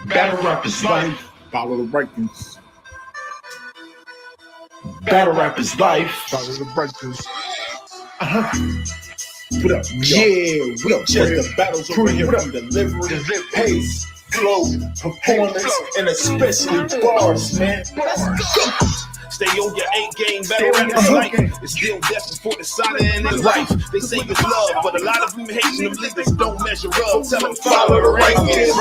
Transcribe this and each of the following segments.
Battle rap is life. Follow the rankings. Battle rap is life. Follow the rankings. What up? Yeah, What up? Just the battles over here from delivery, pace, flow, performance, and especially bars, man. Stay on your A game, battle rap is life. It's still destined for the solid and it's life. They say it's love, but a lot of them hating them niggas don't measure up. Tell them follow the rankings.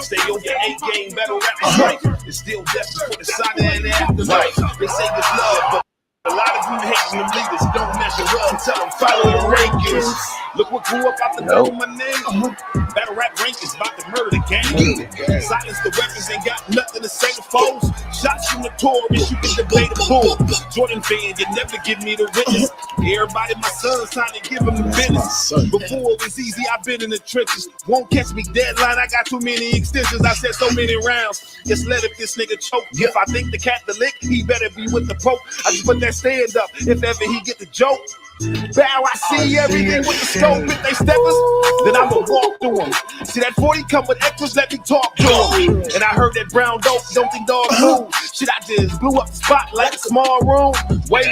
Stay on your A game, battle rap is life. It's still destined for the solid and the afterlife. They say it's love, but a lot of them hating them leaders don't measure up. Tell them follow the rankings. Look what grew up out the door of my name. Battle rap rankings about to murder the game. Silence the weapons, ain't got nothing to say to foes. Shots from the Taurus, you can debate a bull. Jordan fan, you never give me the witness. Everybody, my son's trying to give him the business. Before it was easy, I've been in the trenches. Won't catch me deadline, I got too many extensions. I said so many rounds. Just let if this nigga choke. If I think the cat the lick, he better be with the Pope. I just put that stand up if ever he get the joke. Bow, I see everything with the scope. If they steppers, then I'ma walk through them. See that 40 come with extras, let me talk to them. And I heard that brown dope, don't think dog move. Shit, I just blew up the spot like a small room. Wait,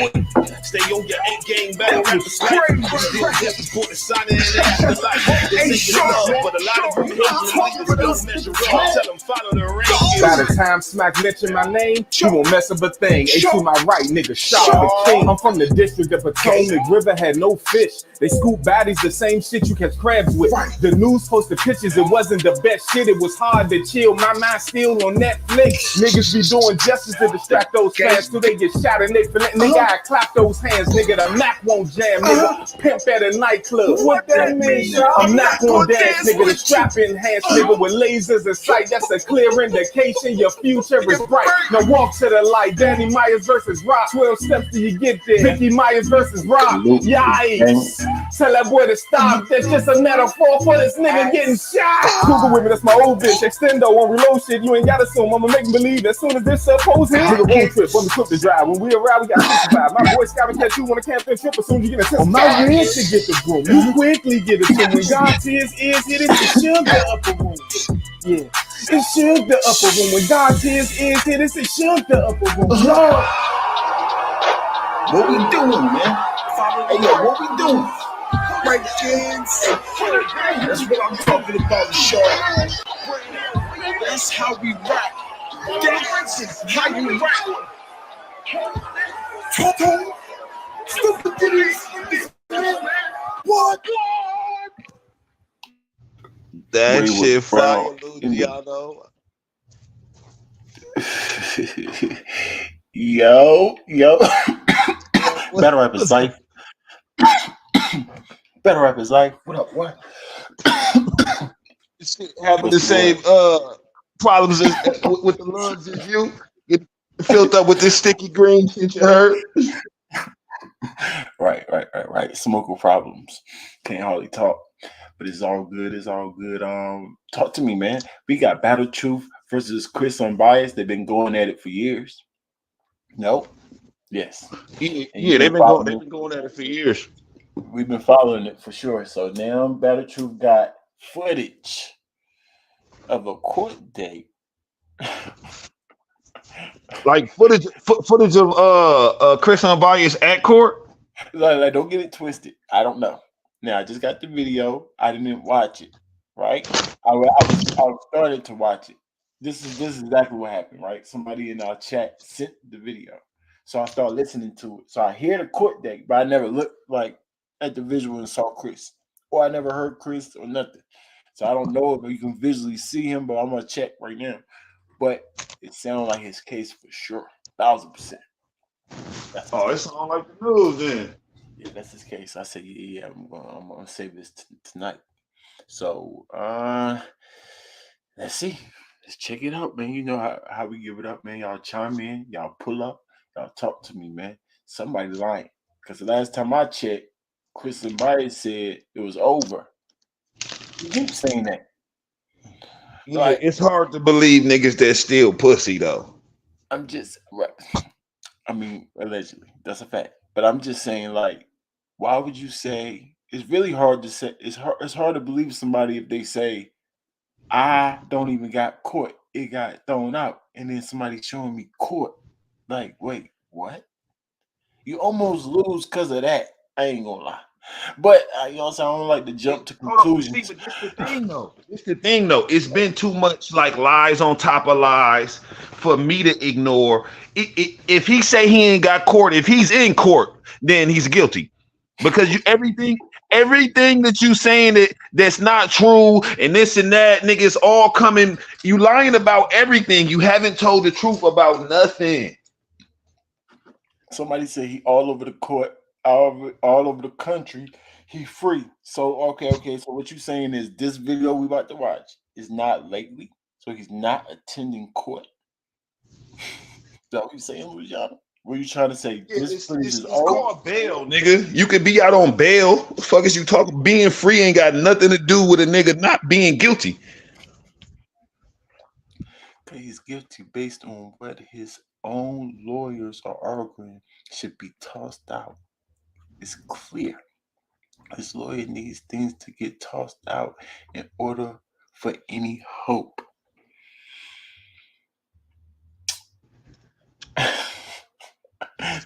stay on your A game, battle rap is life. Still just for the sign and the afterlife. They say it's love, but a lot of them niggas don't measure up. Tell them follow the rankings. By the time Smack mention my name, you won't mess up a thing. A to my right, nigga, shot the king. I'm from the district of Potomac. River had no fish. They scoop bodies, the same shit you catch crabs with. The news posted pictures, it wasn't the best shit. It was hard to chill. My mind still on Netflix. Niggas be doing justice to distract those fans till they get shot and they finna. Nigga, I clap those hands. Nigga, the Mac won't jam. Nigga, pimp at a nightclub. What that mean? I'm not gonna dance. Nigga, the strap enhanced. Nigga with lasers in sight. That's a clear indication your future is bright. Now walk to the light. Danny Myers versus Rock. 12 steps till you get there. Mickey Myers versus Rock. Yikes. Tell that boy to stop. That's just a metaphor for this nigga getting shot. Google with me, that's my old bitch. Extendo on reload shit. You ain't gotta assume. I'ma make him believe as soon as this supposed hit. Nigga, road trip. When we equipped to drive. When we arrive, we got 65. My boy Scott and catch you on a camping trip as soon as you get a tip. On my wrist to get the broom. You quickly get it to when God's ears hit it. It shook the upper room. Yeah. It shook the upper room. When God's ears hit it, it shook the upper room. Lord. What we doing, man? Hey, yo, what we doing? Right, kids. That's what I'm talking about, short. That's how we rap. That's how you rap. What? That shit fire, Luciano. Yo. Battle rap is life. Battle rap is life. What up? What? Having the same problems with the lungs as you. Get filled up with this sticky green shit you heard. Right. Smoking problems. Can't hardly talk. But it's all good. Talk to me, man. We got Battle Truth versus Chris Unbias. They've been going at it for years. No? Yes. Yeah, they've been going at it for years. We've been following it for sure. So now Battle Truth got footage of a court date. Like footage of Chris Unbias at court. Like, don't get it twisted. I don't know. Now I just got the video. I didn't watch it. Right? I started to watch it. This is exactly what happened. Right? Somebody in our chat sent the video, so I started listening to it. So I hear the court date, but I never looked at the visual and saw Chris, or I never heard Chris or nothing. So I don't know if you can visually see him, but I'm gonna check right now. But it sounds like his case for sure, 1000%. It sounds like the news then. Yeah, that's his case. I said, yeah, I'm gonna save this tonight. So let's see. Let's check it out, man. You know how we give it up, man. Y'all chime in, y'all pull up, y'all talk to me, man. Somebody lying. Because the last time I checked, Chris Sombody said it was over. You keep saying that. Yeah, it's hard to believe niggas that steal pussy though. I'm just right. I mean, allegedly, that's a fact. But I'm just saying, why would you say? It's really hard to say. It's hard to believe somebody if they say I don't even got caught. It got thrown out, and then somebody showing me court. Like, wait, what? You almost lose because of that. I ain't gonna lie. But you know what I'm saying? I don't like to jump to Hold on, see, conclusions. but this the thing though. This the thing though. It's been too much like lies on top of lies for me to ignore. If he say he ain't got court, if he's in court, then he's guilty. Because you everything that you saying that's not true and this and that, nigga, it's all coming. You lying about everything. You haven't told the truth about nothing. Somebody said he all over the court, all over the country. He free. So okay. So what you saying is this video we about to watch is not lately. So he's not attending court. Is that what you saying, Luciano? What are you trying to say? Yeah, This footage is it's old. called bail, nigga. You could be out on bail. What the fuck is you talking? Being free ain't got nothing to do with a nigga not being guilty. Okay, he's guilty based on what his own lawyers are arguing should be tossed out. It's clear. His lawyer needs things to get tossed out in order for any hope.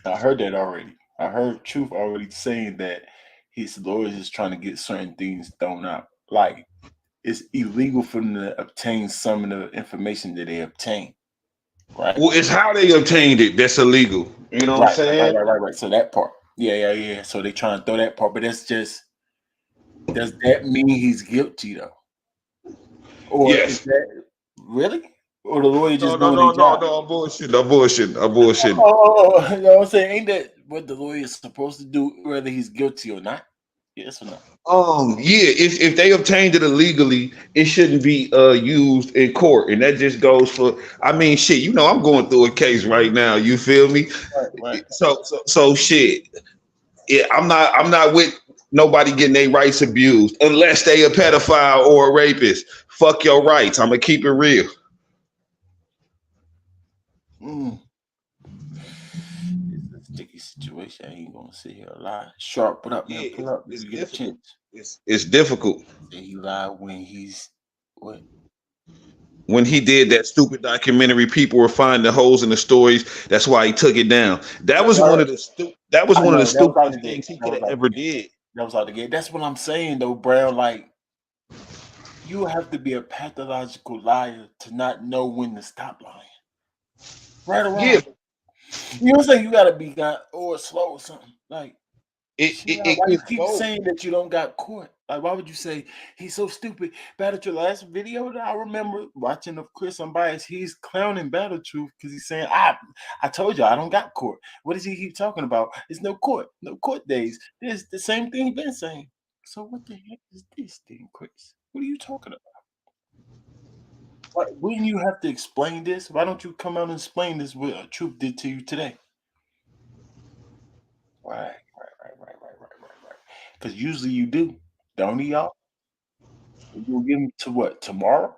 I heard that already. I heard Truth already saying that his lawyers is trying to get certain things thrown out. Like it's illegal for them to obtain some of the information that they obtain. Right? Well, it's how they obtained it that's illegal. You know what I'm saying? Right. So that part. Yeah. So they trying to throw that part, but that's just does that mean he's guilty though? Or is Yes. that really? Or the lawyer No, just no, doing no, their no, job? no. I'm bullshit. I'm bullshit. I'm bullshit. Oh, you know what I'm saying? Ain't that what the lawyer is supposed to do, whether he's guilty or not? Yes or no? Yeah, if they obtained it illegally, it shouldn't be used in court. And that just goes for I mean shit, you know, I'm going through a case right now, you feel me? Right. So shit. Yeah, I'm not with nobody getting their rights abused unless they a pedophile or a rapist. Fuck your rights. I'm gonna keep it real. Mm. It's a sticky situation. I ain't gonna sit here a lie. Sharp, put up, man. Yeah, Pull up. it's You get a difficult. chance. It's difficult. Say he lied when he's what? When he did that stupid documentary, people were finding the holes in the stories. That's why he took it down. That was Right. one of the that was I one of the know that was out the stupidest gate. things he That could was have out the ever gate. did. That was out the gate. That's what I'm saying though, Brown. Like you have to be a pathological liar to not know when to stop lying. Right or Yeah, wrong. You know what I'm saying? You gotta be got or slow or something. Like why you it's keep both. saying that you don't got caught? Like, why would you say he's so stupid? Battle Truth last video that I remember watching of Chris Unbias, he's clowning Battle Truth because he's saying, I told you I don't got court. What does he keep talking about? It's no court days. It's the same thing he's been saying. So what the heck is this thing, Chris? What are you talking about? Wouldn't you have to explain this? Why don't you come out and explain this what Truth did to you today? Right. Because usually you do, don't y'all? You'll give him to what tomorrow?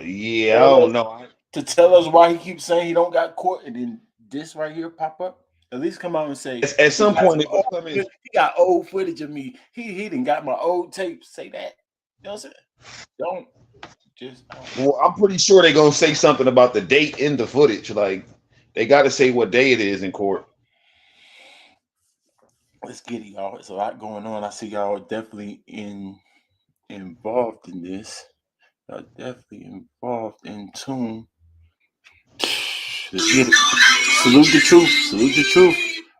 Yeah, I Tell us don't know. to tell us why he keeps saying he don't got caught, and then this right here pop up. At least come out and say At he some got point some it old. becoming He got old footage of me. He didn't got my old tapes. Say that. You know what I'm saying? Don't just. well, I'm pretty sure they're gonna say something about the date in the footage. Like they gotta say what day it is in court. Let's get it, y'all. It's a lot going on. I see y'all are definitely involved in this. Y'all definitely involved in tune. Let's get it. Salute the truth. Salute the truth.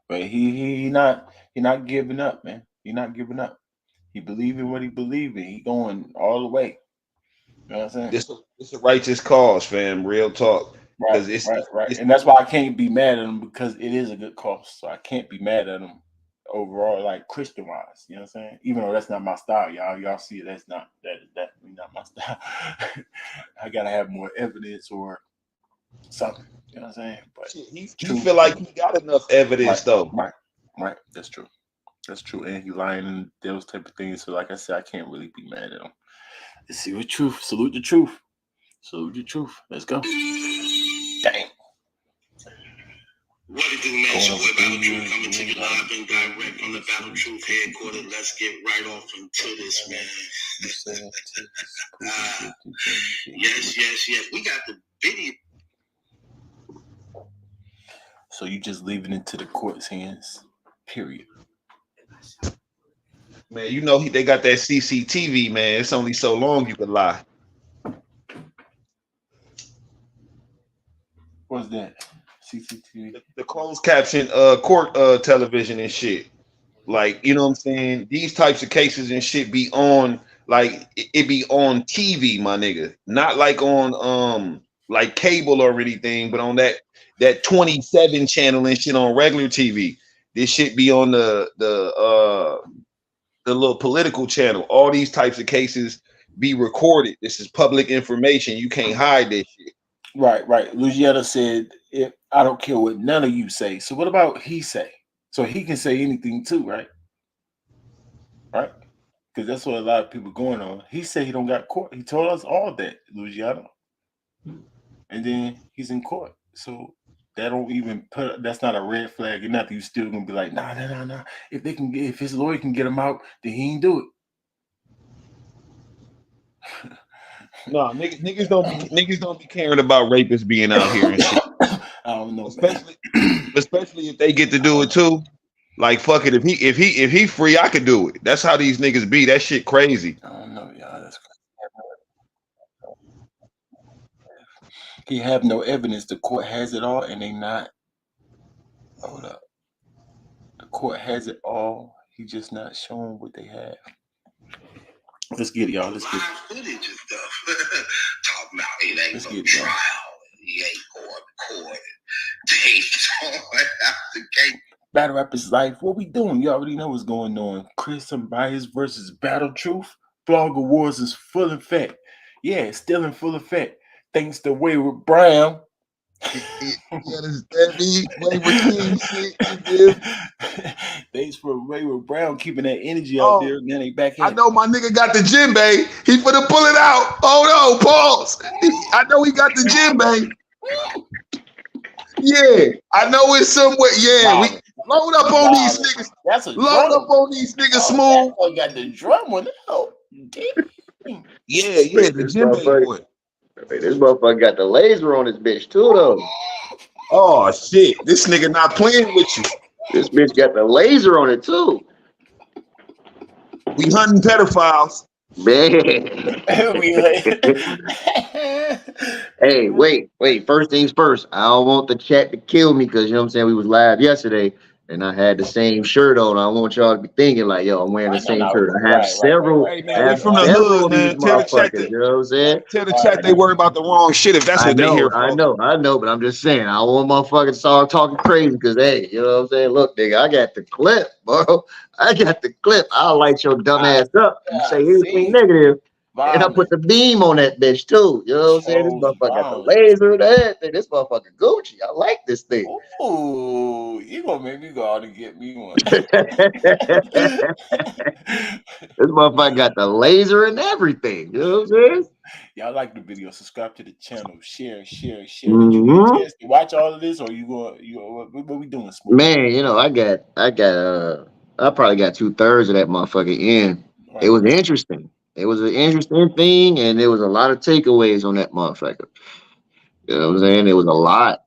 But he not giving up, man. He not giving up. He believe in what he believe in. He going all the way. You know what I'm saying? It's a righteous cause, fam. Real talk. Right, Because right. it's And that's why I can't be mad at him because it is a good cause. So I can't be mad at him overall, like Christian wise. You know what I'm saying? Even though that's not my style, y'all see it. That's definitely not my style. I gotta have more evidence or something. You know what I'm saying? But he truth, feel like he got enough right, evidence though. right. That's true. That's true. And he lying and those type of things. So like I said, I can't really be mad at him. Let's see what truth. Salute the truth. Salute the truth. Let's go. Dang. What it do, man? It's your boy Battle Truth coming to you live and direct from the Battle Truth headquarters. Let's get right off into this, man. Yes. We got the video. So you just leave it into the court's hands, period. Man, you know they got that CCTV, man. It's only so long you can lie. What's that? CCTV? The closed caption court television and shit. Like, you know what I'm saying? These types of cases and shit be on, like, it be on TV, my nigga. Not like on like cable or anything, but on that 27 channel and shit on regular TV. This shit be on the little political channel. All these types of cases be recorded. This is public information. You can't hide this shit. Right. Lugietta said, "If I don't care what none of you say." So what about he say? So he can say anything too, right? Right? Because that's what a lot of people going on. He said he don't got court. He told us all that, Lugietta. And then he's in court. So that don't even that's not a red flag. You're not, you still gonna be like, nah. If his lawyer can get him out, then he ain't do it. No, niggas don't be caring about rapists being out here and shit. I don't know, especially if they get to do it too. Like, fuck it, if he free, I could do it. That's how these niggas be. That shit crazy. I don't know, y'all. That's crazy. He have no evidence. The court has it all, and they not. Hold up. The court has it all. He just not showing what they have. Let's get it, y'all. Let's get it. Footage and stuff. Talking about it ain't no trial. He ain't going to court. Dates on after game. Battle Rappers Life. What we doing? You already know what's going on. Chris Unbias versus Battle Truth. Blogger Wars is full effect. Yeah, it's still in full effect. Thanks to Wayward Brown. This heavy Wayward King shit. Thanks for Wayward Brown keeping that energy out there. Now they back in. I know my nigga got the djembe. He finna pull it out. Oh no, pause. I know he got the djembe. Yeah, I know it's somewhere. Yeah, we load up on these niggas. That's a load up on these niggas smooth. I got the drum one out. Yeah, the djembe boy. This motherfucker got the laser on his bitch too, though. Oh shit, this nigga not playing with you. This bitch got the laser on it too. We hunting pedophiles. Man. Hey, wait. First things first. I don't want the chat to kill me because, you know what I'm saying, we was live yesterday and I had the same shirt on. I want y'all to be thinking like, yo, I'm wearing the same shirt. I have several. Man, we from the hood, man. Tell the chat you know what I'm saying? Tell the chat they worry about the wrong shit if that's what they hear from. I know, but I'm just saying, I don't want motherfuckers to start talking crazy because, hey, you know what I'm saying? Look, nigga, I got the clip, bro. I got the clip. I'll light your dumb ass up. You say anything negative. And I put the beam on that bitch too. You know what I'm saying? This motherfucker got the laser, this motherfucker Gucci. I like this thing. Ooh, you gonna make me go out and get me one. This motherfucker got the laser and everything. You know what I'm saying? Y'all like the video? Subscribe to the channel. Share. Mm-hmm. Did you get a chance to watch all of this, or what we doing? Smooth? Man, you know, I probably got 2/3 of that motherfucker in. Right. It was interesting. It was an interesting thing, and there was a lot of takeaways on that motherfucker. You know what I'm saying? It was a lot.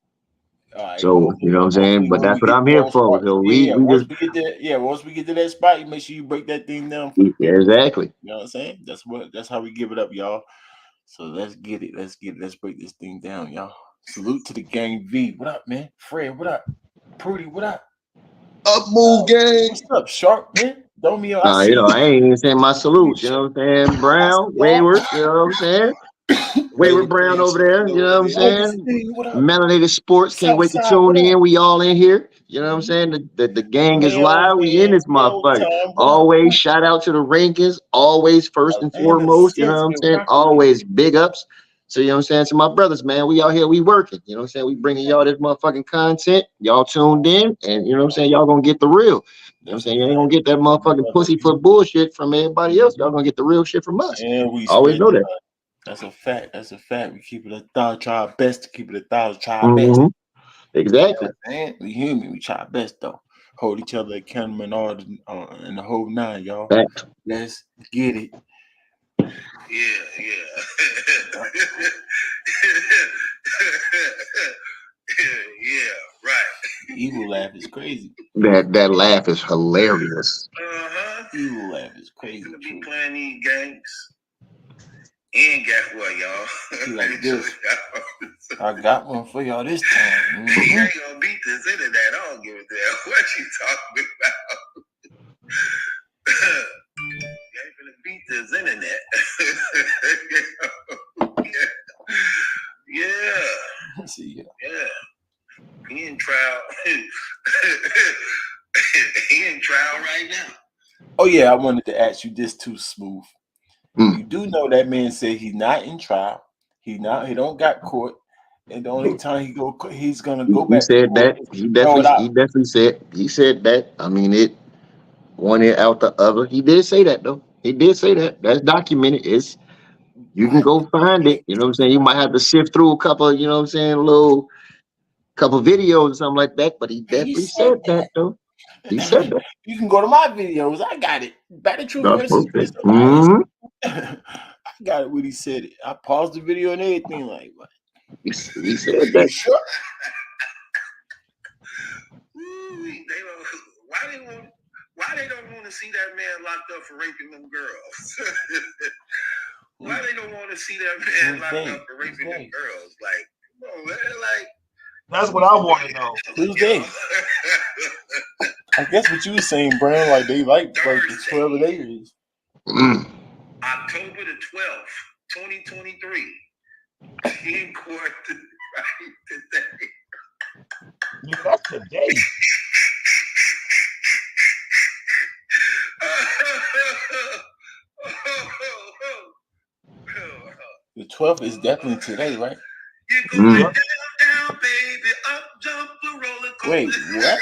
Right, so, you know what I'm saying? But that's what I'm here for. So once we get to that spot, you make sure you break that thing down. Yeah, exactly. You know what I'm saying? That's how we give it up, y'all. So let's get it. Let's break this thing down, y'all. Salute to the gang V. What up, man? Fred, what up? Prudy, what up? Up, move gang. What's up, Sharp, man? Don't me I ain't even saying my salute. You know what I'm saying? Brown, Wayward, you know what I'm saying? Wayward Brown over there, you know what I'm saying? Melanated Sports, can't wait to tune in. We all in here. You know what I'm saying? The gang is live. We in this motherfucker. Always shout out to the rankings. Always first and foremost. You know what I'm saying? Always big ups. So, you know what I'm saying? To my brothers, man, we out here, we working. You know what I'm saying? We bringing y'all this motherfucking content. Y'all tuned in. And, you know what I'm saying? Y'all gonna get the real. You know what I'm saying? You ain't gonna get that motherfucking pussyfoot bullshit from everybody else. Y'all gonna get the real shit from us. And we always know that. That's a fact. We keep it 1,000. Try our best to keep it 1,000. Try our best. Exactly. Man, we human. We try our best though. Hold each other accountable and all and the whole nine, y'all. Fact. Let's get it. Yeah. Yeah, right. The evil laugh is crazy. That laugh is hilarious. Evil laugh is crazy. Gonna be playing these games. And guess what, y'all? Like this. I got one for y'all this time. You ain't gonna beat this internet. I don't give a damn what you talking about. You ain't gonna beat this internet. Yeah. See ya. Yeah. He in trial. He in trial right now. Oh yeah, I wanted to ask you this too, Smooth. Mm. You do know that man said he's not in trial. He don't got caught. And the only time he's gonna go He back to said court that. is He throw it out. definitely said that. I mean, it one ear out the other. He did say that though. He did say that. That's documented. You can go find it. You know what I'm saying? You might have to sift through a couple, you know what I'm saying, a little couple videos or something like that. But he He definitely said said that though. He said that. You can go to my videos. I got it. Better Truth That's versus okay. Crystal. Mm-hmm. I got it when he said it. I paused the video and everything. Like, what? He said that. Sure. Why they don't want to see that man locked up for raping them girls? Why they don't want to see that man locked up for raping them girls? Like, come on, man. Like, That's what I want to know. Tuesday. I guess what you were saying, Brown, like they like the 12 days. October the 12th, 2023. In court right today. Yeah, that's today. The 12th is definitely today, right? You're going down, baby, up, jump the roller coaster. Wait, what?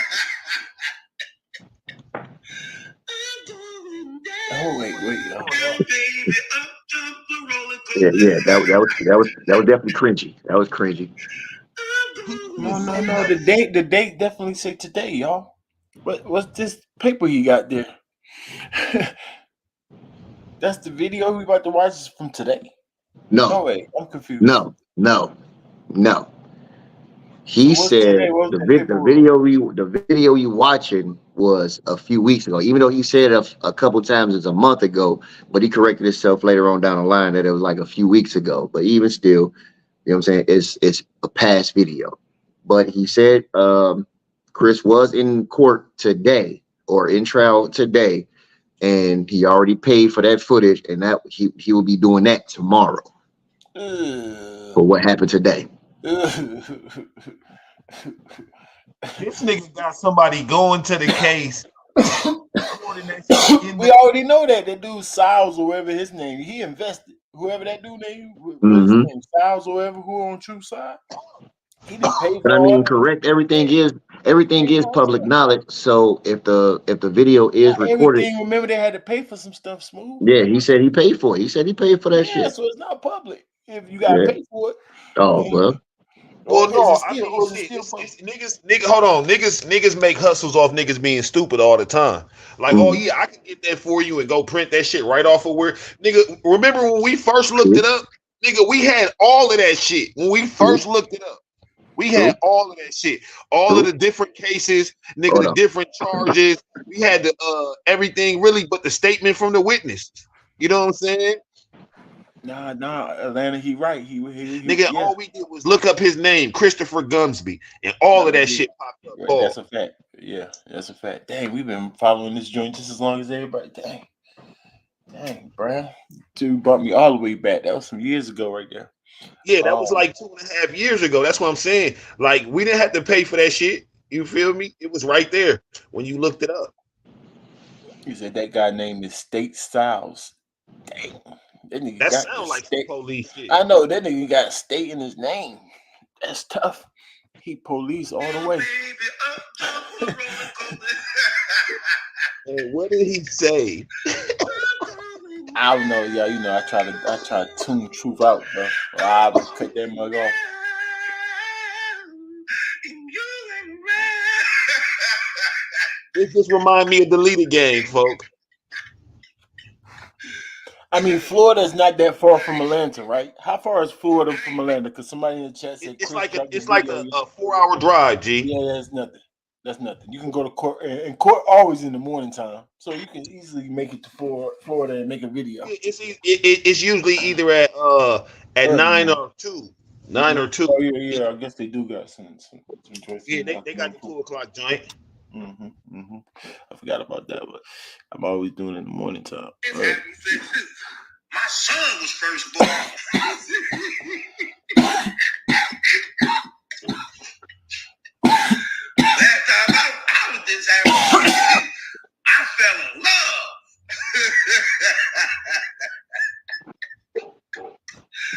Oh, wait. Baby, up, jump the roller coaster. Yeah. That was definitely cringy. That was cringy. No. The date definitely say today, y'all. What's this paper you got there? That's the video we about to watch is from today. No way, I'm confused. No. He So said today? the video you watching was a few weeks ago. Even though he said a couple times it's a month ago, but he corrected himself later on down the line that it was like a few weeks ago. But even still, you know what I'm saying, it's a past video. But he said Chris was in court today or in trial today, and he already paid for that footage, and that he will be doing that tomorrow for what happened today. This nigga got somebody going to the case. We already know that dude Siles or whatever his name. He invested. Whoever that dude name, what's his name? Siles or whatever, who on True Side. He didn't pay for. But I mean, correct. Everything is public knowledge. So if the video is recorded, remember they had to pay for some stuff. Smooth. Yeah, he said he paid for it. He said he paid for that shit. Yeah, so it's not public. If you gotta pay for it. Oh well. Well, no, I mean, niggas, hold on, niggas make hustles off niggas being stupid all the time. Like, oh yeah, I can get that for you and go print that shit right off of where, nigga. Remember when we first looked it up, nigga? We had all of that shit when we first looked it up. We had all of that shit, all of the different cases, nigga, the different charges. We had the everything really, but the statement from the witness. You know what I'm saying? Nah, Atlanta, he right. He nigga, all we did was look up his name, Christopher Gumsby, and all of that shit popped up. Right, that's a fact. Yeah, that's a fact. Dang, we've been following this joint just as long as everybody. Dang, bro. Dude brought me all the way back. That was some years ago right there. Yeah, that was like 2.5 years ago. That's what I'm saying. Like, we didn't have to pay for that shit. You feel me? It was right there when you looked it up. He said that guy name is State Styles. Dang. That sounds like some police shit. I know that nigga got state in his name. That's tough. He police all the way. And what did he say? I don't know, y'all. You know, I try to tune truth out, bro. I would cut that mug off. It just remind me of the Deleted Game, folks. I mean, Florida's not that far from Atlanta, right? How far is Florida from Atlanta? Because somebody in the chat said It's Chris like dropped the it's like video. a 4-hour drive, G. Yeah, that's nothing. That's nothing. You can go to court, and court always in the morning time, so you can easily make it to Florida and make a video. It's usually either at Early 9 morning. or 2. 9 or 2. Oh yeah. I guess they do got some choice. Yeah, they got the 2 o'clock joint. I forgot about that, but I'm always doing it in the morning time. Right. My son was first born. Last time I was this happy, I fell in love.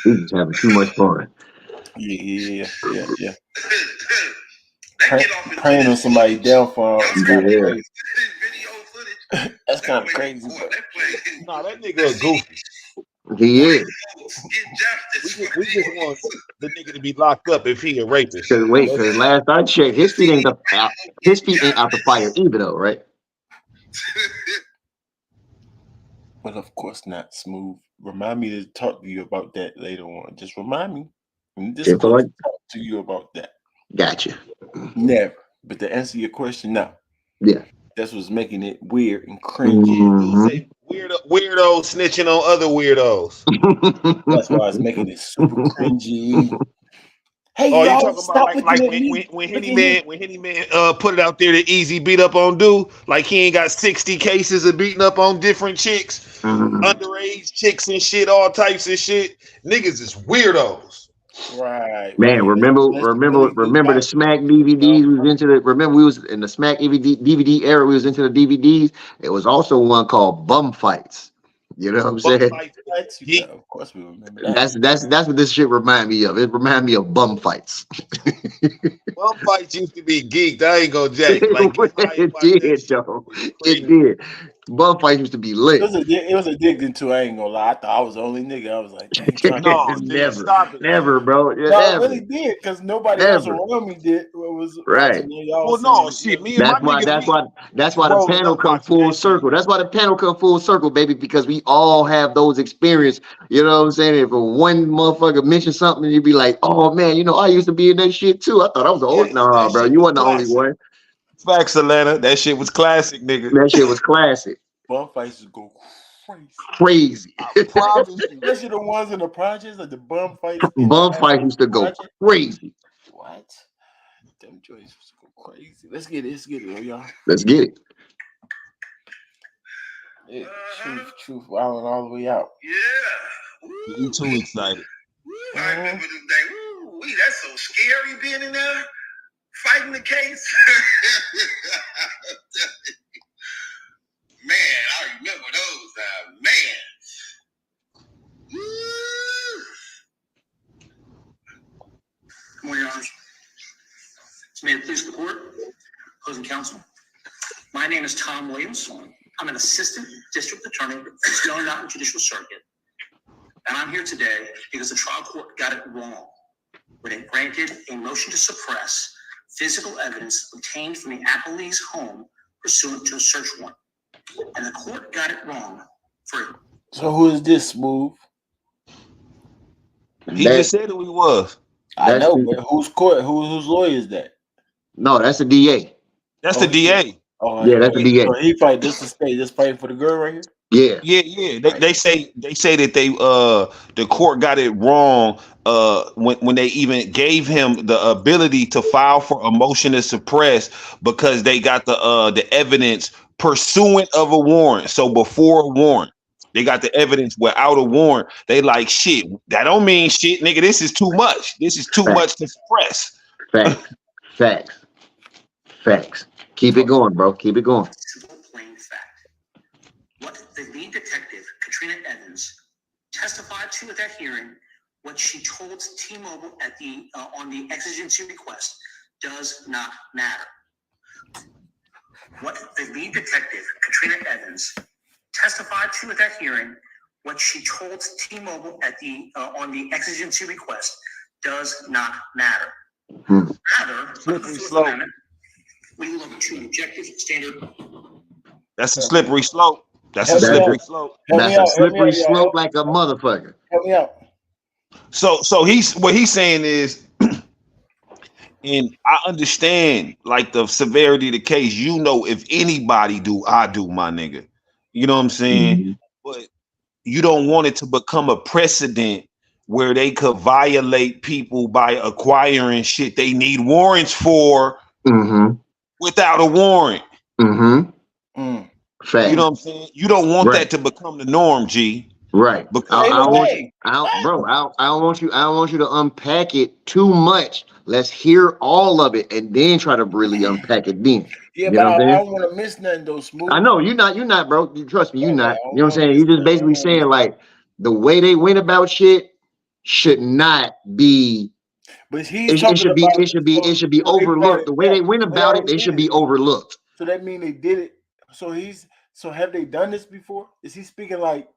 We just having too much fun. Yeah. Praying on somebody's downfall. Yeah. That's kind of crazy. Nah, that nigga a goofy. He is. We just want the nigga to be locked up if he a rapist. Because last I checked, his feet ain't out the fire either, though, right? But of course not, Smooth. Remind me to talk to you about that later on. Just remind me. Talk to you about that. Gotcha. Never. But to answer your question, no. Yeah. That's what's making it weird and cringy. Say weirdos snitching on other weirdos. That's why it's making it super cringy. Hey, you y'all, talking stop about like when Henny Man put it out there that Easy beat up on dude, like he ain't got 60 cases of beating up on different chicks, underage chicks and shit, all types of shit. Niggas is weirdos. Right. Man, remember the Smack DVDs? We was into the. Remember we was in the Smack DVD era. We was into the DVDs. It was also one called Bum Fights. You know what I'm saying? Yeah, of course we remember that. That's what this shit remind me of. It remind me of bum fights. Bum fights used to be geeked. I ain't gonna jack. Like it did, though. It did. Bum fights used to be lit. It was addicting to. I ain't gonna lie. I thought I was the only nigga. I was like, dang, never, bro. No, I really did, because nobody else around me did. Was right. Well, no, shit. Me and my niggas. That's why the panel come full circle. That's why the panel come full circle, baby, because we all have those experiences. You know what I'm saying? If one motherfucker mentions something, you'd be like, oh man, I used to be in that shit too. I thought I was the old. No, bro, you weren't the only one. Facts, Atlanta. That shit was classic, nigga. That shit was classic. Bum fights would go crazy. Especially the ones in the projects, like the bum fights. Bum fights used to go crazy. What? Them joints used to go crazy. Let's get it, y'all. Let's get it. Yeah, truth, all the way out. Yeah. You too excited. I remember them days. Ooh, that's so scary being in there fighting the case. Man, I remember those. Man. Good morning, Your Honors. May it please the court, opposing counsel. My name is Tom Williams. I'm an assistant district attorney for the Stone Mountain Judicial Circuit. And I'm here today because the trial court got it wrong when it granted a motion to suppress physical evidence obtained from the appellee's home pursuant to a search warrant. And the court got it wrong for. So who is this, Smooth? He just said who he was. I know, but whose whose lawyer is that? No, that's the DA. That's the DA. Oh, yeah, that's the DA. So he fight this to stay. Just fighting for the girl right here. Yeah. They say that the court got it wrong when they even gave him the ability to file for a motion to suppress because they got the evidence pursuant of a warrant. So before a warrant, they got the evidence without a warrant. They like shit. That don't mean shit, nigga. This is too much. This is too much to suppress. Facts. Keep it going, bro. Keep it going. Simple, plain fact. What the lead detective, Katrina Evans, testified to at that hearing, what she told T-Mobile at on the exigency request, does not matter. What the lead detective, Katrina Evans, testified to at that hearing, what she told T-Mobile at on the exigency request, does not matter. Rather, We look to an objective standard. That's a slippery slope. That's a Help me slippery out. slope. Help me That's a out. Help me slippery out, y'all. slope like a motherfucker. Help me out. So he's what he's saying is, and I understand like the severity of the case. You know, if anybody do, I do, my nigga. You know what I'm saying? Mhm. But you don't want it to become a precedent where they could violate people by acquiring shit they need warrants for Mhm. without a warrant. Mhm. Mm. Fact. You know what I'm saying? You don't want Right. that to become the norm, G. Right. Because Ain't I no don't want you. way. I don't, bro. I don't want you. I don't want you to unpack it too much. Let's hear all of it and then try to really unpack it. Then Yeah, you but know what I'm I saying? don't want to miss nothing though, Smooth. I know you're not. You're not, bro. You trust me. You're Okay, not. I You know what I'm saying? don't You just wanna basically miss nothing. saying like the way they went about shit should not be. But he's It talking should be. about It should be. It should be so they brought overlooked. it The way back. they went They about it, already they should did be it. overlooked. So that means they did it. So have they done this before? Is he speaking like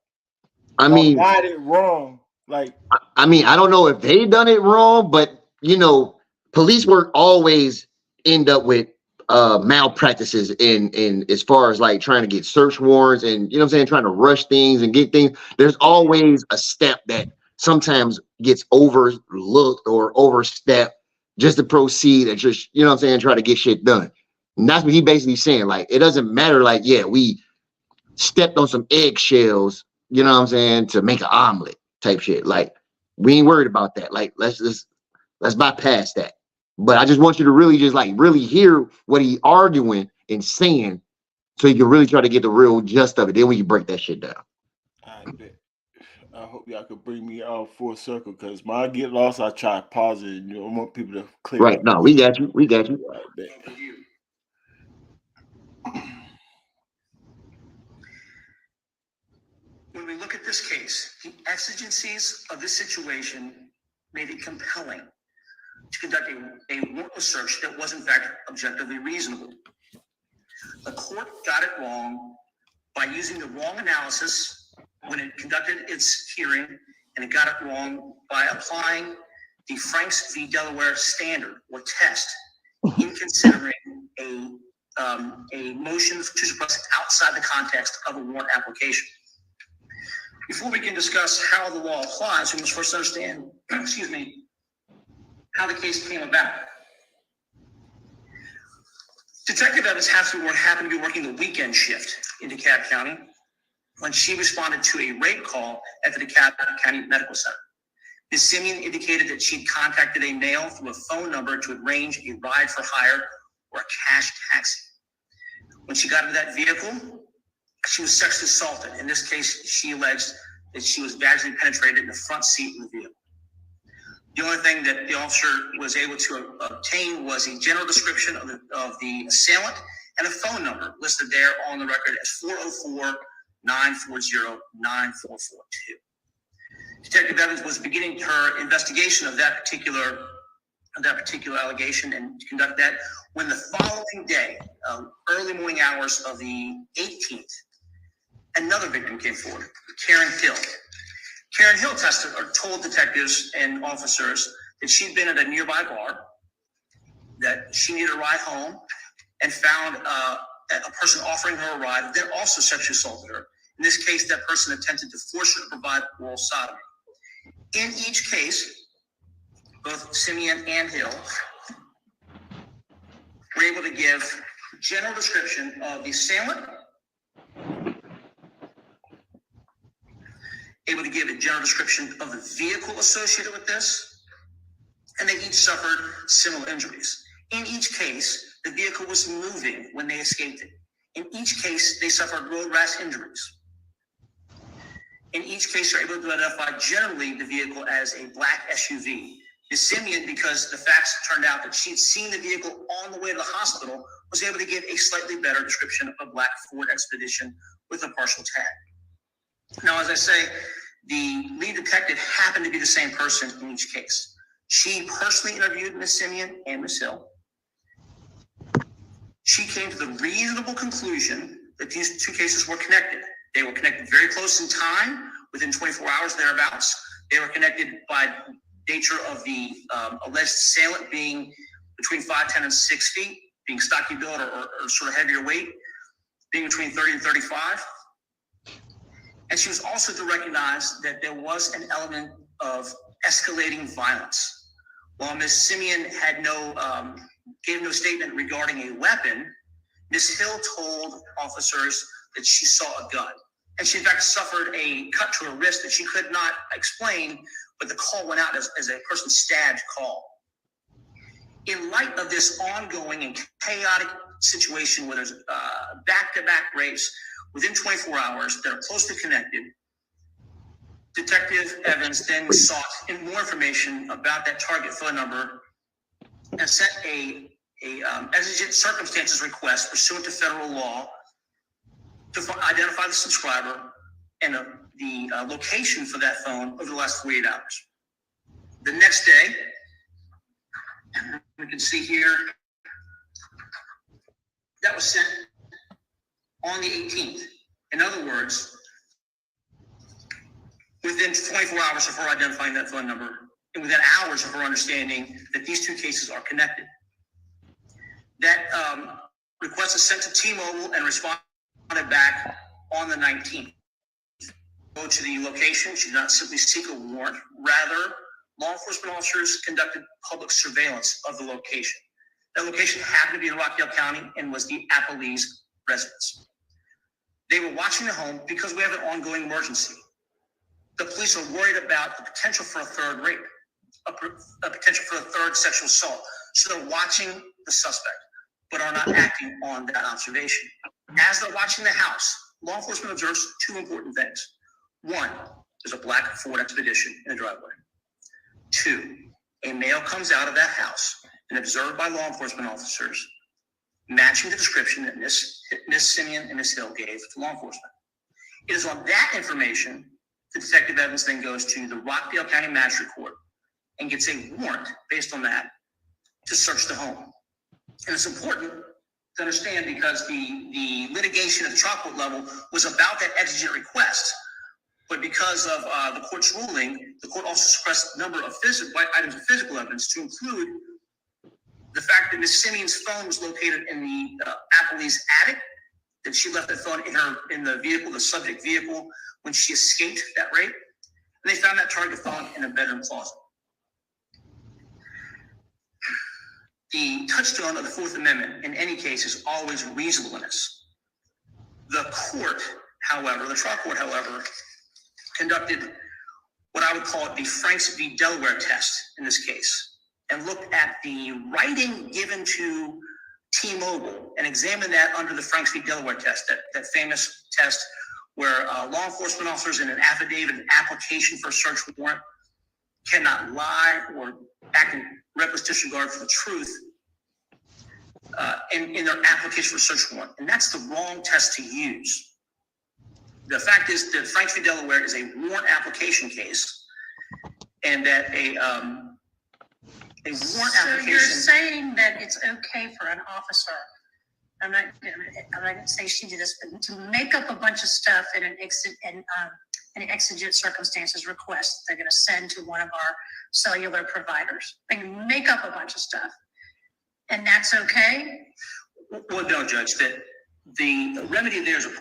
I y'all mean, got it wrong? Like I mean, I don't know if they done it wrong, but you know, police work always end up with malpractices in as far as like trying to get search warrants and you know what I'm saying, trying to rush things and get things. There's always a step that sometimes gets overlooked or overstepped just to proceed and just you know what I'm saying, try to get shit done. And that's what he basically saying. Like it doesn't matter, like, yeah, we stepped on some eggshells, you know what I'm saying, to make an omelet type shit. Like, we ain't worried about that. Like, let's bypass that. But I just want you to really just like really hear what he arguing and saying so you can really try to get the real gist of it. Then we can break that shit down. I bet. I hope y'all could bring me out full circle because when I get lost, I try to pause it. And, I want people to clear Right. up. No, we got you. We got you. I bet. When we look at this case, the exigencies of this situation made it compelling to conduct a warrantless search that was in fact objectively reasonable. The court got it wrong by using the wrong analysis when it conducted its hearing, and it got it wrong by applying the Franks v. Delaware standard or test in considering a motion to suppress outside the context of a warrant application. Before we can discuss how the law applies, we must first understand, how the case came about. Detective Evans happened to be working the weekend shift in DeKalb County when she responded to a rape call at the DeKalb County Medical Center. Ms. Simeon indicated that she'd contacted a male through a phone number to arrange a ride for hire or a cash taxi. When she got into that vehicle, she was sexually assaulted. In this case, she alleged that she was vaginally penetrated in the front seat of the vehicle. The only thing that the officer was able to obtain was a general description of the assailant and a phone number listed there on the record as 404-940-9442. Detective Evans was beginning her investigation of that particular allegation and conduct that when the following day, early morning hours of the 18th, another victim came forward, Karen Hill. Karen Hill told detectives and officers that she'd been at a nearby bar, that she needed a ride home, and found a person offering her a ride, then also sexually assaulted her. In this case, that person attempted to force her to provide oral sodomy. In each case, both Simeon and Hill were able to give general description of the assailant, able to give a general description of the vehicle associated with this, and they each suffered similar injuries. In each case, the vehicle was moving when they escaped it. In each case, they suffered road rash injuries. In each case, they're able to identify generally the vehicle as a black SUV. Ms. Simeon, because the facts turned out that she'd seen the vehicle on the way to the hospital, was able to give a slightly better description of a black Ford Expedition with a partial tag. Now, as I say, the lead detective happened to be the same person in each case. She personally interviewed Ms. Simeon and Ms. Hill. She came to the reasonable conclusion that these two cases were connected. They were connected very close in time, within 24 hours thereabouts. They were connected by nature of the alleged assailant being between 5'10" and 6 feet, being stocky built or sort of heavier weight, being between 30 and 35. And she was also to recognize that there was an element of escalating violence. While Ms. Simeon had gave no statement regarding a weapon, Ms. Hill told officers that she saw a gun. And she in fact suffered a cut to her wrist that she could not explain, but the call went out as a person stabbed call. In light of this ongoing and chaotic situation where there's back-to-back rapes within 24 hours that are closely connected, Detective Evans then sought more information about that target phone number and sent a exigent circumstances request pursuant to federal law to identify the subscriber and the location for that phone over the last 48 hours. The next day, we can see here, that was sent on the 18th. In other words, within 24 hours of her identifying that phone number, and within hours of her understanding that these two cases are connected. That request is sent to T-Mobile and responded back on the 19th. Go to the location. She did not simply seek a warrant. Rather, law enforcement officers conducted public surveillance of the location. That location happened to be in Rockdale County and was the Applebee's residence. They were watching the home because we have an ongoing emergency. The police are worried about the potential for a third rape, a potential for a third sexual assault. So they're watching the suspect, but are not acting on that observation. As they're watching the house, law enforcement observes two important things. One, there's a black Ford Expedition in the driveway. Two, a male comes out of that house and observed by law enforcement officers, matching the description that Ms. Simeon and Ms. Hill gave to law enforcement. It is on that information that Detective Evans then goes to the Rockdale County Magistrate Court and gets a warrant based on that to search the home. And it's important to understand because the litigation at the trial court level was about that exigent request. But because of the court's ruling, the court also suppressed a number of items of physical evidence to include the fact that Ms. Simeon's phone was located in the Applebee's attic, that she left that phone in the vehicle, the subject vehicle, when she escaped that rape. And they found that target phone in a bedroom closet. The touchstone of the Fourth Amendment in any case is always reasonableness. The court, however, the trial court, however, conducted what I would call the Franks v. Delaware test in this case, and looked at the writing given to T-Mobile and examined that under the Franks v. Delaware test, that famous test where law enforcement officers in an affidavit, an application for a search warrant, cannot lie or act in reckless disregard for the truth in their application for a search warrant. And that's the wrong test to use. The fact is that Franks v. Delaware is a warrant application case, and that a warrant application. So you're saying that it's okay for an officer, I'm not going to say she did this, but to make up a bunch of stuff in an exigent circumstances request they're going to send to one of our cellular providers. They can make up a bunch of stuff, and that's okay? Well, no, Judge, that the remedy there is a.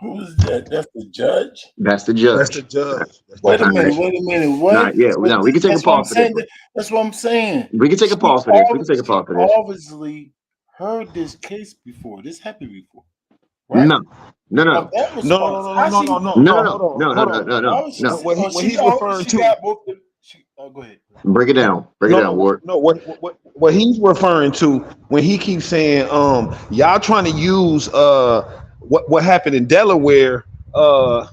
Who's that? That's the judge? That's the judge. That's the judge. Wait a minute. What? Nah, yeah, no, we can take a pause for this. That's what I'm saying. We can take a pause for this. We can take a pause for this. Obviously heard this case before. This happened before. Right? No. No. What he's referring to. Go ahead. Break it down. Break it down, Ward. No, what he's referring to when he keeps saying, y'all trying to use what happened in Delaware to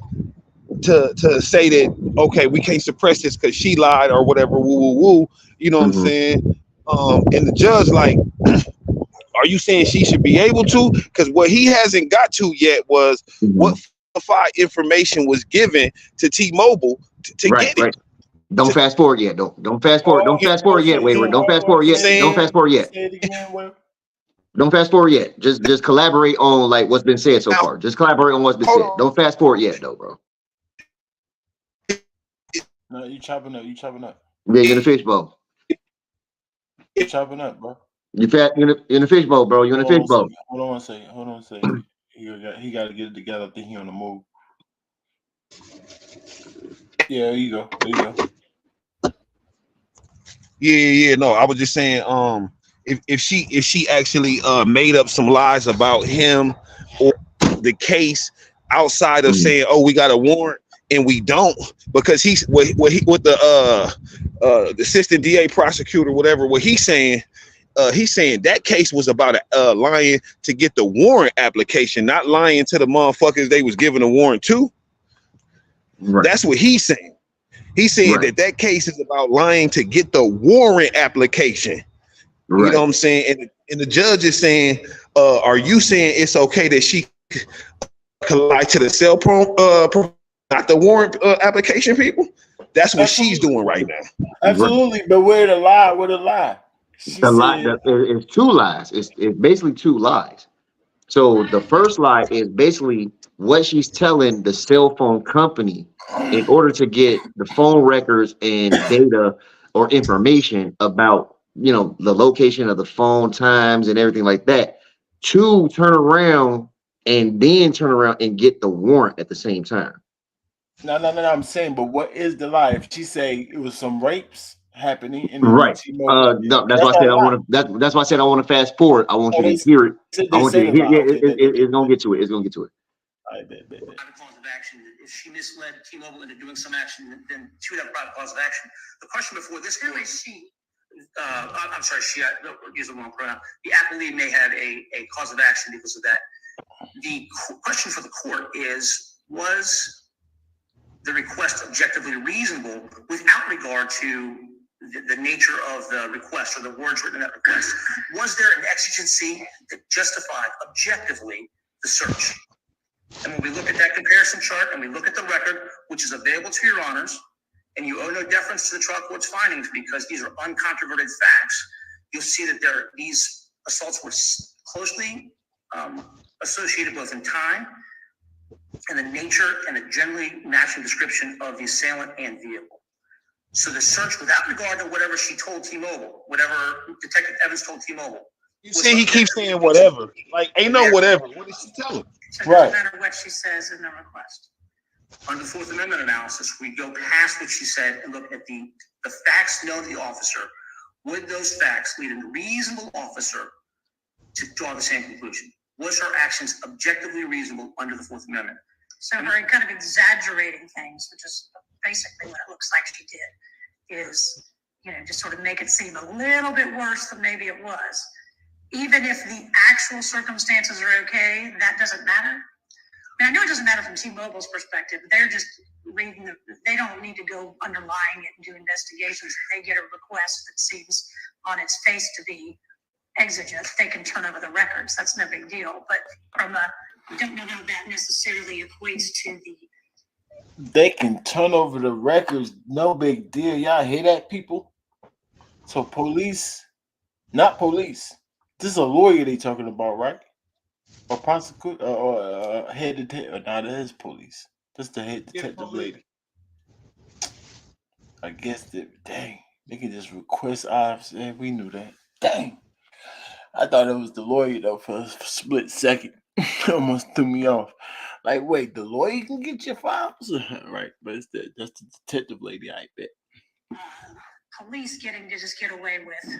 say that okay, we can't suppress this because she lied or whatever, woo. You know what I'm saying? And the judge like, are you saying she should be able to? Because what he hasn't got to yet was what falsified information was given to T-Mobile to get it. Don't fast forward yet. Don't fast forward. Don't fast forward yet, Wayward. Don't fast forward yet. Don't fast forward yet. Don't fast forward yet. Just collaborate on like what's been said so far. Just collaborate on what's been said. Don't fast forward yet, though, bro. No, you chopping up. Yeah, you're in the fishbowl. You chopping up, bro. You fat in the fishbowl, bro. You in the fishbowl. Hold on one second. He got to get it together. I think he on the move. Yeah, there you go. Yeah. No, I was just saying, if she actually made up some lies about him or the case outside of saying, oh, we got a warrant and we don't, because he's with the assistant DA prosecutor, whatever, what he's saying that case was about lying to get the warrant application, not lying to the motherfuckers they was giving a warrant to. Right. That's what he's saying. He's saying that case is about lying to get the warrant application. Right. You know what I'm saying? And the judge is saying, are you saying it's okay that she could lie to the cell phone, not the warrant application people? That's what she's doing right now. Absolutely. But where the lie? It's two lies. It's basically two lies. So the first lie is basically what she's telling the cell phone company in order to get the phone records and data or information about, you know, the location of the phone, times, and everything like that, to turn around and get the warrant at the same time. No. I'm saying, but what is the lie? If she say it was some rapes happening in the right. No, that's why I said I want to. That's why I said I want to fast forward. I want you to hear it. I want you to hear. Yeah, it's gonna get to it. It's gonna get to it. Private cause of action. If she misled T-Mobile into doing some action, then she would have a private cause of action. The question before this court is she. I'm sorry, she used the wrong pronoun. The appellee may have a cause of action because of that. The question for the court is: was the request objectively reasonable without regard to the nature of the request or the words written in that request? Was there an exigency that justified objectively the search? And when we look at that comparison chart and we look at the record, which is available to your honors, and you owe no deference to the trial court's findings because these are uncontroverted facts, you'll see that these assaults were closely associated both in time and the nature and a generally matching description of the assailant and vehicle. So the search, without regard to whatever she told T-Mobile, whatever Detective Evans told T-Mobile. You see, he keeps saying whatever. Like, ain't no whatever. What did she tell him? So it doesn't matter what she says in the request. Under the Fourth Amendment analysis, we go past what she said and look at the facts known to the officer. Would those facts lead a reasonable officer to draw the same conclusion? Was her actions objectively reasonable under the Fourth Amendment? So her kind of exaggerating things, which is basically what it looks like she did, is, you know, just sort of make it seem a little bit worse than maybe it was. Even if the actual circumstances are okay, that doesn't matter. I mean, I know it doesn't matter from T-Mobile's perspective. They're just reading they don't need to go underlying it and do investigations. If they get a request that seems on its face to be exigent, they can turn over the records. That's no big deal. But I don't know how that necessarily equates to the. They can turn over the records. No big deal. Y'all hear that, people? So police, not police. This is a lawyer they talking about, right? Or prosecutor, or head detective. No, that is police. That's the head detective lady. I guess that. Dang, they can just request ops. We knew that. Dang, I thought it was the lawyer though for a split second. Almost threw me off. Like, wait, the lawyer can get your files, right? But that's the detective lady, I bet. Police getting to just get away with.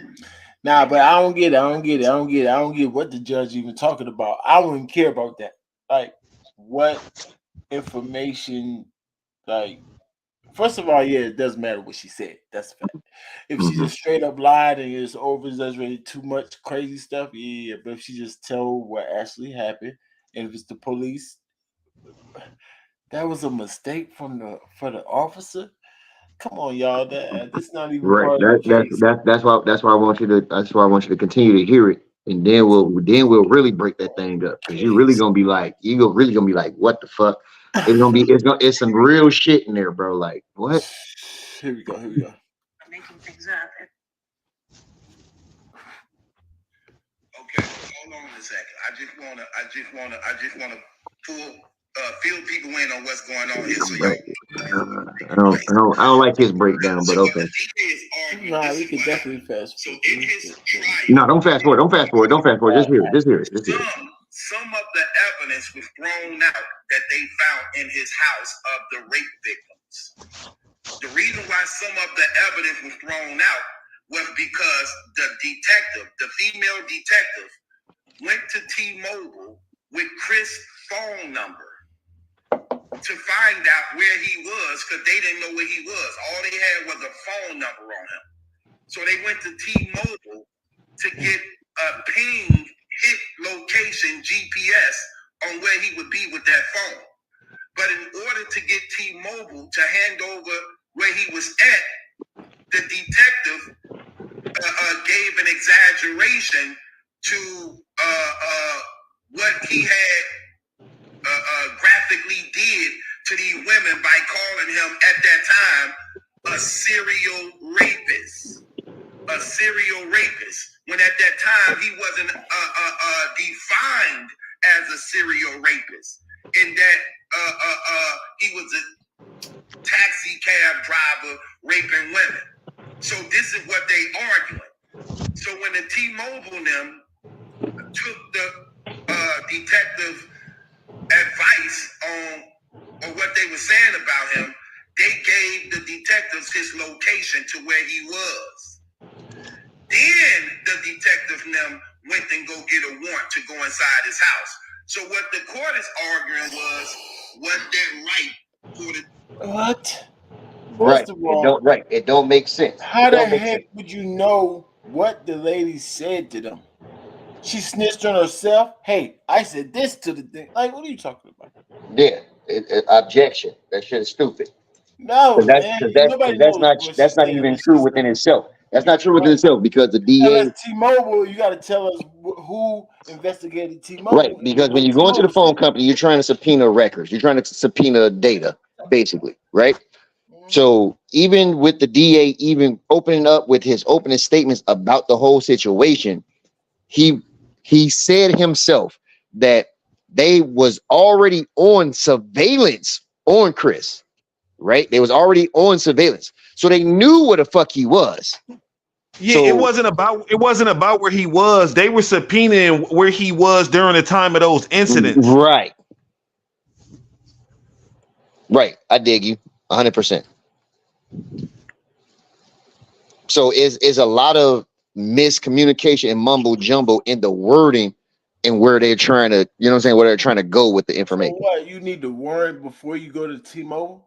Nah, but I don't get what the judge even talking about. I wouldn't care about that. Like, what information? Like, first of all, yeah, it doesn't matter what she said. That's a fact. If she just straight up lied and it's over exaggerated too much crazy stuff, yeah. But if she just tell what actually happened, and if it's the police, that was a mistake for the officer. Come on, y'all. That's not even right. Part of the case. That's why I want you to continue to hear it, and then we'll really break that thing up, because you're really gonna be like, what the fuck? It's some real shit in there, bro. Like, what? Here we go. Making things up. Okay, hold on a second. I just wanna fill people in on what's going on here. So I don't like his breakdown, but okay. The DA is argument. Nah, This we is could what definitely happened. fast So forward. in his trial, No, don't fast forward. Don't fast forward. Don't fast forward. Just hear it. Just hear it. Just hear it. some of the evidence was thrown out that they found in his house of the rape victims. The reason why some of the evidence was thrown out was because the female detective, went to T-Mobile with Chris' phone number to find out where he was, because they didn't know where he was. All they had was a phone number on him. So they went to T-Mobile to get a ping hit location GPS on where he would be with that phone. But in order to get T-Mobile to hand over where he was at, the detective gave an exaggeration to what he had graphically did to these women by calling him at that time a serial rapist. A serial rapist, when at that time he wasn't defined as a serial rapist, in that he was a taxi cab driver raping women. So this is what they arguing. So when the T-Mobile them took the detective advice on what they were saying about him, they gave the detectives his location to where he was. Then the detective them went and go get a warrant to go inside his house. So what the court is arguing was that right for the What? Right. First of all, It don't make sense. how the heck would you know what the lady said to them? She snitched on herself. Hey, I said this to the thing. Like, what are you talking about? Yeah. Objection. That shit is stupid. No, Because man. Nobody knows what she that's not said even unless true she within said. itself. That's not true within Right. itself because the DA. Unless T-Mobile, you got to tell us who investigated T-Mobile. Right, because when you go into the phone company, you're trying to subpoena records. You're trying to subpoena data, basically, right? So even with the DA even opening up with his opening statements about the whole situation, he said himself that they was already on surveillance on Chris, right? They was already on surveillance. So they knew where the fuck he was. Yeah, So, it wasn't about where he was. They were subpoenaing where he was during the time of those incidents. Right. I dig you 100%. So is a lot of miscommunication and mumbo jumbo in the wording and where they're trying to, you know what I'm saying, where they're trying to go with the information. So what? You need to warrant before you go to T-Mobile?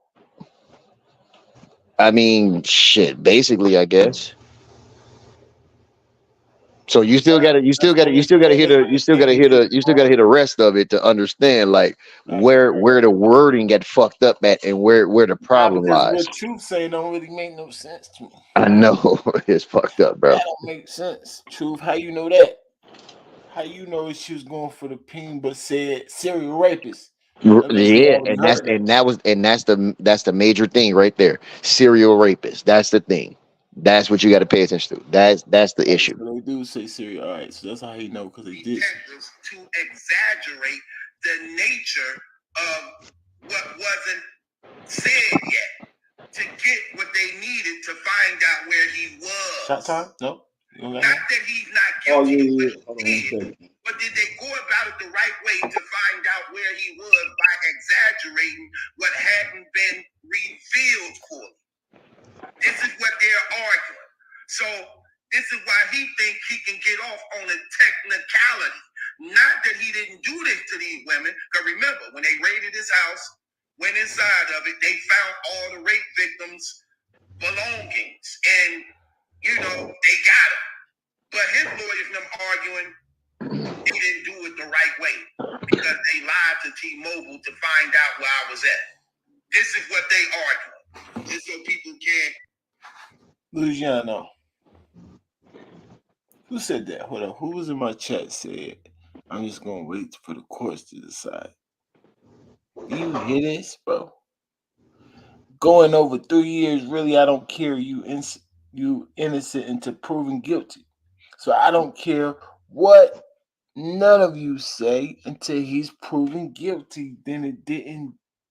I mean, shit, basically, I guess. So you still gotta hear the rest of it to understand like where the wording got fucked up at and where the problem because lies. what Truth say don't really make no sense to me. I know it's fucked up, bro. That don't make sense. Truth, how you know that? How you know she was going for the ping but said serial rapist? Yeah, and that's the major thing right there. Serial rapist. That's the thing. That's what you got to pay attention to. That's the issue. So they do say serial. All right, so that's how he know because they did. detectives to exaggerate the nature of what wasn't said yet to get what they needed to find out where he was. Shot time? No. Not that he's not guilty of what he did, but did they go about it the right way to find out where he was by exaggerating what hadn't been revealed for him? This is what they're arguing. So this is why he thinks he can get off on a technicality. Not that he didn't do this to these women, because remember, when they raided his house, went inside of it, they found all the rape victims' belongings, and they got him. But his lawyers and them arguing they didn't do it the right way because they lied to T-Mobile to find out where I was at. This is what they arguing. Just so people can't. Luciano. Who said that? Hold on. Who was in my chat said, I'm just going to wait for the courts to decide. Do you hear this, bro? Going over 3 years, really, I don't care. You innocent until proven guilty. So I don't care what none of you say until he's proven guilty. Then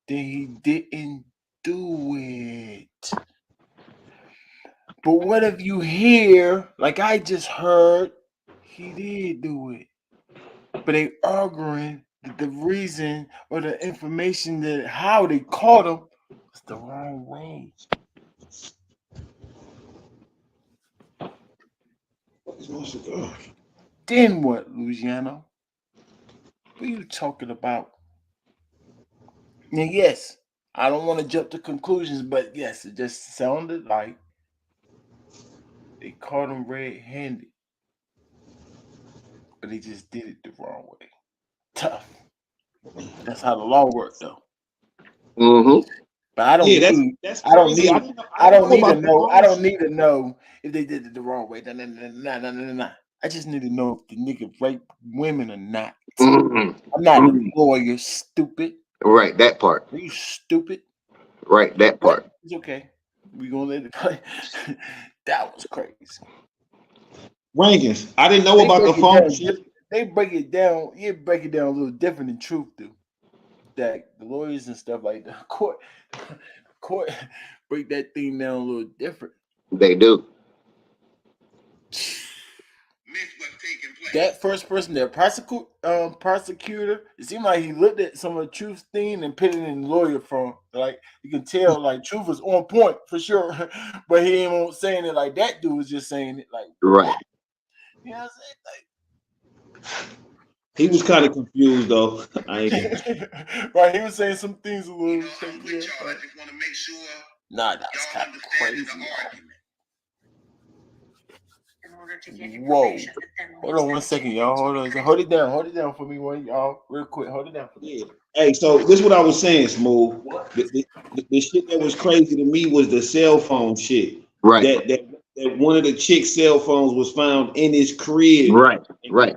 he didn't do it. But what if you hear, like I just heard, he did do it, but they arguing that the reason or the information that how they caught him was the wrong way. Then what, Luciano? What are you talking about? Now, yes, I don't want to jump to conclusions, but yes, it just sounded like they caught him red-handed, but they just did it the wrong way. Tough. That's how the law works, though. Mm-hmm. But I don't need. That's I don't crazy. need. I don't need to know. I don't need to know if they did it the wrong way. Nah. I just need to know if the nigga raped women or not. Mm-hmm. I'm not a lawyer, stupid. Right, that part. Are you stupid? Right, that part. It's okay. We gonna let it play. That was crazy. Rankings. I didn't know about the phone shit. They break it down. You break it down a little different than truth do. That the lawyers and stuff like the court break that thing down a little different. They do. That first person, that prosecutor, it seemed like he looked at some of the truth thing and put it in lawyer form. Like you can tell, like truth was on point for sure, but he ain't saying it like that dude was just saying it like right. You know what I'm saying? Like, he was kind of confused though. Right, he was saying some things a little. I just want to make sure. Nah, that's kind of crazy. In order to get Whoa. information that then Hold leads on them 1 to second, y'all. Hold it down. Hold it down for me, one y'all. Real quick. Hold it down for me. Yeah. Hey, so this is what I was saying, Smooth. The shit that was crazy to me was the cell phone shit. Right. That one of the chick's cell phones was found in his crib. Right.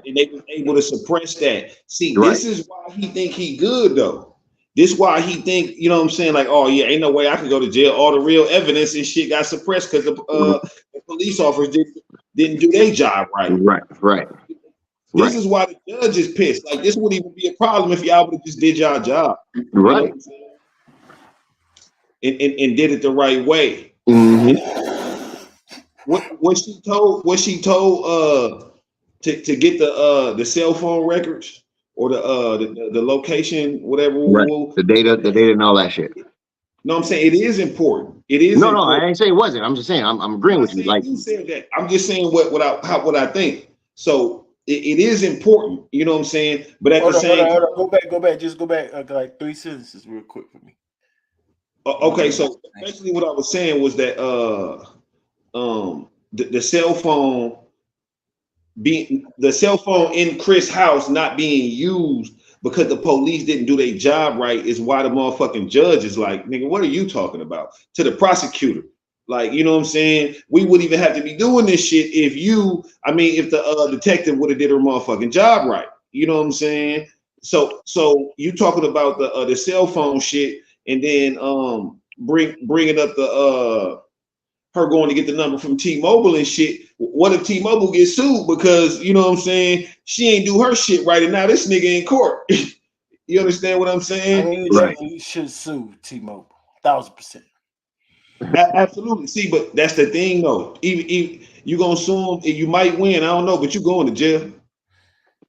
And they was able to suppress that. See, Right. this is why he think he good though. This why he think, you know what I'm saying? Like, oh yeah, ain't no way I could go to jail. All the real evidence and shit got suppressed because the police officers didn't do their job right. Right. This is why the judge is pissed. Like, this wouldn't even be a problem if y'all would have just did y'all job. Right. And did it the right way. Mm-hmm. What she told to get the cell phone records or the location, whatever. Right. The data and all that shit. No, I'm saying it is important. It is no, important. I ain't saying it wasn't. I'm just saying I'm agreeing with you. Like you said that. I'm just saying what I think. So it is important. You know what I'm saying? But at the same time, go back. Just go back like 3 sentences real quick for me. Okay, so basically what I was saying was that the cell phone in Chris' house not being used because the police didn't do their job right is why the motherfucking judge is like, nigga, what are you talking about? To the prosecutor. Like, you know what I'm saying? We wouldn't even have to be doing this shit if the detective would have did her motherfucking job right. You know what I'm saying? So you talking about the cell phone shit and then bringing up the her going to get the number from T-Mobile and shit. What if T-Mobile gets sued because, you know what I'm saying, she ain't do her shit right and now this nigga in court. You understand what I'm saying? I mean, right. You should sue T-Mobile 1,000%. Absolutely. See, but that's the thing though. Even you gonna sue them and you might win. I don't know, but you going to jail.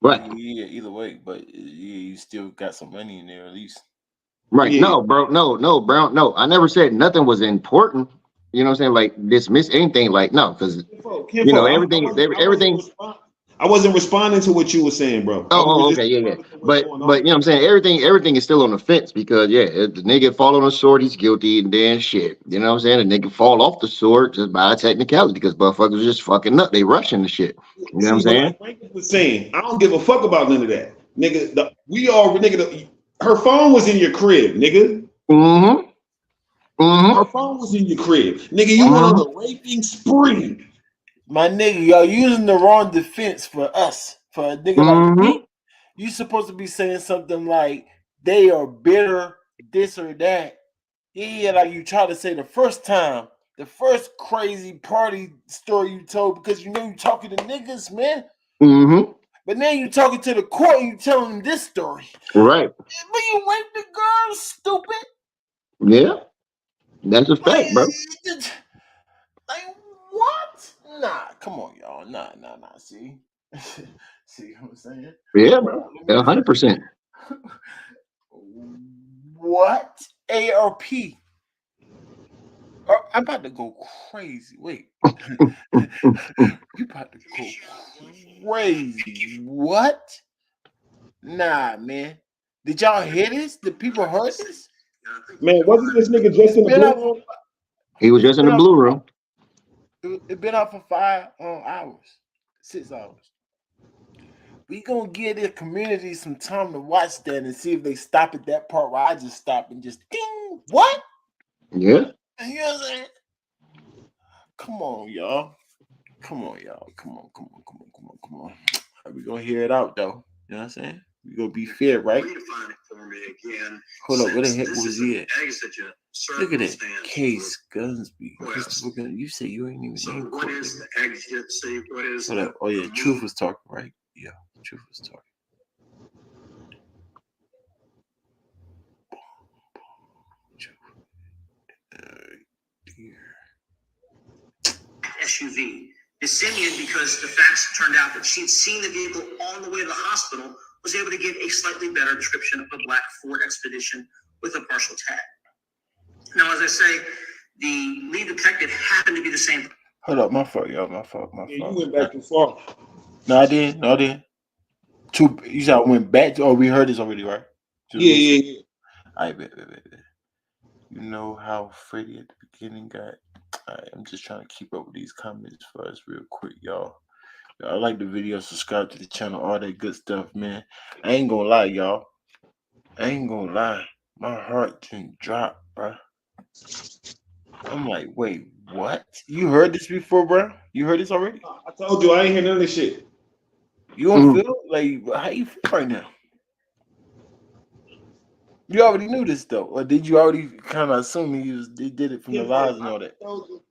Right. Yeah, either way, but you still got some money in there at least. Right. Yeah. No, bro. No. I never said nothing was important. You know what I'm saying? Like dismiss anything. Like no, because you know everything. I wasn't responding to what you were saying, bro. Okay, yeah. But you know what I'm saying? Everything is still on the fence because the nigga fall on a sword, he's guilty, and then shit. You know what I'm saying? The nigga fall off the sword just by a technicality because motherfuckers just fucking up. They rushing the shit. You know what I'm saying? Like Frank was saying, I don't give a fuck about none of that, nigga. Her phone was in your crib, nigga. Mm-hmm. Her phone was in your crib, nigga. You went on a raping spree. My nigga, y'all using the wrong defense for us. For a nigga like me, you supposed to be saying something like they are bitter, this or that. Yeah, like you try to say the first time, the first crazy party story you told because you know you talking to niggas, man. Mm-hmm. But now you talking to the court and you telling them this story. Right. But you raped the girl, stupid. Yeah. That's a fact, bro. Like, Come on, y'all. Nah. See? See what I'm saying? Yeah, bro. 100%. What? ARP. I'm about to go crazy. Wait. You about to go crazy. What? Nah, man. Did y'all hear this? Did people heard this? Man, wasn't this nigga just in the blue? He was just in the blue room. It's been out for 5 hours, 6 hours. We gonna give the community some time to watch that and see if they stop at that part where I just stop and just ding. What? Yeah. You know what I'm saying? Come on, y'all. Come on. We gonna hear it out though. You know what I'm saying? We gonna be fair, right? Hold up, where the heck was he at? Look at that Case Gunsby. You say you ain't even in court. Hold up. Oh yeah, Truth was talking, right? Yeah, Truth was talking. SUV. Simeon, because the facts turned out that she'd seen the vehicle on the way to the hospital, was able to give a slightly better description of a black Ford Expedition with a partial tag. Now, as I say, the lead detective happened to be the same. Hold up, my fault, y'all. My fault. You went back too far. No, I didn't. You said I went back to, we heard this already, right? Yeah. I bet. You know how Freddie at the beginning got. I'm just trying to keep up with these comments for us real quick, y'all. Y'all like the video, subscribe to the channel, all that good stuff, man. I ain't gonna lie, y'all. My heart didn't drop, bro. I'm like, wait, what? You heard this before, bro? You heard this already? I told you I ain't hear none of this shit. You don't feel like, how you feel right now? You already knew this though, or did you already kind of assume they did it from the lies and all that?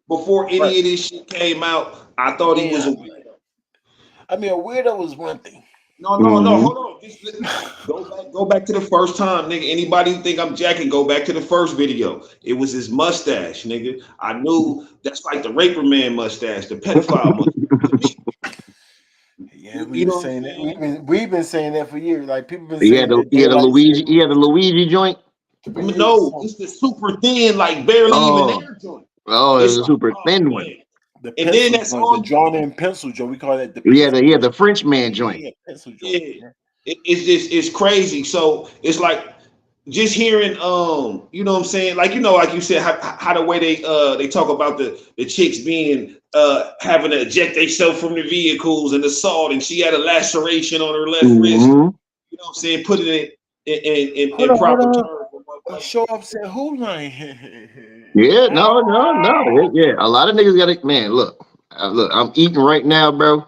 Before any of this shit came out, I thought he was a weirdo. I mean, a weirdo was one thing. No, hold on. Go back to the first time, nigga. Anybody think I'm jacking, go back to the first video. It was his mustache, nigga. I knew that's like the raper man mustache, the pedophile mustache. Yeah, we've been saying that. We've been saying that for years. Like people been He saying had the Luigi joint. No, it's the super thin, like barely even there joint. Oh, it's a super thin one. And then that's the drawn in pencil joint. We call that the the French man joint. Yeah, pencil joint. Yeah. It's crazy. So it's like just hearing you know what I'm saying, like like you said, how the way they talk about the chicks being having to eject themselves from the vehicles and assault, and she had a laceration on her left wrist. You know what I'm saying? Put it in proper terms. Show up said who line? Yeah, no. Yeah, a lot of niggas got it. Man, look, I'm eating right now, bro.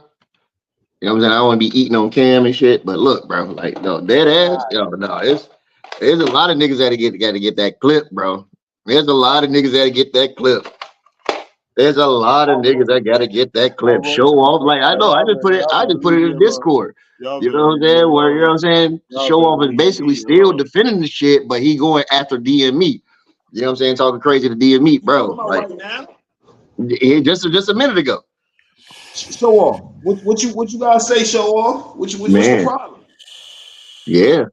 You know what I'm saying? I don't want to be eating on cam and shit, but look, bro, like no dead ass. There's a lot of niggas that got to get that clip, bro. There's a lot of niggas that get that clip. There's a lot of niggas that got to get that clip. Show off, like I know. I just put it in Discord. You know what I'm saying? Where you know what I'm saying? Show off is basically still defending the shit, but he going after DME. You know what I'm saying? Talking crazy to DME, bro. Like just a minute ago. Show off. What you guys say? Show off. What's the problem? Yeah.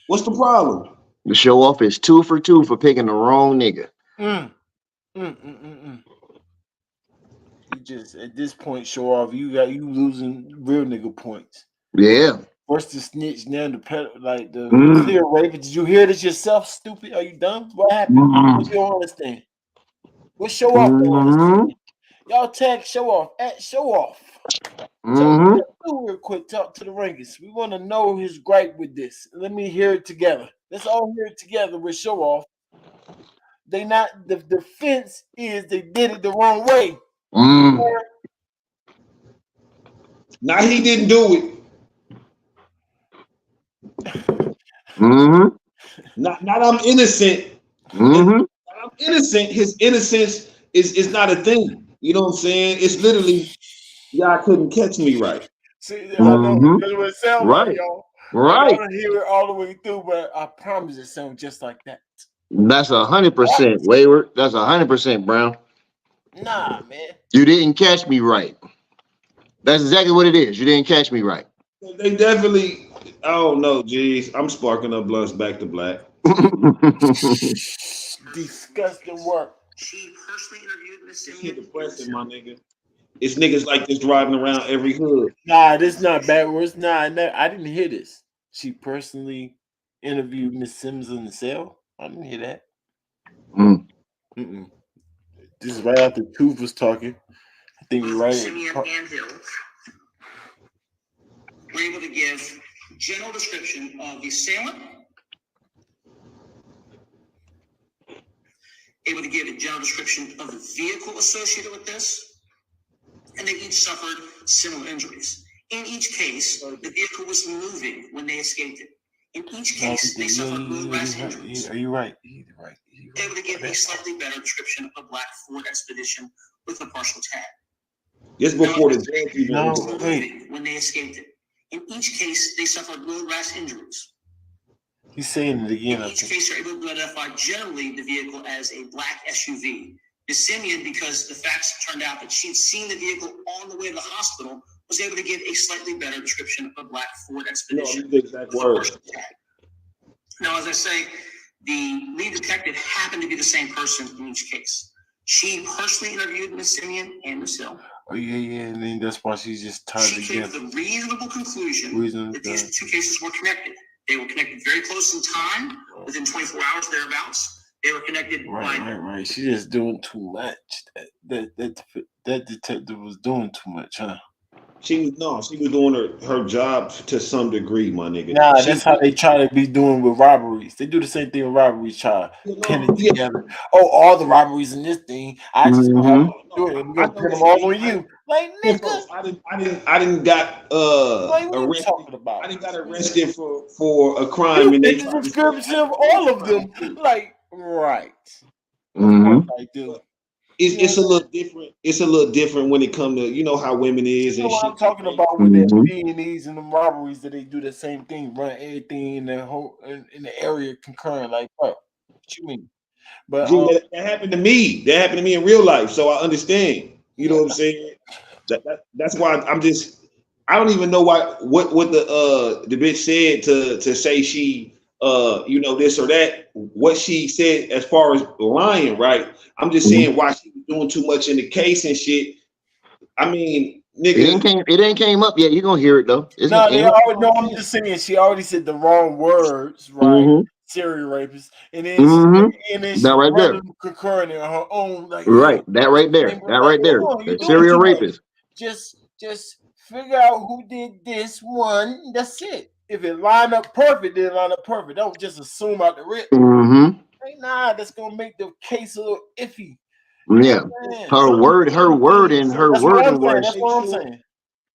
What's the problem? The show off is 2 for 2 for picking the wrong nigga. You just at this point show off. You losing real nigga points. Yeah. First the snitch, now the clear rape. Did you hear this yourself? Stupid. Are you dumb? What happened? What you don't understand? What show off don't understand? Y'all tag show off at show off. So real quick, talk to the rankings. We want to know his gripe with this. Let me hear it together. Let's all hear it together with show off. The defense is they did it the wrong way. Now he didn't do it. Not I'm innocent. I'm innocent. His innocence is not a thing. You know what I'm saying? It's literally, y'all couldn't catch me right. See, I know that's what it sounds like, y'all. Right. I don't hear it all the way through, but I promise it sounds just like that. That's 100% Wayward. That's 100% Brown. Nah, man. You didn't catch me right. That's exactly what it is. You didn't catch me right. They definitely. I don't know, geez. I'm sparking up blunts back to black. Disgusting work. She personally interviewed Miss This shit Simeon. depressing, my nigga. It's niggas like this driving around every hood. Nah, this is not backwards. Nah, I didn't hear this. She personally interviewed Miss Sims in the cell. I didn't hear that. Mm-mm. This is right after Truth was talking. I think you're right. Simeon and Hill were able to give general description of the assailant, able to give a general description of the vehicle associated with this, and they each suffered similar injuries. In each case, the vehicle was moving when they escaped it. In each case, they suffered road rash injuries. Are you right? You're right. They were able to give a slightly better description of a black Ford Expedition with a partial tag. Just before the judge even. No, moving when they escaped it. In each case, they suffered road rash injuries. He's saying it again. In each case, they're able to identify generally the vehicle as a black SUV. Miss Simeon, because the facts turned out that she'd seen the vehicle on the way to the hospital, was able to give a slightly better description of a black Ford Expedition. No, exact words. Now, as I say, the lead detective happened to be the same person in each case. She personally interviewed Miss Simeon and Miss Hill. Oh, yeah, and then that's why she's just tied She came together. to the reasonable conclusion that these two cases were connected. They were connected very close in time, within 24 hours, thereabouts. They were connected Right. She just doing too much. That detective was doing too much, huh? She was doing her job to some degree, my nigga. Nah, that's how they try to be doing with robberies. They do the same thing with robberies, try to pin it together. Oh, all the robberies in this thing, I just don't have to do it. We're gonna pin them all on you. Like, nigga, I didn't got what are you arrested. talking about? I didn't got arrested for a crime. You fit the description of all of them. Like, right. I do. It's a little different. It's a little different when it comes to, you know how women is You and know what shit. I'm talking about with their B&Es and the robberies, that they do the same thing, run everything in the whole in the area concurrent. Like, what you mean? But Dude, that happened to me. That happened to me in real life, so I understand. You know what I'm saying? That's why I'm just. I don't even know what the bitch said to say she this or that. What she said as far as lying, right? I'm just saying why she was doing too much in the case and shit. I mean, nigga, it ain't came up yet. You're gonna hear it though. I'm just saying she already said the wrong words, right? Serial rapist, and then she right there, them concurring in her own, like, right. That right there, the serial rapist. Just figure out who did this one. That's it. If it line up perfect, then line up perfect. Don't just assume out the rip. Hey, nah, that's gonna make the case a little iffy. Yeah, her wording was. That's what I'm saying.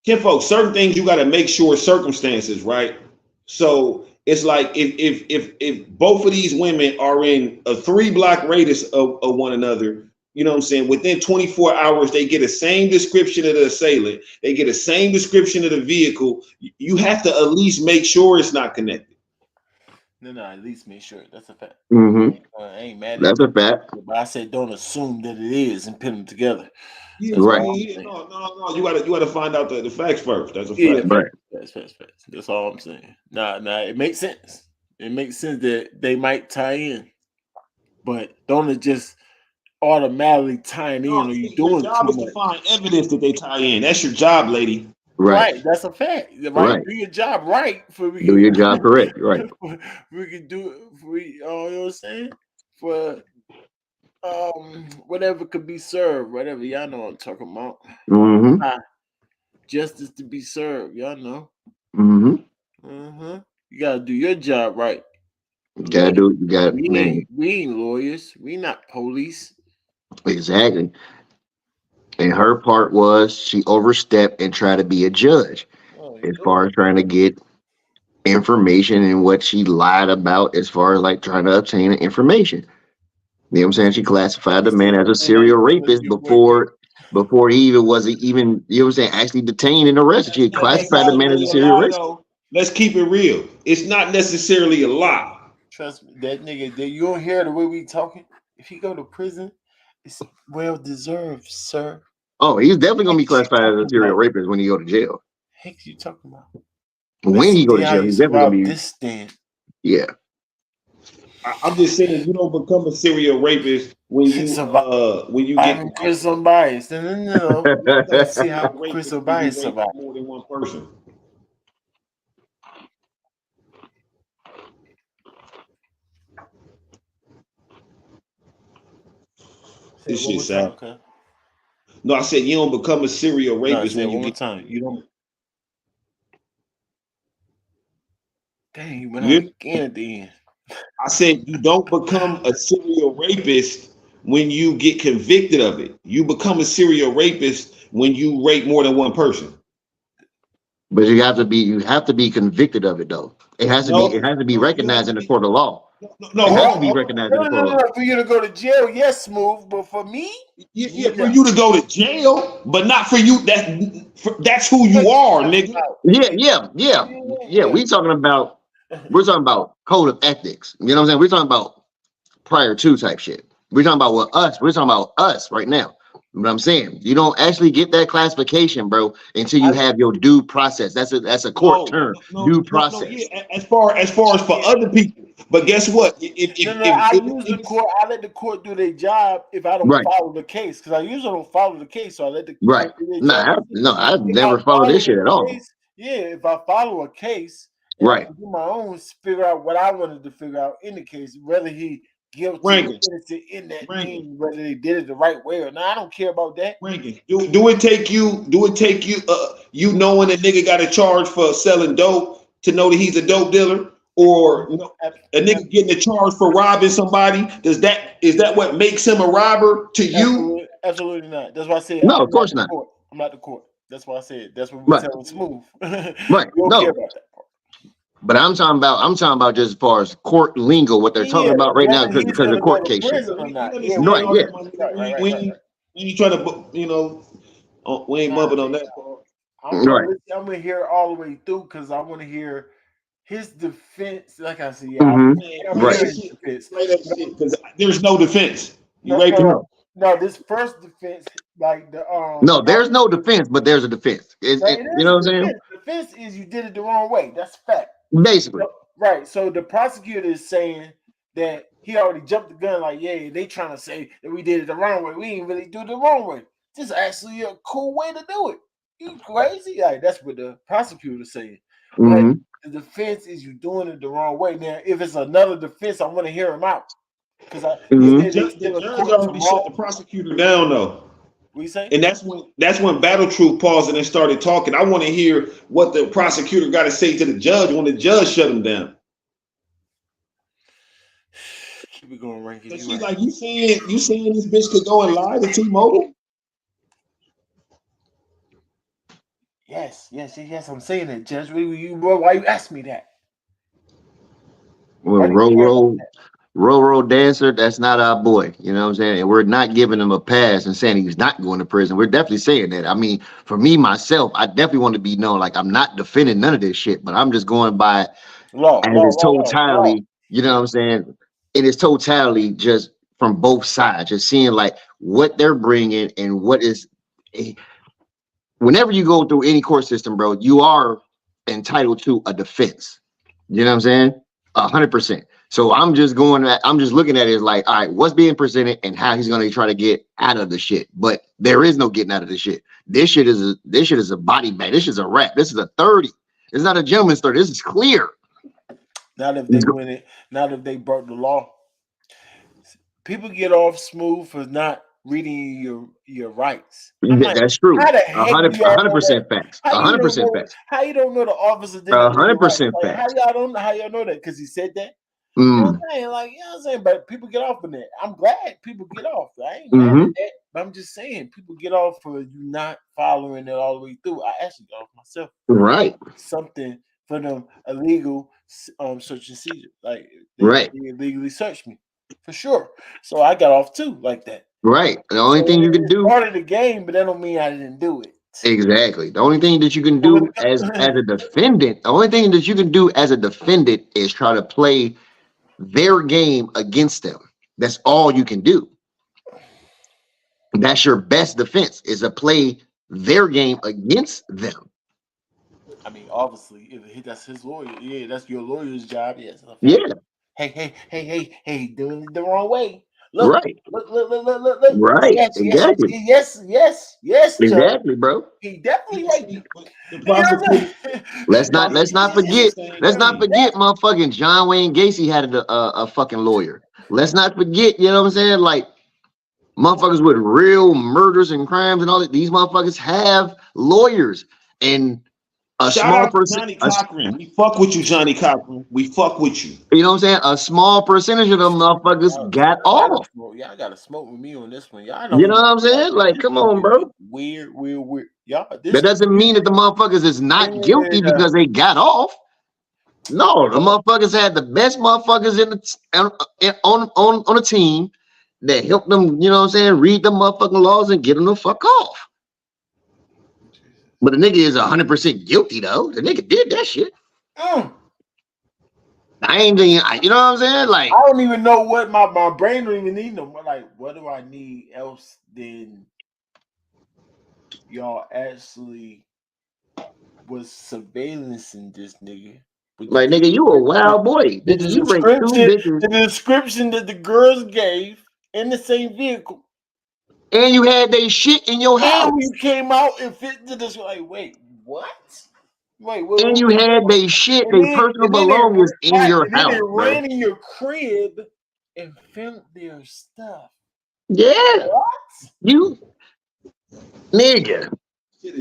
Kinfolk, certain things you got to make sure circumstances, right? So it's like if both of these women are in a 3-block radius of one another, you know what I'm saying? Within 24 hours, they get the same description of the assailant. They get the same description of the vehicle. You have to at least make sure it's not connected. No, at least make sure. That's a fact. I ain't mad at that's a fact. But I said don't assume that it is and pin them together. Yeah, right. No. You gotta find out the facts first. That's a fact. Right. Facts. That's all I'm saying. Nah, it makes sense. It makes sense that they might tie in, but don't just automatically tying in, or you doing your job too is much. To find evidence that they tie in. That's your job, lady. Right, that's a fact. Right, do your job right. Do your job correct. Right. We can do it. You know what I'm saying? For whatever could be served, whatever, y'all know what I'm talking about. Justice to be served, y'all know. You gotta do your job right. We ain't lawyers. We not police. Exactly. And her part was she overstepped and tried to be a judge as far as trying to get information and what she lied about as far as like trying to obtain information. You know what I'm saying? She classified the man as a serial rapist before he even wasn't even, you know what I'm saying, actually detained and arrested. She had classified the man as a serial rapist. Let's keep it real. It's not necessarily a lie. Trust me, that nigga, you don't hear the way we talking. If he go to prison, it's well deserved, sir. Oh, he's definitely gonna be classified as a serial rapist when he go to jail. Heck, you talking about? When he go to jail, he's definitely gonna be. This stand. Yeah. I'm just saying you don't become a serial rapist when you get Chris Unbias. No. Let's see how Chris Unbias survived. More than one person. This shit sad. Okay. No, I said you don't become a serial rapist when you get time. You don't. Dang, you went out again at the end. I said you don't become a serial rapist when you get convicted of it. You become a serial rapist when you rape more than one person. But you have to be convicted of it though. It has to be recognized in the court of law. No, it has to be recognized in the court of law. For you to go to jail, yes, Smooth. But for me, for you to go to jail, but not for you. That's who you are, nigga. Yeah. We're talking about code of ethics. You know what I'm saying? We're talking about prior to type shit. We're talking about us. We're talking about us right now. What I'm saying, you don't actually get that classification, bro, until you have your due process. That's a court term, due process. Yeah. As far as for other people, but guess what? I let the court do their job if I don't follow the case, because I usually don't follow the case, so I let the court do their job. I've never followed this shit at all. If I follow a case, I do my own, figure out what I wanted to figure out in the case, whether he guilty or innocent in that thing, whether they did it the right way or not. I don't care about that. Do it take you you knowing a nigga got a charge for selling dope to know that he's a dope dealer, or a nigga getting a charge for robbing somebody? Is that what makes him a robber to you? Absolutely not. That's why I said no, of course not. I'm not the court. That's why I said that's what we're telling Smooth. Right. You don't care about that. But I'm talking about just as far as court lingo, what they're talking about right now, because of court case. We ain't trying to, we ain't bumping on that part. I'm gonna hear it all the way through because I want to hear his defense. Like I said, because there's no defense. You raped him. No, this first defense, like the no, there's no defense, but there's a defense. You know what I'm saying? Defense is you did it the wrong way. That's fact. Basically. Right. So the prosecutor is saying that he already jumped the gun, like, yeah, they trying to say that we did it the wrong way. We didn't really do it the wrong way. This is actually a cool way to do it. You crazy? Like, that's what the prosecutor saying. Mm-hmm. But the defense is you doing it the wrong way. Now, if it's another defense, I want to hear him out. Because the judge already shut the prosecutor down, though. What you say? And that's when Battle Truth paused and started talking. I want to hear what the prosecutor got to say to the judge when the judge shut him down. Keep it going, Ranky. She's like, you saying this bitch could go and lie to T-Mobile? Yes. I'm saying that, Judge. Why you ask me that? Well, Roll Dancer, that's not our boy. You know what I'm saying? And we're not giving him a pass and saying he's not going to prison. We're definitely saying that. I mean, for me, myself, I definitely want to be known like I'm not defending none of this shit, but I'm just going by its totality. You know what I'm saying? In its totality, just from both sides, just seeing like what they're bringing and what is. Whenever you go through any court system, bro, you are entitled to a defense. You know what I'm saying? 100%. So I'm just looking at it as like, all right, what's being presented and how he's going to try to get out of the shit. But there is no getting out of the shit. This shit is a body bag. This is a wrap. This is a 30. It's not a gentleman's 30. This is clear. Now that they win it, now that they broke the law, people get off Smooth for not reading your rights. That's true. 100% facts. 100% facts. How you don't know the officer did 100% facts. How y'all know that? Because he said that. You know what I'm saying? Like, you know what I'm saying? But people get off on that. I'm glad people get off. I ain't mad at that. But I'm just saying, people get off for you not following it all the way through. I actually got off myself. Right. Something for them illegal search and seizure. Like, they illegally searched me. For sure. So I got off too, like that. Right. The only thing you can do. Part of the game, but that don't mean I didn't do it. Exactly. The only thing that you can do as a defendant, is try to play their game against them. That's all you can do. That's your best defense, is to play their game against them. I mean, obviously, if that's his lawyer, yeah, that's your lawyer's job. Yes. Yeah. Hey, doing it the wrong way. Look, Right. look. Right. Yes, Exactly. Judge. Exactly, bro. He definitely right. The prosecutor, Let's not forget. saying Let's not thing. forget, motherfucking John Wayne Gacy had a fucking lawyer. Let's not forget. You know what I'm saying? Like motherfuckers with real murders and crimes and all that. These motherfuckers have lawyers, and a Shout small out to person. Johnny Cochran. We fuck with you, Johnny Cochran. We fuck with you. You know what I'm saying? A small percentage of them motherfuckers got off. Y'all gotta smoke with me on this one. Y'all You know what I'm saying? Like, come on, bro. Weird. Y'all, That doesn't mean that the motherfuckers is not guilty because they got off. No, the motherfuckers had the best motherfuckers on a team that helped them, you know what I'm saying, read the motherfucking laws and get them the fuck off. But the nigga is 100% guilty though. The nigga did that shit. I ain't doing, you know what I'm saying? Like, I don't even know what my brain don't even need no more. Like, what do I need else than y'all actually was surveillancing this nigga? Like, nigga, you a wild boy. Nigga, you raped 2 bitches. The description that the girls gave in the same vehicle. And you had they shit in your house. And you came out and fit into this. Like, wait, what? Wait. And you had they shit, they personal belongings in your house, They bro. ran in your crib and filmed their stuff. Yeah. What? You, nigga.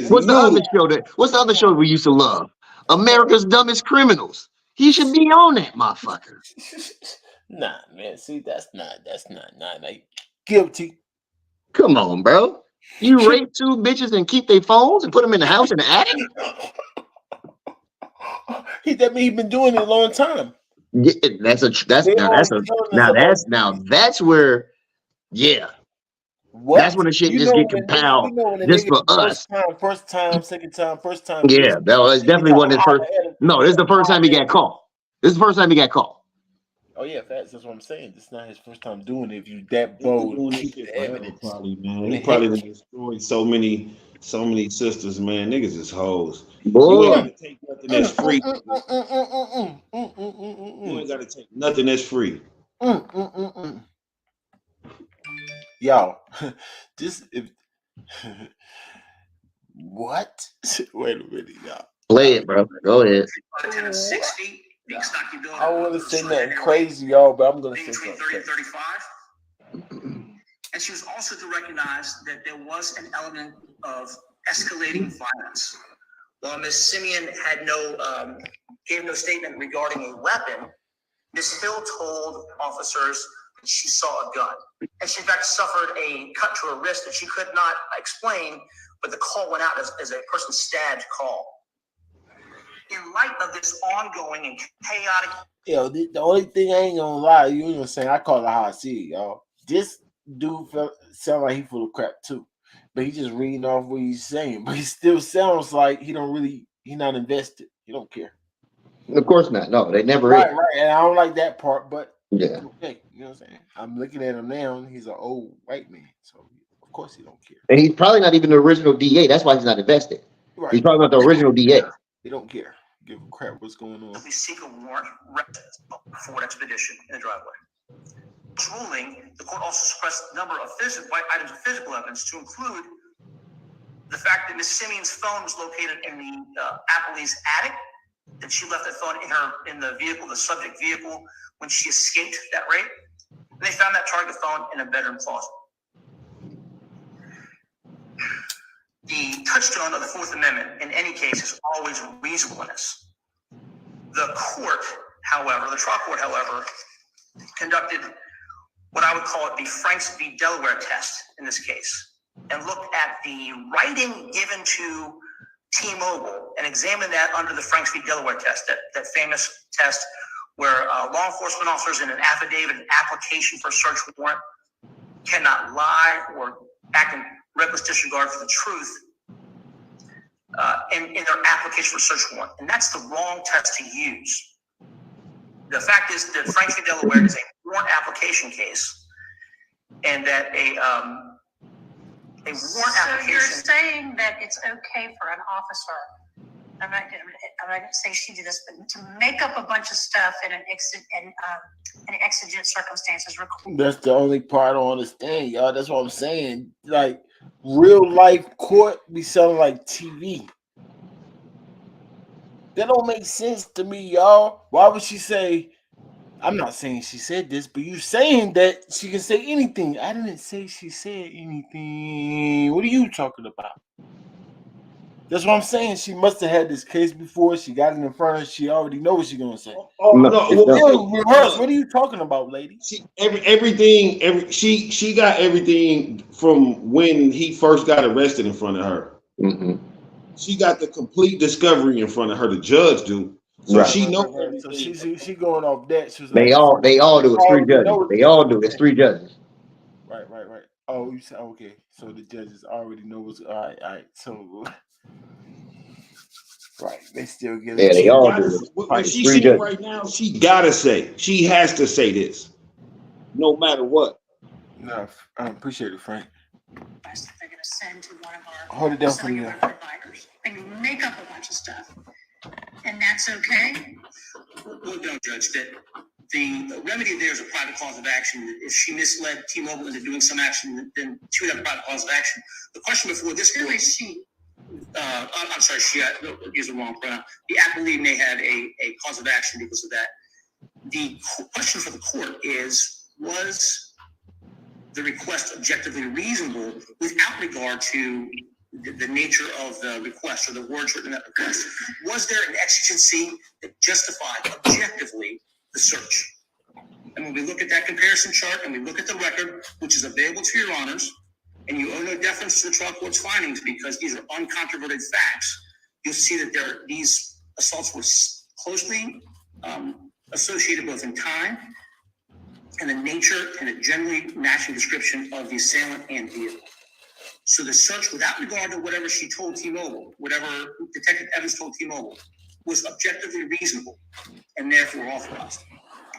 What's the other show we used to love? America's Dumbest Criminals. He should be on that, motherfucker. Nah, man. See, that's not like guilty. Come on, bro. You rape 2 bitches and keep their phones and put them in the house in the attic? That mean he been doing it a long time. Yeah, that's where, yeah. What? That's when the shit just get compiled just for us. First time, second time. Yeah, that was definitely wasn't his first. No, this is the first time he got caught. Oh yeah, facts. That's what I'm saying. This is not his first time doing it. If you that bold, keep the evidence. Probably, man. He probably destroyed so many sisters, man. Niggas is hoes. Boy. You ain't gotta take nothing that's free. You ain't gotta take nothing that's free. Y'all, what? Wait a minute, y'all. Play it, bro. Go ahead. 10 and 60. I don't want to say nothing crazy, y'all, but I'm gonna say between 30 and 35. And she was also to recognize that there was an element of escalating violence. While Ms. Simeon had gave no statement regarding a weapon, Ms. Hill told officers that she saw a gun. And she in fact suffered a cut to her wrist that she could not explain, but the call went out as a person stabbed call. In light of this ongoing and chaotic... Yo, the only thing I ain't gonna lie, you even saying I call it how I see it, y'all. This dude sound like he full of crap too. But he just reading off what he's saying. But he still sounds like he not invested. He don't care. Of course not. No, they never right, is. Right, and I don't like that part, but yeah. Okay, you know what I'm saying? I'm looking at him now, and he's an old white man. So of course he don't care. And he's probably not even the original DA. That's why he's not invested. Right. He's probably not the original DA. They don't care. Give a crap what's going on. We seek a warrant for an expedition in the driveway. This ruling, the court also suppressed a number of items of physical evidence to include the fact that Ms. Simeon's phone was located in the Appleby's attic, that she left that phone in the vehicle, the subject vehicle, when she escaped that rape. And they found that target phone in a bedroom closet. The touchstone of the Fourth Amendment in any case is always reasonableness. The court, however, the trial court, however, conducted what I would call it the Franks v. Delaware test in this case, and looked at the writing given to T-Mobile and examined that under the Franks v. Delaware test, that famous test where law enforcement officers in an affidavit, an application for a search warrant, cannot lie or act in reckless disregard for the truth in their application for a search warrant. And that's the wrong test to use. The fact is that Franks v. Delaware is a warrant application case, and that a warrant So application. you're saying that it's okay for an officer, I'm not gonna say she did this, but to make up a bunch of stuff in an exigent circumstances. That's the only part I don't understand, y'all. That's what I'm saying. Like real life court be sounding like TV. That don't make sense to me, y'all. Why would she say? I'm not saying she said this, but you saying that she can say anything. I didn't say she said anything. What are you talking about? That's what I'm saying. She must have had this case before. She got it in front of her. She already knows what she's gonna say. What are you talking about, lady? She got everything from when he first got arrested in front of her. Mm-hmm. She got the complete discovery in front of her. The judge do. So she knows everything. So she going off that. She was They all do. It's 3 judges. They all do. It's 3 judges. Right. Oh, you said okay. So the judges already know what's all right. So right, they still get it. Yeah, they all do. What she's saying right now, she gotta say. She has to say this, no matter what. No, I appreciate it, Frank. They're gonna send to one of our Hold it down for me. providers. They can make up a bunch of stuff, and that's okay. Well, no, Judge, that the remedy there is a private cause of action. If she misled T-Mobile into doing some action, then she would have a private cause of action. The question before this Who court is she? I'm sorry, she used the wrong pronoun. The appellee may have a cause of action because of that. The question for the court is, was the request objectively reasonable without regard to the nature of the request or the words written in that request? Was there an exigency that justified objectively the search? And when we look at that comparison chart and we look at the record, which is available to your honors, and you owe no deference to the trial court's findings because these are uncontroverted facts, you'll see that these assaults were closely associated both in time and the nature and a generally matching description of the assailant and vehicle. So the search, without regard to whatever she told T-Mobile, whatever Detective Evans told T-Mobile, was objectively reasonable and therefore authorized.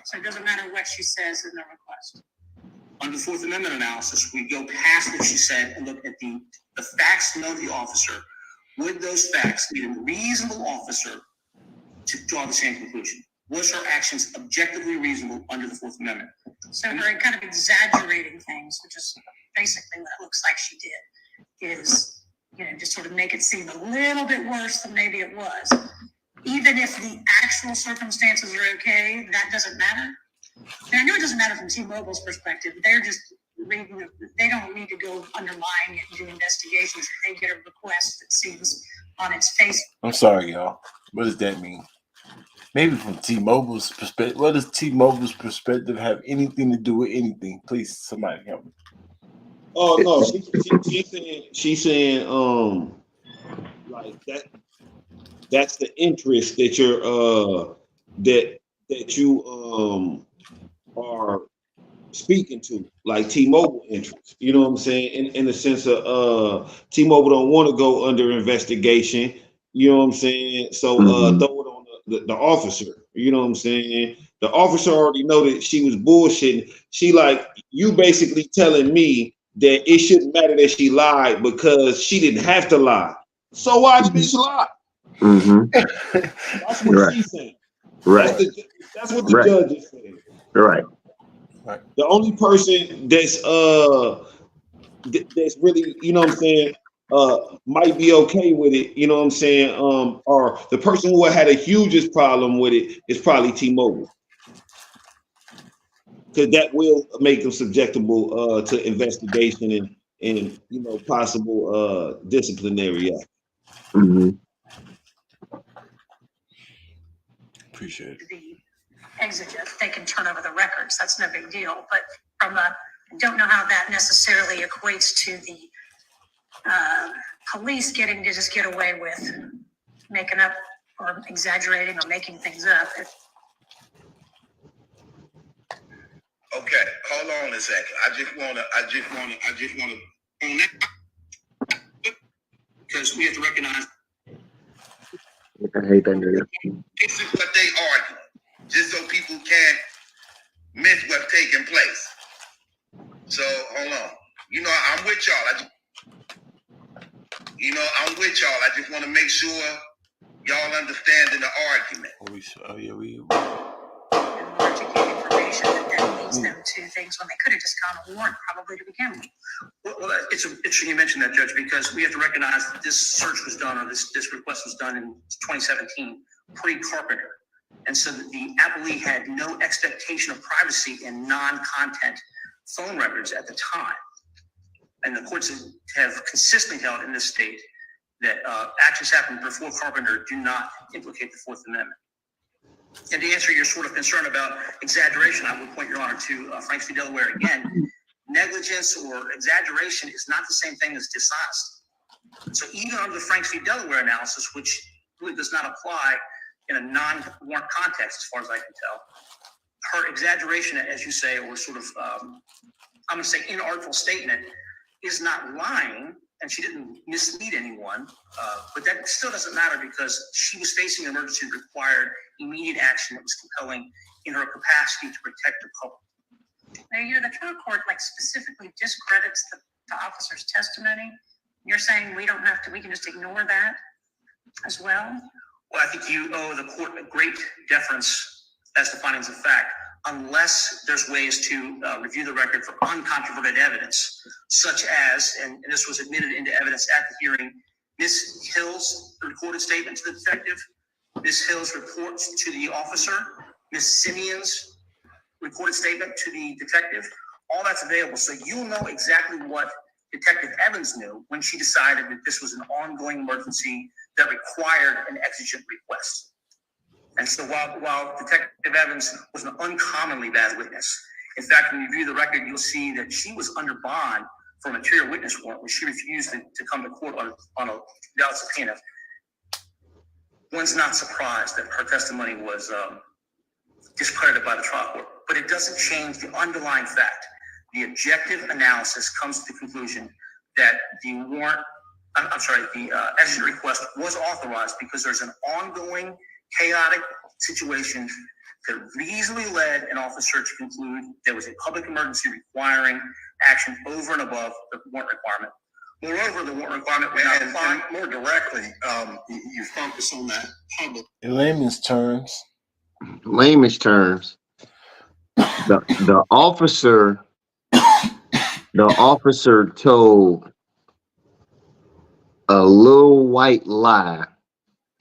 So it doesn't matter what she says in the request. Under the Fourth Amendment analysis, we go past what she said and look at the facts known to the officer. Would those facts lead a reasonable officer to draw the same conclusion? Was her actions objectively reasonable under the Fourth Amendment? So her kind of exaggerating things, which is basically what it looks like she did, is, just sort of make it seem a little bit worse than maybe it was. Even if the actual circumstances are okay, that doesn't matter. And I know it doesn't matter from T-Mobile's perspective. They're just reading. They don't need to go underlying it and do investigations. They get a request that seems on its face. I'm sorry, y'all. What does that mean? Maybe from T-Mobile's perspective. What does T-Mobile's perspective have anything to do with anything? Please, somebody help me. Oh no, she's saying like that. That's the interest that you're that you are speaking to, like T-Mobile interest. You know what I'm saying? In the sense of T-Mobile don't want to go under investigation. You know what I'm saying? So throw it on the officer. You know what I'm saying? The officer already know that she was bullshitting. She like, you basically telling me that it shouldn't matter that she lied because she didn't have to lie. So why did bitch lie? That's what she's saying. Right. That's what the judge is saying. Right. The only person that's really, you know what I'm saying, might be okay with it, you know what I'm saying, or the person who had a hugest problem with it is probably T-Mobile. Because that will make them susceptible to investigation and possible disciplinary action. Appreciate it. The exigent, they can turn over the records. That's no big deal. But I don't know how that necessarily equates to the police getting to just get away with making up or exaggerating or making things up. Okay, hold on a second. I just wanna own that, because we have to recognize. I hate that nigga. This is what they argue, just so people can't miss what's taking place. So hold on. I'm with y'all. You know, I'm with y'all. I just want to make sure y'all understanding the argument. And more to get information that leads them to things when they could have just gone a warrant probably to begin with. Well, it's interesting you mentioned that, Judge, because we have to recognize that this search was done, or this request was done in 2017, pre-Carpenter. And so the appellee had no expectation of privacy in non-content phone records at the time. And the courts have consistently held in this state that actions happened before Carpenter do not implicate the Fourth Amendment. And to answer your sort of concern about exaggeration, I would point your honor to Franks v. Delaware again. Negligence or exaggeration is not the same thing as dishonesty. So even under the Franks v. Delaware analysis, which really does not apply in a non-warrant context, as far as I can tell, her exaggeration, as you say, or sort of, I'm going to say inartful statement, is not lying, and she didn't mislead anyone, but that still doesn't matter because she was facing an emergency that required immediate action that was compelling in her capacity to protect the public. Now, the trial court specifically discredits the officer's testimony. You're saying we don't have to, we can just ignore that as well? Well, I think you owe the court a great deference as to findings of fact, unless there's ways to review the record for uncontroverted evidence, such as, and this was admitted into evidence at the hearing, Ms. Hill's recorded statement to the detective, Ms. Hill's reports to the officer, Ms. Simeon's recorded statement to the detective. All that's available. So you'll know exactly what Detective Evans knew when she decided that this was an ongoing emergency that required an exigent request. And so while Detective Evans was an uncommonly bad witness, in fact, when you view the record, you'll see that she was under bond for a material witness warrant when she refused to come to court on a valid subpoena. One's not surprised that her testimony was discredited by the trial court, but it doesn't change the underlying fact. The objective analysis comes to the conclusion that the exigent request was authorized because there's an ongoing chaotic situation that reasonably led an officer to conclude there was a public emergency requiring action over and above the warrant requirement. Moreover, the warrant requirement was not applied. And more directly, you focus on that public. In layman's terms, the officer told a little white lie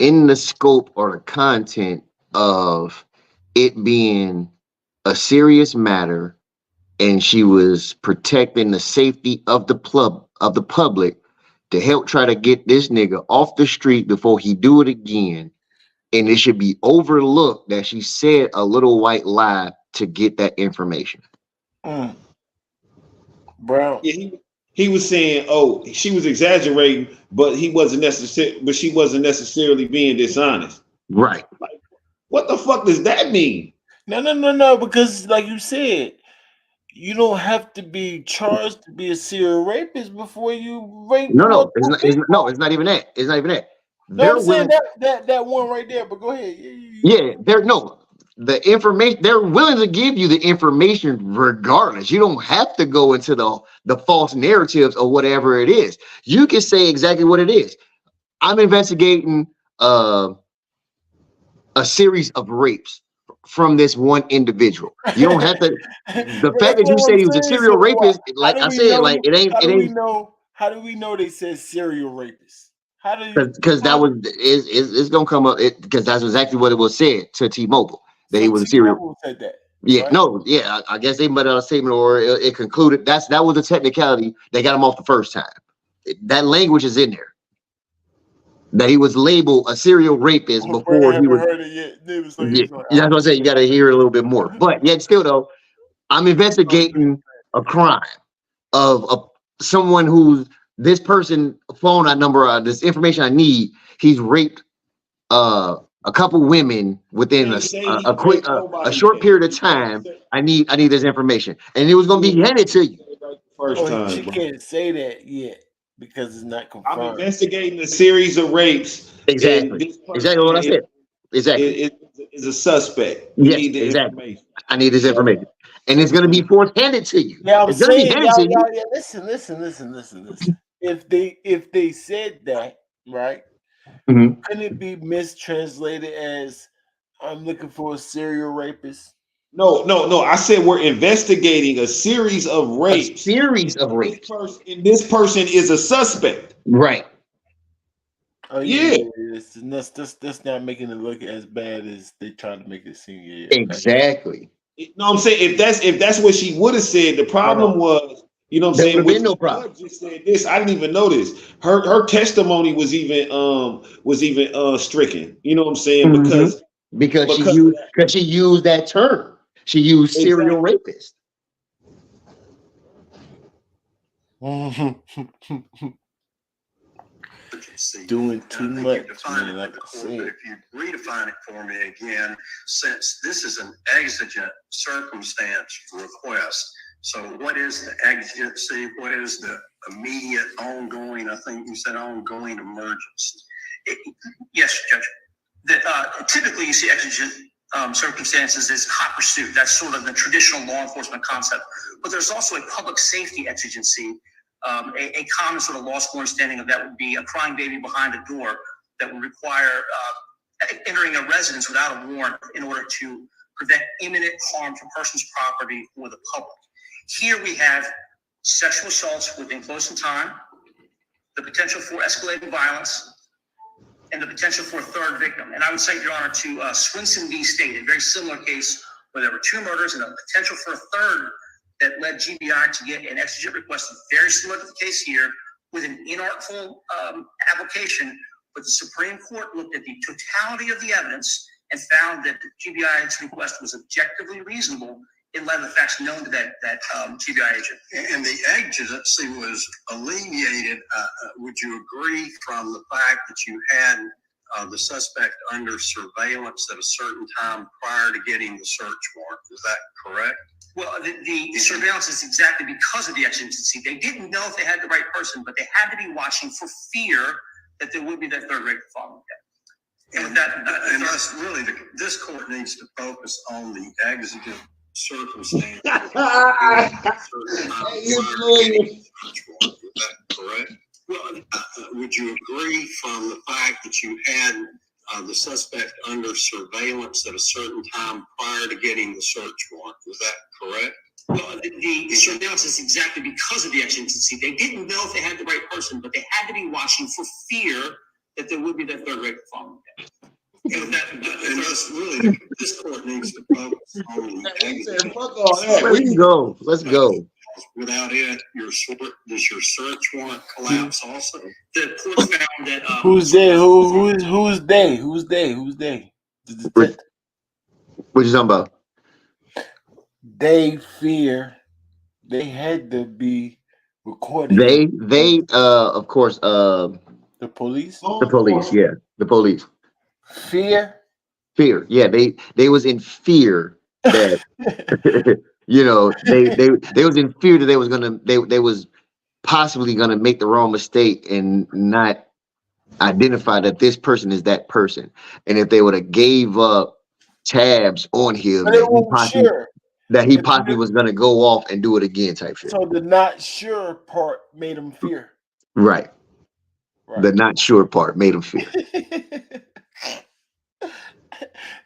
in the scope or the content of it being a serious matter, and she was protecting the safety of the public to help try to get this nigga off the street before he do it again. And it should be overlooked that she said a little white lie to get that information. Brown. Yeah, he was saying, "Oh, she was exaggerating, but she wasn't necessarily being dishonest." Right. Like, what the fuck does that mean? No, because like you said, you don't have to be charged to be a serial rapist before you rape. No, it's not even that. It's not even that. No, I'm saying that one right there, but go ahead. The information, they're willing to give you the information regardless. You don't have to go into the false narratives or whatever it is. You can say exactly what it is. I'm investigating a series of rapes from this one individual. You don't have to. The fact that you say he was a serial rapist, like I said, like it ain't. How do we know they said serial rapist? How do you? Because that was it's gonna come up because that's exactly what it was said to T-Mobile that he was a serial. Said that. Yeah, right? No, yeah. I guess they made out a statement or it concluded that was a technicality. They got him off the first time. That language is in there. That he was labeled a serial rapist before he was. Heard it yet. Yeah, that's what I'm saying. You got to hear it a little bit more. But yet, still though, I'm investigating a crime of someone who's this person phone number, this information I need. He's raped a couple women within a short period of time. I need this information, and it was going to be handed to you. First time. She can't say that yet because it's not confirmed. I'm investigating a series of rapes. Exactly what I said. Exactly. Is a suspect. Yes, exactly. I need this information. And it's going to be forth handed to you. Yeah, I'm it's going to be handed to you. Yeah, listen. if they said that, right? Mhm. Couldn't it be mistranslated as I'm looking for a serial rapist? No. I said we're investigating a series of A rapes. series of rapes. And this person is a suspect. Right. Oh Yeah. that's not making it look as bad as they try to make it seem. Yeah. Exactly. No, I'm saying if that's what she would have said, the problem was, you know what I'm There saying? would have been no What problem. the judge just said this. I didn't even know this. Her testimony was even stricken. You know what I'm saying? Mhm. Because she used that term. She used serial rapist. Doing too much. Man, like I said. If you redefine it for me again, since this is an exigent circumstance request, so what is the exigency? What is the immediate ongoing? I think you said ongoing emergency. Yes, Judge. Typically, you see exigent circumstances as hot pursuit. That's sort of the traditional law enforcement concept. But there's also a public safety exigency. A common sort of law school understanding of that would be a crying baby behind a door that would require entering a residence without a warrant in order to prevent imminent harm to a person's property or the public. Here we have sexual assaults within close in time, the potential for escalating violence, and the potential for a third victim. And I would cite, Your Honor, to Swinson v. State, a very similar case where there were 2 murders and a potential for a third that led GBI to get an exigent request very similar to the case here with an inartful application. But the Supreme Court looked at the totality of the evidence and found that the GBI's request was objectively reasonable in light of the facts known to that GBI agent. And the exigency was alleviated, would you agree, from the fact that you had the suspect under surveillance at a certain time prior to getting the search warrant? Is that correct? Well, the surveillance is exactly because of the exigency. They didn't know if they had the right person, but they had to be watching for fear that there would be that third rape following that. And that's really, this court needs to focus on the exigent circumstances. Is that correct? Well, would you agree from the fact that you had the suspect under surveillance at a certain time prior to getting the search warrant? Is that correct? Well, the surveillance is exactly because of the exigency. They didn't know if they had the right person, but they had to be watching for fear that there would be that third rape following that. And that's really, this court needs to focus on the exigent. Let's go. Without it, does your search warrant collapse also? The court found that Who's they? Who's they? Who's they? What you talking about? They fear they had to be recorded. They of course the police? The police, yeah. The police. Fear? Yeah, they was in fear that you know, they was in fear that they was possibly gonna make the wrong mistake and not identify that this person is that person. And if they would have gave up tabs on him, that he possibly was gonna go off and do it again type shit. So the not sure part made him fear. Right. The not sure part made him fear.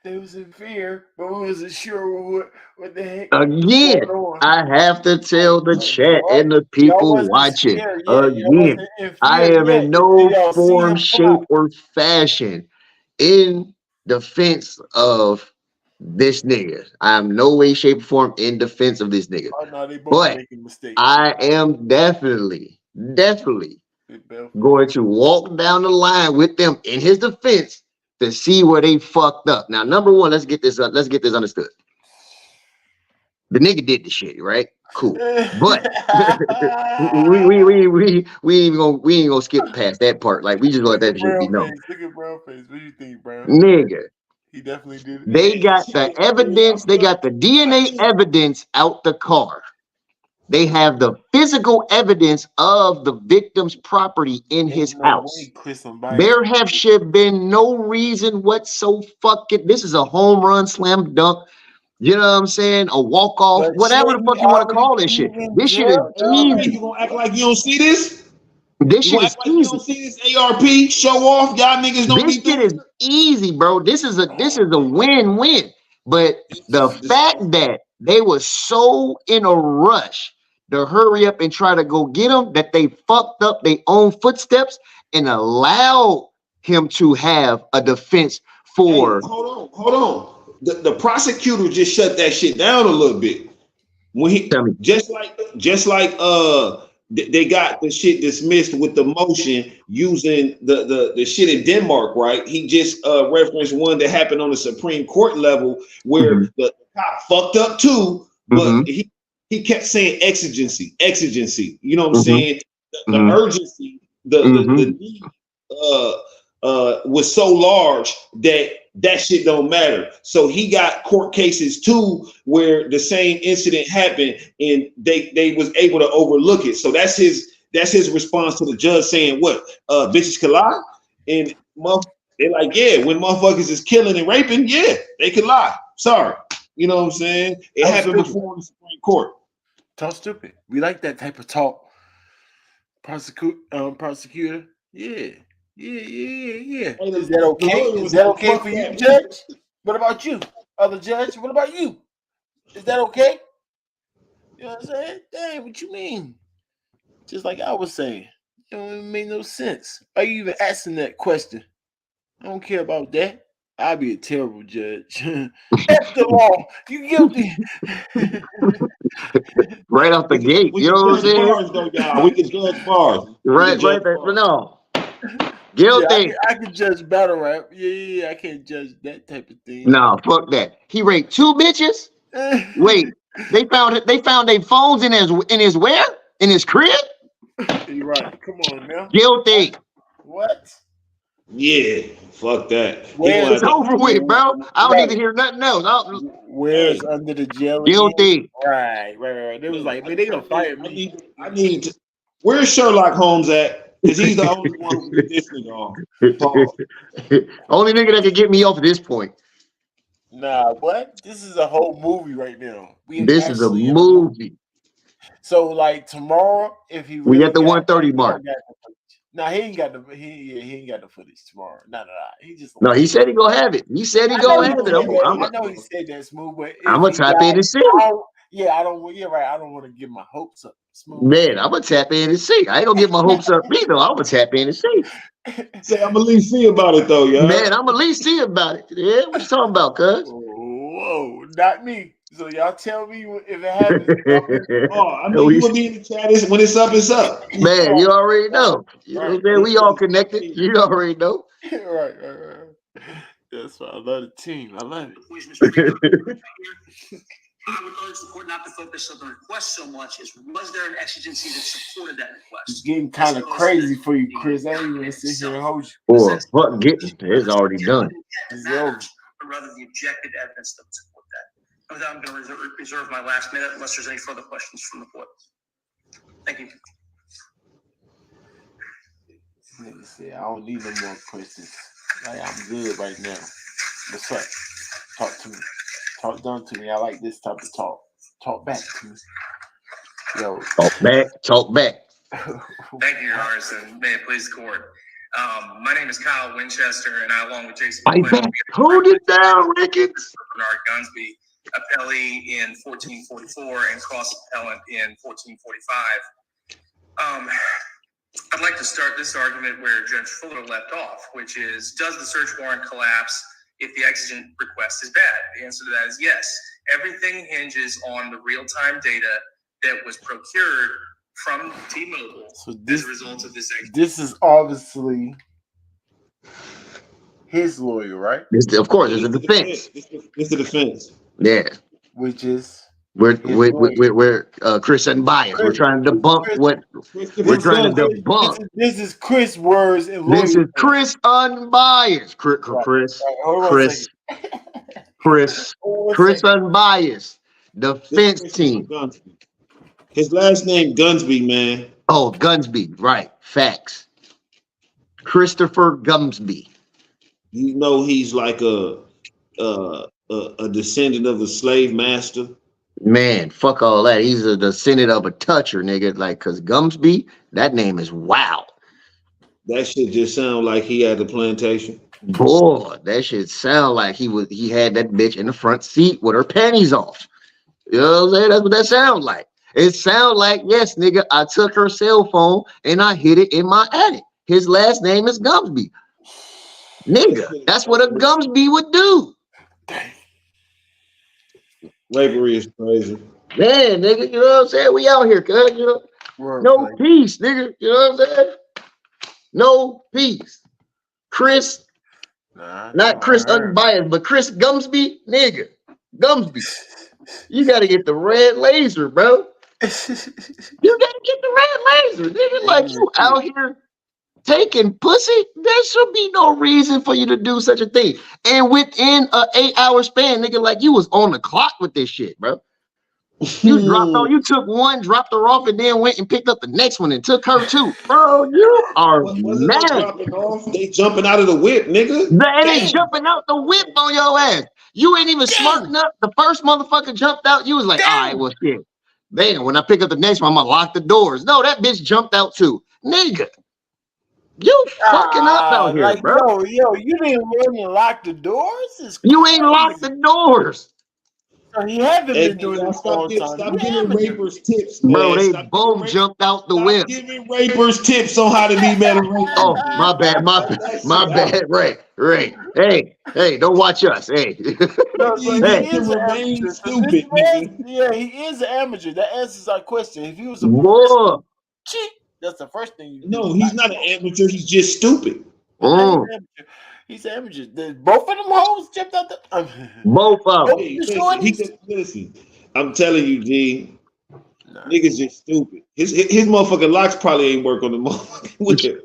They was in fear, but we wasn't sure what the heck. Again, I have to tell the chat and the people watching. Again, I am in no form, shape, or fashion in defense of this nigga. I'm no way, shape, or form in defense of this nigga. But I am definitely going to walk down the line with them in his defense to see where they fucked up. Now, number one, let's get this understood. The nigga did the shit, right? Cool. But we ain't gonna skip past that part. Like, we just let that shit be known. Look at brown face. What do you think, Brown? Nigga. He definitely did it. They got the evidence, they got the DNA evidence out the car. They have the physical evidence of the victim's property in his house. There should been no reason whatsoever. This is a home run, slam dunk. You know what I'm saying? A walk off, whatever the fuck you want to call this shit. This shit is easy. You gonna act like you don't see this? This You shit gonna is act like you easy. don't see this ARP show off? Y'all niggas don't This be shit doing is easy, bro. This is a win-win. But the this. fact that they were so in a rush to hurry up and try to go get him that they fucked up their own footsteps and allowed him to have a defense for. Hey, hold on. The prosecutor just shut that shit down a little bit. When he Tell me. just like they got the shit dismissed with the motion using the shit in Denmark, right? He just referenced one that happened on the Supreme Court level where the cop fucked up too, but he kept saying exigency. You know what I'm saying? The urgency, the need was so large that shit don't matter. So he got court cases too where the same incident happened and they was able to overlook it. So that's his response to the judge saying what bitches can lie, and they're like, yeah, when motherfuckers is killing and raping, yeah, they can lie. Sorry, you know what I'm saying? It happened before in the Supreme Court. Talk stupid. We like that type of talk. Prosecutor. Yeah. Is that okay? Is that okay for you, Judge? What about you, other judge? What about you? Is that okay? You know what I'm saying? Dang, what you mean? Just like I was saying, it don't even make no sense. Why are you even asking that question? I don't care about that. I'll be a terrible judge. F the law. You guilty. Right off the gate. You know what I'm saying? Bars, though, y'all. We can judge bars. Right there. No. Guilty. Yeah, I can judge battle rap. Yeah, I can't judge that type of thing. No, fuck that. He raped 2 bitches. Wait, they found their phones in his where? In his crib? You're right. Come on now. Guilty. What? Yeah, fuck that. It's over with, bro. I don't need to hear nothing else. Where's under the jail? Guilty. Right. They was like, man, they gonna fire me. I need to. Where's Sherlock Holmes at? Because he's the only one who can get this nigga on. Only nigga that can get me off at this point. Nah, what? This is a whole movie right now. This is a movie. So like tomorrow, if he we at the 130 mark. Nah, he ain't got the footage tomorrow. Nah. He said he gonna have it. He said he gonna have it. I know he said that, Smooth, but I'm gonna tap in and see. I don't want to get my hopes up. Smooth. Man, I'm gonna tap in and see. I ain't gonna get my hopes up either. I'm gonna tap in and see. Say I'm at least see about it though, y'all. Man, I'm at least see about it. Yeah, what you talking about, cuz? Whoa, not me. So y'all tell me if it happens. I mean, you will be in the chat when it's up, it's up. Man, you already know. You know what I'm saying? We all connected. You already know. Right. That's why I love the team. I love it. I would urge the court not to focus on the request so much as was there an exigency that supported that request? It's getting kind of crazy for you, Chris. I ain't even sit here and hold you. Or fuck getting it's already done. But rather the objective evidence that would support that. With that, I'm going to reserve my last minute unless there's any further questions from the court. Thank you. Nigga said, I don't need no more questions. Like, I'm good right now. What's up? Talk to me. Talk down to me. I like this type of talk. Talk back to me. Yo. Talk back. Thank you, Your Honor, and may it please the court. My name is Kyle Winchester, and I, along with Jason, hold it down, Ricketts. Bernard Gunsby, appellee in 1444 and cross appellant in 1445. I'd like to start this argument where Judge Fuller left off, which is, does the search warrant collapse if the exigent request is bad? The answer to that is yes. Everything hinges on the real-time data that was procured from T-Mobile as a result of this exigent. This is obviously his lawyer, right? Of course, it's a defense. It's the defense. Yeah. Which is we're Chris Unbias. We're trying to debunk what we're trying to debunk. This is Chris words and this is Chris Unbiased. Chris Unbiased. Defense team. His last name Gunsby, man. Oh, Gunsby, right. Facts. Christopher Gumsby. You know he's like a descendant of a slave master. Man, fuck all that. He's a descendant of a toucher, nigga. Like, cause Gumsby, that name is wow. That shit just sound like he had the plantation. Boy, that shit sound like he had that bitch in the front seat with her panties off. You know what I'm saying? That's what that sounds like. It sounds like, yes, nigga, I took her cell phone and I hid it in my attic. His last name is Gumsby. Nigga, that's what a Gumsby would do. Slavery is crazy. Man, nigga, you know what I'm saying? We out here, cuz, you know. No peace, nigga. You know what I'm saying? No peace. Chris, not Chris Unbiased, but Chris Gumsby, nigga. Gumsby. You gotta get the red laser, bro. You gotta get the red laser, nigga. Like, you out here taking pussy, there should be no reason for you to do such a thing. And within an 8-hour span, nigga, like, you was on the clock with this shit, bro. You took one, dropped her off, and then went and picked up the next one and took her too. Bro, you are mad. Dropping off? They jumping out of the whip, nigga. They ain't jumping out the whip on your ass. You ain't even smart enough. The first motherfucker jumped out. You was like, all right, well, shit. Damn, when I pick up the next one, I'm gonna lock the doors. No, that bitch jumped out too. Nigga, you fucking up out here, like, bro. Yo, you didn't really lock the doors? You ain't locked the doors. He haven't been doing this all the time. Stop giving rapers tips, bro. Man. They both jumped out the whip. Giving rapers tips on how to be better rapers. Oh, my bad, my bad. Right. Hey, don't watch us. Hey, He is remain stupid. Yeah, he is an amateur. That answers our question. If he was a cheat, that's the first thing you do. No, he's not an amateur. He's just stupid. He's an amateur. Both of them hoes jumped out the. Both of them. Listen, I'm telling you, G. Niggas just stupid. His motherfucking locks probably ain't work on the motherfucking whip.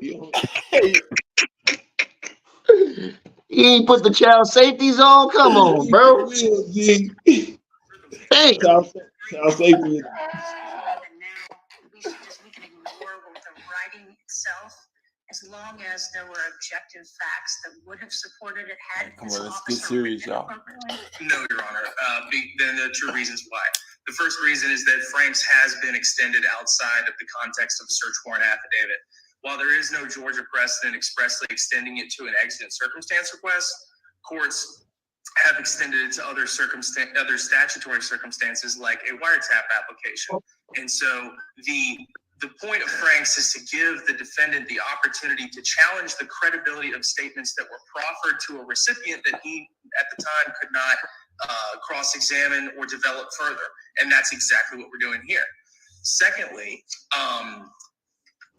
You ain't put the child safeties on? Come on, bro. Hey. Child safety. We can ignore the writing itself, as long as there were objective facts that would have supported it. Come on, let's get serious, y'all. No, Your Honor. Then there are two reasons why. The first reason is that Franks has been extended outside of the context of a search warrant affidavit. While there is no Georgia precedent expressly extending it to an exigent circumstance request, courts have extended it to other statutory circumstances like a wiretap application. And so the point of Franks is to give the defendant the opportunity to challenge the credibility of statements that were proffered to a recipient that he at the time could not cross-examine or develop further. And that's exactly what we're doing here. Secondly,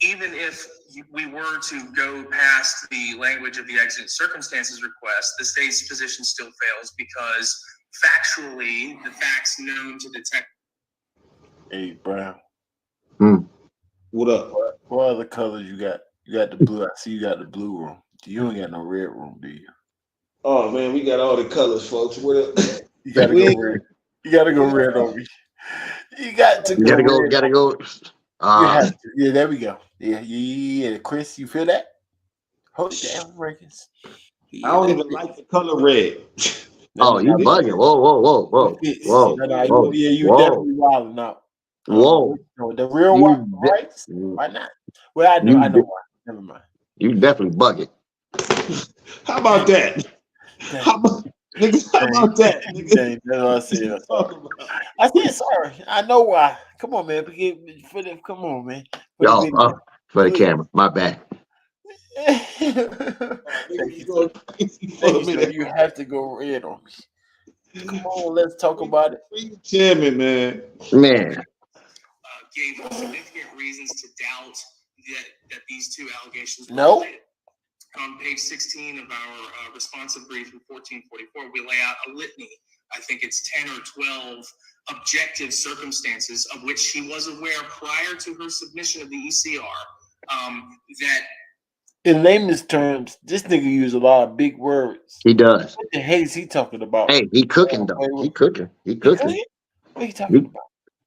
even if we were to go past the language of the exigent circumstances request, the state's position still fails because factually, the facts known to detect. Hey, Brown. What up? What other colors you got? You got the blue. I see you got the blue room. You ain't got no red room, do you? Oh man, we got all the colors, folks. What up? You gotta go red. You gotta go red on me. You got to go. Gotta go. Yeah, there we go. Yeah. Chris, you feel that? Hold it down, Rankins. I don't even like the color red. Oh, you bugging. Whoa. Yeah, you definitely wilding out. Whoa. The real one, right? Why not? Well, I know why. Never mind. You definitely bugging. How about that? How about that? Nigga? That's what I said. I said sorry. I know why. Come on, man. Come on, man. For the camera. My bad. You have to go red on me. Come on, let's talk about it. Chairman, man. Gave significant reasons to doubt that these two allegations were related. On page 16 of our responsive brief in 1444, we lay out a litany. I think it's 10 or 12 objective circumstances of which she was aware prior to her submission of the ECR. That in layman's terms, this nigga use a lot of big words. He does. What the hell is he talking about? Hey, he cooking though. He cooking. What are you talking about?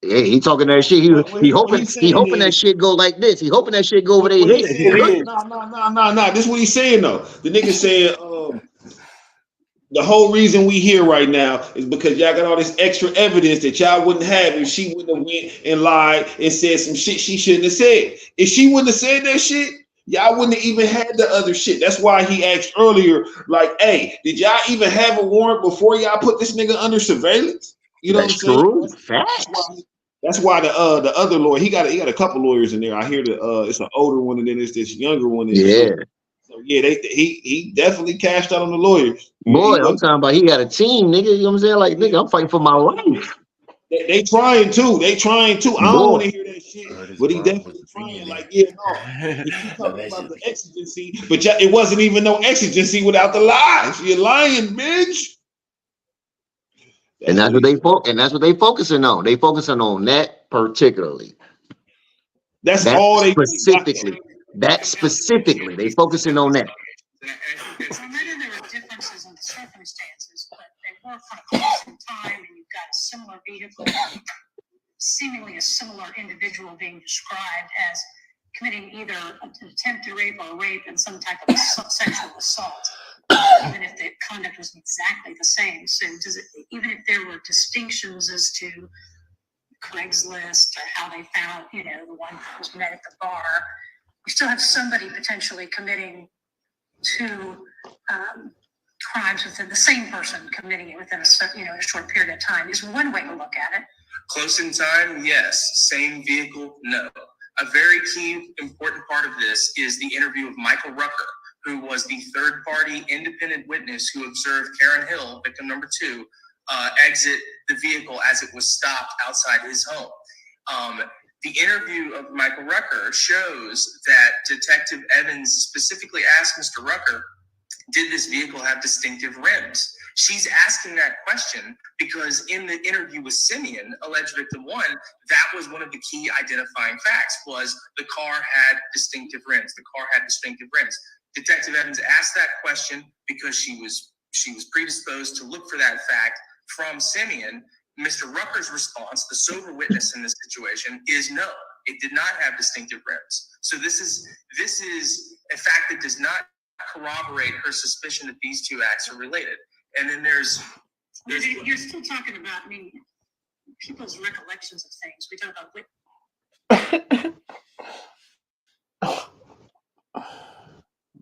Yeah, he talking that shit. He hoping that shit go like this. He hoping that shit go over their head. No. This is what he's saying though. The nigga saying the whole reason we here right now is because y'all got all this extra evidence that y'all wouldn't have if she wouldn't have went and lied and said some shit she shouldn't have said. If she wouldn't have said that shit, Y'all wouldn't have even had the other shit. That's why he asked earlier, like, hey, did y'all even have a warrant before y'all put this nigga under surveillance? You know what I'm That's saying? true. That's why the other lawyer, he got a couple lawyers in there. I hear it's an older one and then it's this younger one. Yeah. So yeah, he definitely cashed out on the lawyers. Boy, He I'm talking about he got a team, nigga. You know what I'm saying? Like, nigga, I'm fighting for my life. They trying to. I don't want to hear that shit, but he definitely trying. Like, yeah, no. You talking about the exigency, but it wasn't even no exigency without the lies. You're lying, bitch. And that's what they focusing on. They focusing on that particularly. That's that all they specifically. That specifically. They focusing on that. So maybe there were differences in the circumstances, but they were kind of close in time, and you've got a similar vehicle, seemingly a similar individual being described as committing either an attempted rape or rape and some type of sexual assault, even if the conduct was exactly the same. So even if there were distinctions as to Craigslist or how they found, the one that was met at the bar, you still have somebody potentially committing two crimes within the same person committing it within a short period of time is one way to look at it. Close in time, yes. Same vehicle, no. A very key, important part of this is the interview of Michael Rucker, who was the third-party independent witness who observed Karen Hill, victim number 2, exit the vehicle as it was stopped outside his home. The interview of Michael Rucker shows that Detective Evans specifically asked Mr. Rucker, did this vehicle have distinctive rims? She's asking that question because in the interview with Simeon, alleged victim 1, that was one of the key identifying facts, was the car had distinctive rims. The car had distinctive rims. Detective Evans asked that question because she was predisposed to look for that fact from Simeon. Mr. Rucker's response, the sober witness in this situation, is no, it did not have distinctive rims. So this is a fact that does not corroborate her suspicion that these two acts are related. And then there's you're still talking about, people's recollections of things. We talk about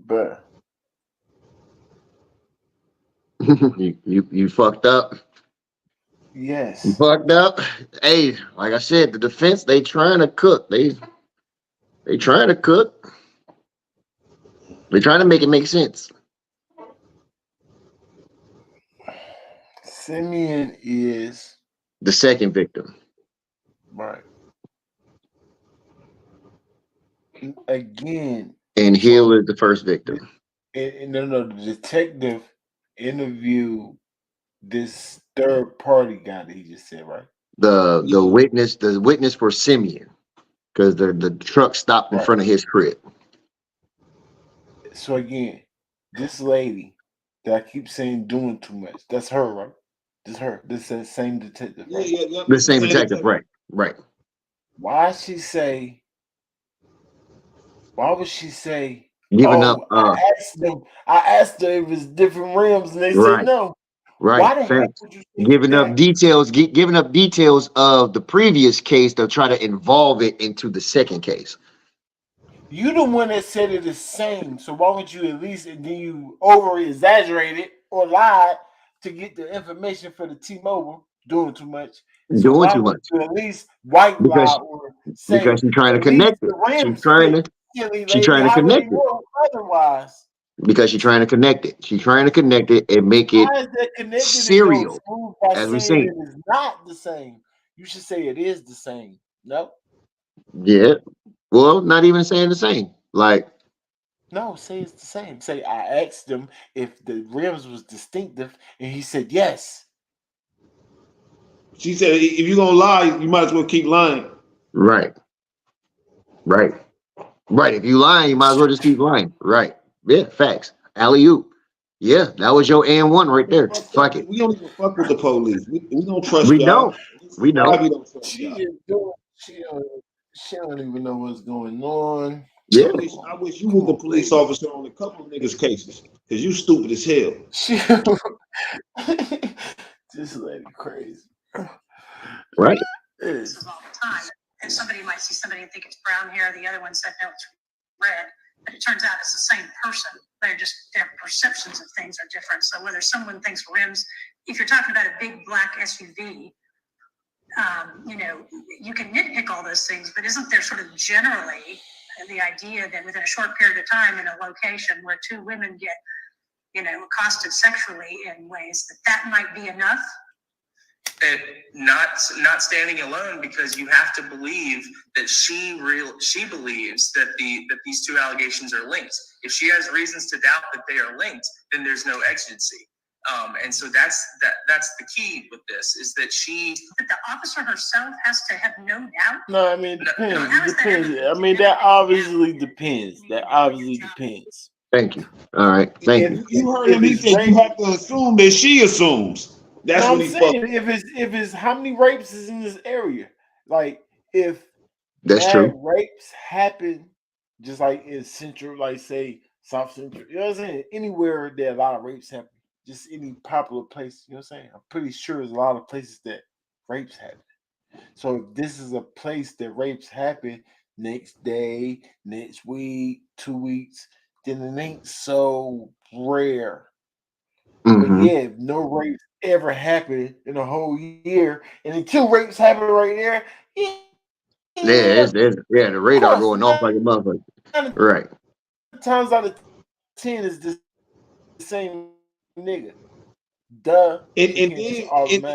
But you fucked up. Yes. You fucked up. Hey, like I said, the defense, they trying to cook. They trying to cook. They trying to make it make sense. Simeon is the second victim. Right. Again. And Hill is the first victim. No, the detective interviewed this third party guy that he just said, right? The witness for Simeon, because the truck stopped in front of his crib. So again, this lady that I keep saying doing too much, that's her, right? This her. This is the same detective. Right? Yeah. The same detective, right. Why would she say giving up I asked her if it was different rims and they said no. Right. Why the heck would you say giving that? up details of the previous case to try to involve it into the second case? You the one that said it is same, so why would you at least, and then you over exaggerate it or lied to get the information for the T-Mobile? Doing too much. So Doing why too would much. you at least white lie or say because she's trying to connect it. She's trying to connect it. Otherwise, because she's trying to connect it. She's trying to connect it and make it serial. As we say, it is not the same. You should say it is the same. No. Yeah. Well, not even saying the same. Like, no, say it's the same. Say I asked him if the rims was distinctive, and he said yes. She said, if you're gonna lie, you might as well keep lying. Right. If you lying, you might as well just keep lying. Right. Yeah, facts. Alley-oop. Yeah, that was your and one right there. Fuck it. We don't even fuck with the police. We don't trust we y'all. We know. We don't trust She y'all. she don't even know what's going on. Yeah. I wish you was the police officer on a couple of niggas' cases, because you stupid as hell. This lady crazy. Right. All the time. And somebody might see somebody and think it's brown hair. The other one said no, it's red. But it turns out it's the same person. They're just, their perceptions of things are different. So whether someone thinks rims, if you're talking about a big black SUV, you know, you can nitpick all those things, but isn't there sort of generally the idea that within a short period of time in a location where two women get, you know, accosted sexually in ways that might be enough? Not standing alone, because you have to believe that she believes that these two allegations are linked. If she has reasons to doubt that they are linked, then there's no exigency. And so that's the key with this, is that But the officer herself has to have no doubt. No, I mean, it depends. It depends. I mean, that obviously depends. That obviously depends. Thank you. All right. Thank you. You heard him. He said you have to assume that she assumes. That's what what I'm he's saying. If it's how many rapes is in this area? Like, if That's true. rapes happen, just like in Central, like say South Central, you know what I'm saying? Anywhere that a lot of rapes happen, just any popular place, you know what I'm saying? I'm pretty sure there's a lot of places that rapes happen. So if this is a place that rapes happen next day, next week, 2 weeks, then it ain't so rare. Mm-hmm. But yeah, if no rapes ever happen in a whole year, and then 2 rapes happen right there, the radar going off like a motherfucker. Right. Times out of 10 is the same nigga. Duh. And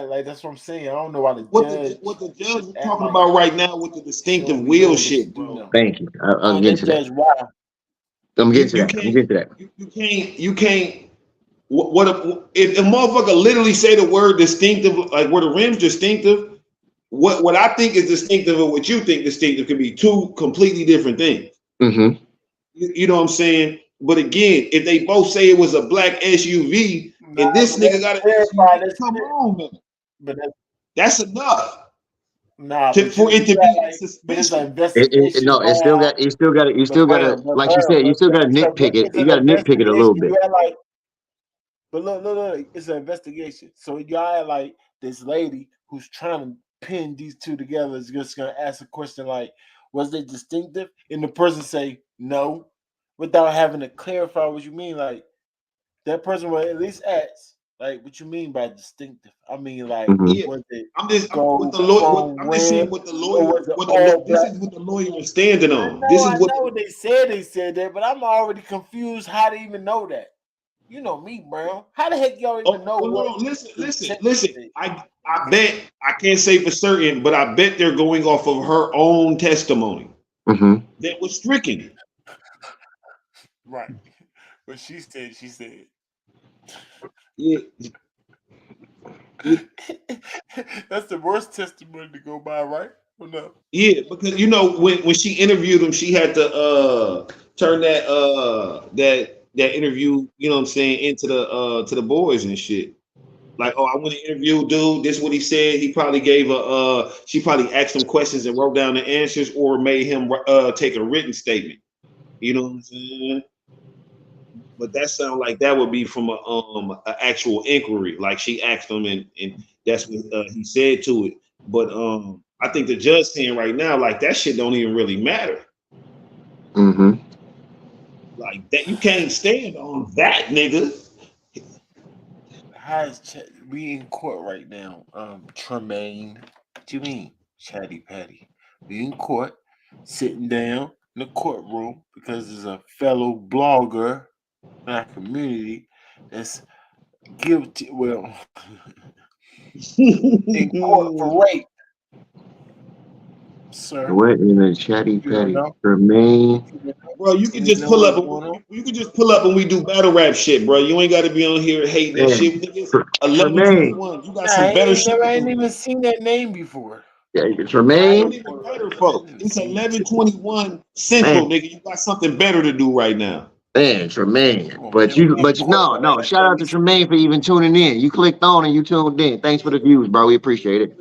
like that's what I'm saying. I don't know why what the judge is talking about right now with the distinctive will shit, bro. Thank you. I'm getting to that. Why? I'm getting to that. You can't. If a motherfucker literally say the word distinctive, like where the rim's distinctive, what I think is distinctive and what you think distinctive could be two completely different things. Mm-hmm. You know what I'm saying? But again, if they both say it was a black SUV and this nigga got a come on, man. But that's enough. Nah, for it to be suspicious. You still got to, like she said, you still got to nitpick it. You got to nitpick it a little bit. But look, it's an investigation. So you got like this lady who's trying to pin these two together is just gonna ask a question like, was they distinctive? And the person say no, without having to clarify what you mean. Like that person will at least ask, like, what you mean by distinctive? I mean, like, was it? I'm just saying what the lawyer. This is what the lawyer is standing on. I know they said that, but I'm already confused how to even know that. You know me, Brown. How the heck y'all even know? Listen. I bet, I can't say for certain, but I bet they're going off of her own testimony that was stricken. Right. But she said. Yeah. That's the worst testimony to go by, right? Or no? Yeah, because you know when she interviewed him, she had to turn that interview, you know what I'm saying, into the boys and shit. Like, oh, I want to interview dude. This is what he said. He probably gave she probably asked him questions and wrote down the answers, or made him take a written statement. You know what I'm saying? But that sounds like that would be from a actual inquiry. Like she asked him, and that's what he said to it. But I think the judge saying right now, like that shit don't even really matter. Mm-hmm. Like that, you can't stand on that, nigga. We in court right now, Tremaine. What do you mean, Chatty Patty? We in court, sitting down in the courtroom because there's a fellow blogger in our community that's guilty. Well, in court for rape. Sir, what in the Chatty Patty Tremaine? Bro, you can just pull up. You can just pull up and we do battle rap shit, bro. You ain't got to be on here hating that shit. 11:21. You got some better shit. I ain't even seen that name before. Yeah, Tremaine. It's 11:21 Central, nigga. You got something better to do right now. Man, Tremaine. But no. Shout out to Tremaine for even tuning in. You clicked on and you tuned in. Thanks for the views, bro. We appreciate it.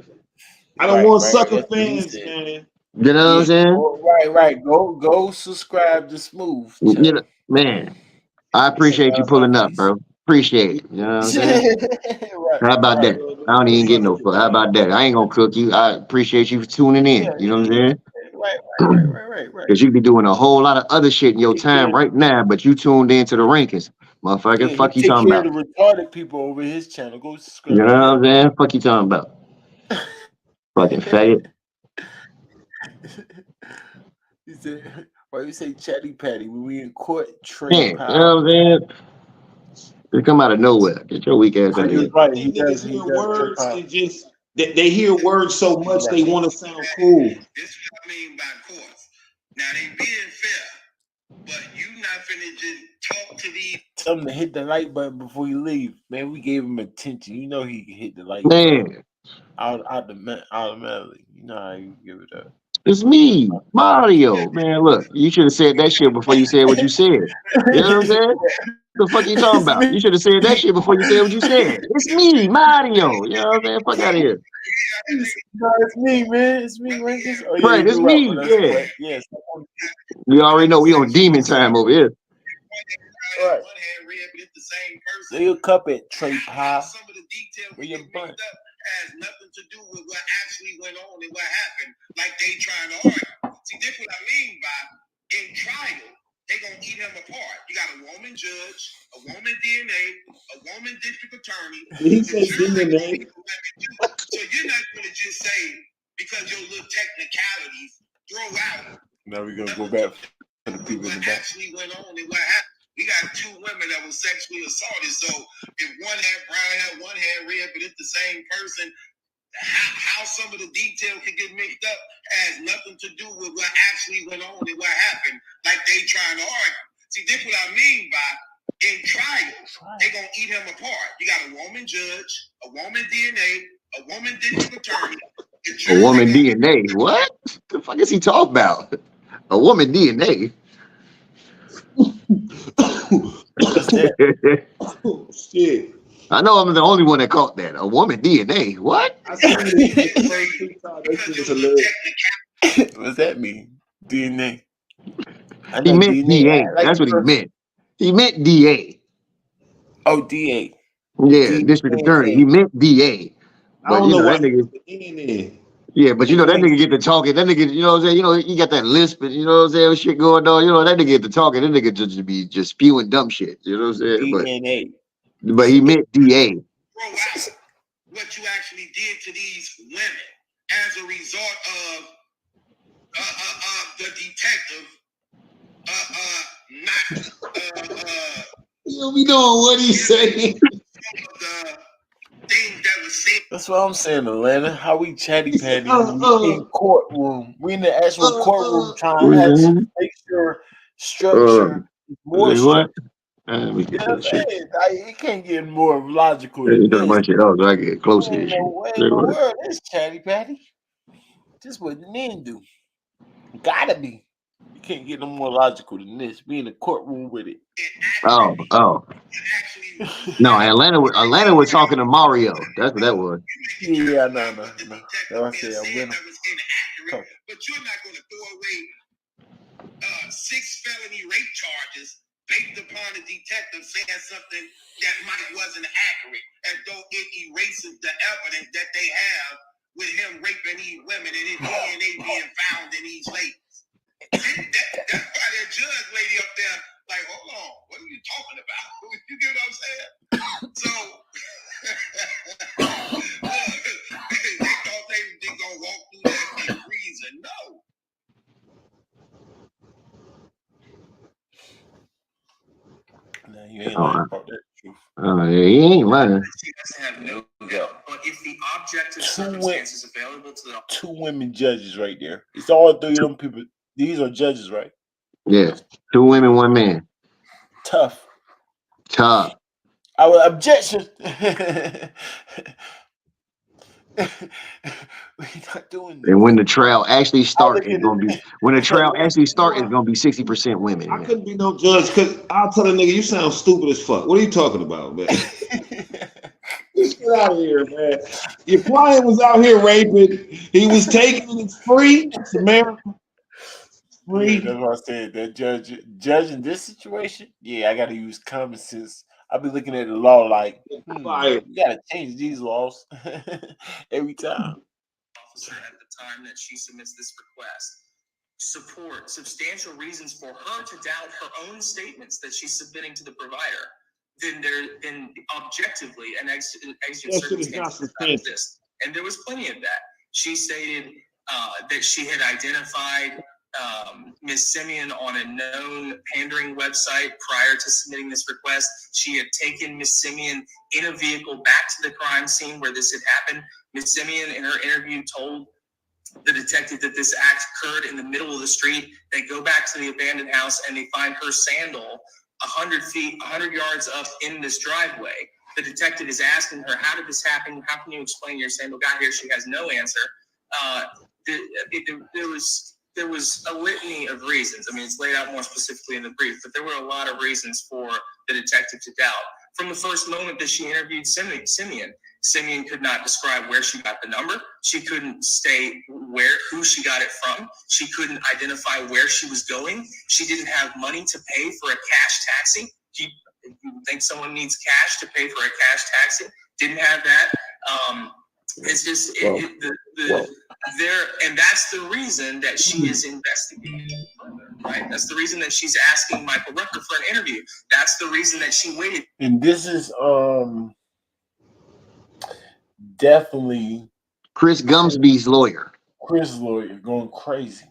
I don't want sucker fans, man. You know what I'm saying? Right. Go subscribe to Smooth. You know, man, I appreciate you pulling up, bro. Appreciate it. You know what I'm saying? How about that? I don't even get no fuck. How about that? I ain't gonna cook you. I appreciate you for tuning in. You know what I'm saying? Right. Because you be doing a whole lot of other shit in your time right now, but you tuned into the rankings. Motherfucker, Yeah, fuck he you take talking care about. of the retarded people over his channel. Go You subscribe know to what I'm him. saying? Fuck you talking about. Fucking faggot. He said, why you say chatty patty when we in court? Trey Man, you know Powell. what I'm saying? They come out of nowhere. Get your weak ass out of He was here. right. He think does. niggas He hear does. Trey words Powell. and just they hear words so much Yeah. they want to sound cool. This is what I mean by courts. Now they being fair, but you not finna just talk to these. Tell him to hit the like button before you leave. Man, we gave him attention. You know he can hit the like button. Man, Automatically. You know how you give it up. it's me, Mario. Man, look, you should have said that shit before you said what you said. You know what I'm saying? The fuck you talking about? You should have said that shit before you said what you said. It's me, Mario. You know what I'm saying? Fuck out of here. No, it's me, man. It's me, right? Oh, yeah, Right, you it's do right, me. but that's Yeah. correct. Yes. We already know we on demon time over here. Right. One hand red, but it's the same person. Lay your cup at Trey Powell. Some of the details Where we your get butt? mixed up has nothing to do with what actually went on and what happened. Like they trying to argue. See, this what I mean by in trial, they gonna eat him apart. You got a woman judge, a woman DNA, a woman district attorney. He The said jury DNA. gonna be the women too. So you're not gonna just say because your little technicalities throw out. Now we're gonna go back to the people in the What back. actually went on and what happened. We got two women that were sexually assaulted. So if one had brown hair, one had red, but it's the same person, how some of the detail could get mixed up has nothing to do with what actually went on and what happened. Like they trying to argue. See, this what I mean by in trials, they gonna eat him apart. You got a woman judge, a woman DNA, a woman district attorney. A woman DNA. What? The fuck is he talking about? A woman DNA. Oh, shit. I know I'm the only one that caught that. A woman DNA. What? I seen this TikTok. That shit was hilarious. What's that mean? DNA. I He know meant DNA. DA. Like That's what he meant. He meant DA. Oh, DA. Yeah, district attorney. He meant DA. I But don't you know know why that he nigga. put the N in. Yeah, but you know that nigga get to talking. That nigga, you know what I'm saying? You know, he got that lisp and you know what I'm saying, shit going on. You know, that nigga get to talking. That nigga just be just spewing dumb shit. You know what I'm saying? DNA. But he meant DA. Throw out what you actually did to these women as a result of the detective You be doing what he saying. the things that was said. That's what I'm saying, Atlanta. How we chatty patty in courtroom. We in the actual courtroom trying to actually make sure structure is more What? structured. We You can know get what I'm that shit. saying? It can't get more logical You than talking this. about shit else, so I get close to this shit. No way in the world. This chatty patty. This what men do. Gotta be. You can't get no more logical than this. Be in the courtroom with it. Oh. No, Atlanta was talking to Mario. That's what that was. Yeah, no. I said I'm winning. But you're not going to throw away 6 felony rape charges based upon a detective saying something that might wasn't accurate, as though it erases the evidence that they have with him raping these women and his DNA being found in these ladies. That's why that judge lady up there, like, hold on, what are you talking about? You get what I'm saying? So they thought they gonna walk through that and reason. No. No, you ain't lying about that truth. Yeah, he ain't lying. Have no go. But if the objective circumstances available to the Two women judges right there. It's all three of them people. These are judges, right? Yeah. 2 women, 1 man. Tough. Our objection. We're not doing this. And when the trial actually starts, it's gonna be 60% women. I couldn't be no judge because I'll tell a nigga, you sound stupid as fuck. What are you talking about, man? Get out of here, man. Your client was out here raping. He was taking it. It's free. It's America. Free. Yeah, that's what I said. That judge in this situation, yeah, I gotta use common sense. I'll be looking at the law like, you gotta change these laws every time. officer at the time that she submits this request. substantial reasons for her to doubt her own statements that she's submitting to the provider, then objectively an exigent circumstance does not exist. And there was plenty of that. She stated that she had identified Ms. Simeon on a known pandering website prior to submitting this request. She had taken Ms. Simeon in a vehicle back to the crime scene where this had happened. Ms. Simeon, in her interview, told the detective that this act occurred in the middle of the street. They go back to the abandoned house and they find her sandal 100 yards up in this driveway. The detective is asking her, how did this happen? How can you explain your sandal got here? She has no answer. There was a litany of reasons. I mean, it's laid out more specifically in the brief, but there were a lot of reasons for the detective to doubt. From the first moment that she interviewed Simeon could not describe where she got the number. She couldn't state who she got it from. She couldn't identify where she was going. She didn't have money to pay for a cash taxi. Do you think someone needs cash to pay for a cash taxi? Didn't have that. It's just and that's the reason that she is investigating further, right? That's the reason that she's asking Michael Rucker for an interview. That's the reason that she waited. And this is definitely Chris Gumsby's lawyer. Chris' lawyer going crazy.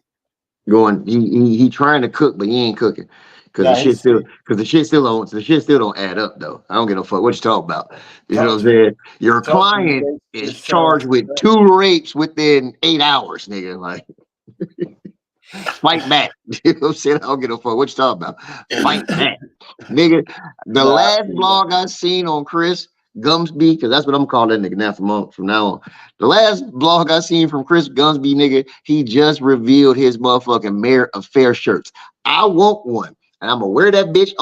He trying to cook, but he ain't cooking. Because the shit still don't add up though. I don't give no fuck what you talk about. You know what I'm saying? Your client is charged with 2 rapes within 8 hours, nigga. Like fight back. You know what I'm saying? I don't give no fuck what you talking about. Fight back. Nigga. The last blog I seen on Chris Gumsby, because that's what I'm calling that nigga now from now on. The last blog I seen from Chris Gumsby, nigga, he just revealed his motherfucking Mayor of Fair shirts. I want one. And I'm gonna wear that bitch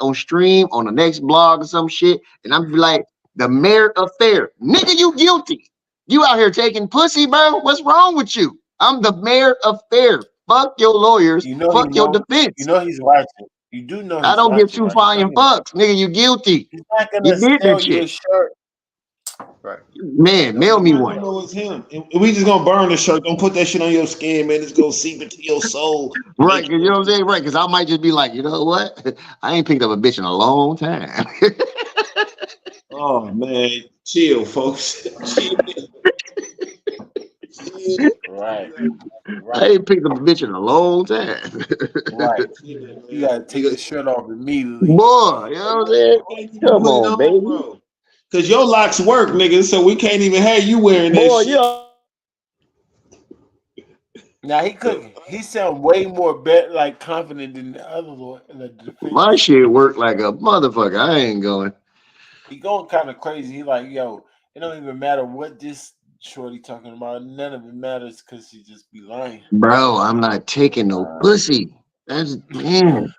on stream on the next blog or some shit. And I'm be like, the Mayor of Fair. Nigga, you guilty. You out here taking pussy, bro. What's wrong with you? I'm the Mayor of Fair. Fuck your lawyers. Fuck your defense. You know he's watching. You do know he's I don't watching, give 2 flying fucks. Nigga, you guilty. He's not You gonna did sell that you a shit. shirt. Right. Man, mail me one. know it's him. We just gonna burn the shirt. Don't put that shit on your skin, man. It's gonna seep into your soul. Right, you know what I'm saying? Right, because I might just be like, you know what? I ain't picked up a bitch in a long time. Oh man, chill, folks. Chill. Right. I ain't picked up a bitch in a long time. Right. You gotta take the shirt off immediately. Boy, you know what I'm saying? Come on, baby. Bro. Cause your locks work, nigga, so we can't even have you wearing that shit. Now he could. He sound way more like confident than the other lawyer. My shit work like a motherfucker. I ain't going. He going kind of crazy. He like, yo, it don't even matter what this shorty talking about. None of it matters because she just be lying. Bro, I'm not taking no pussy. That's man.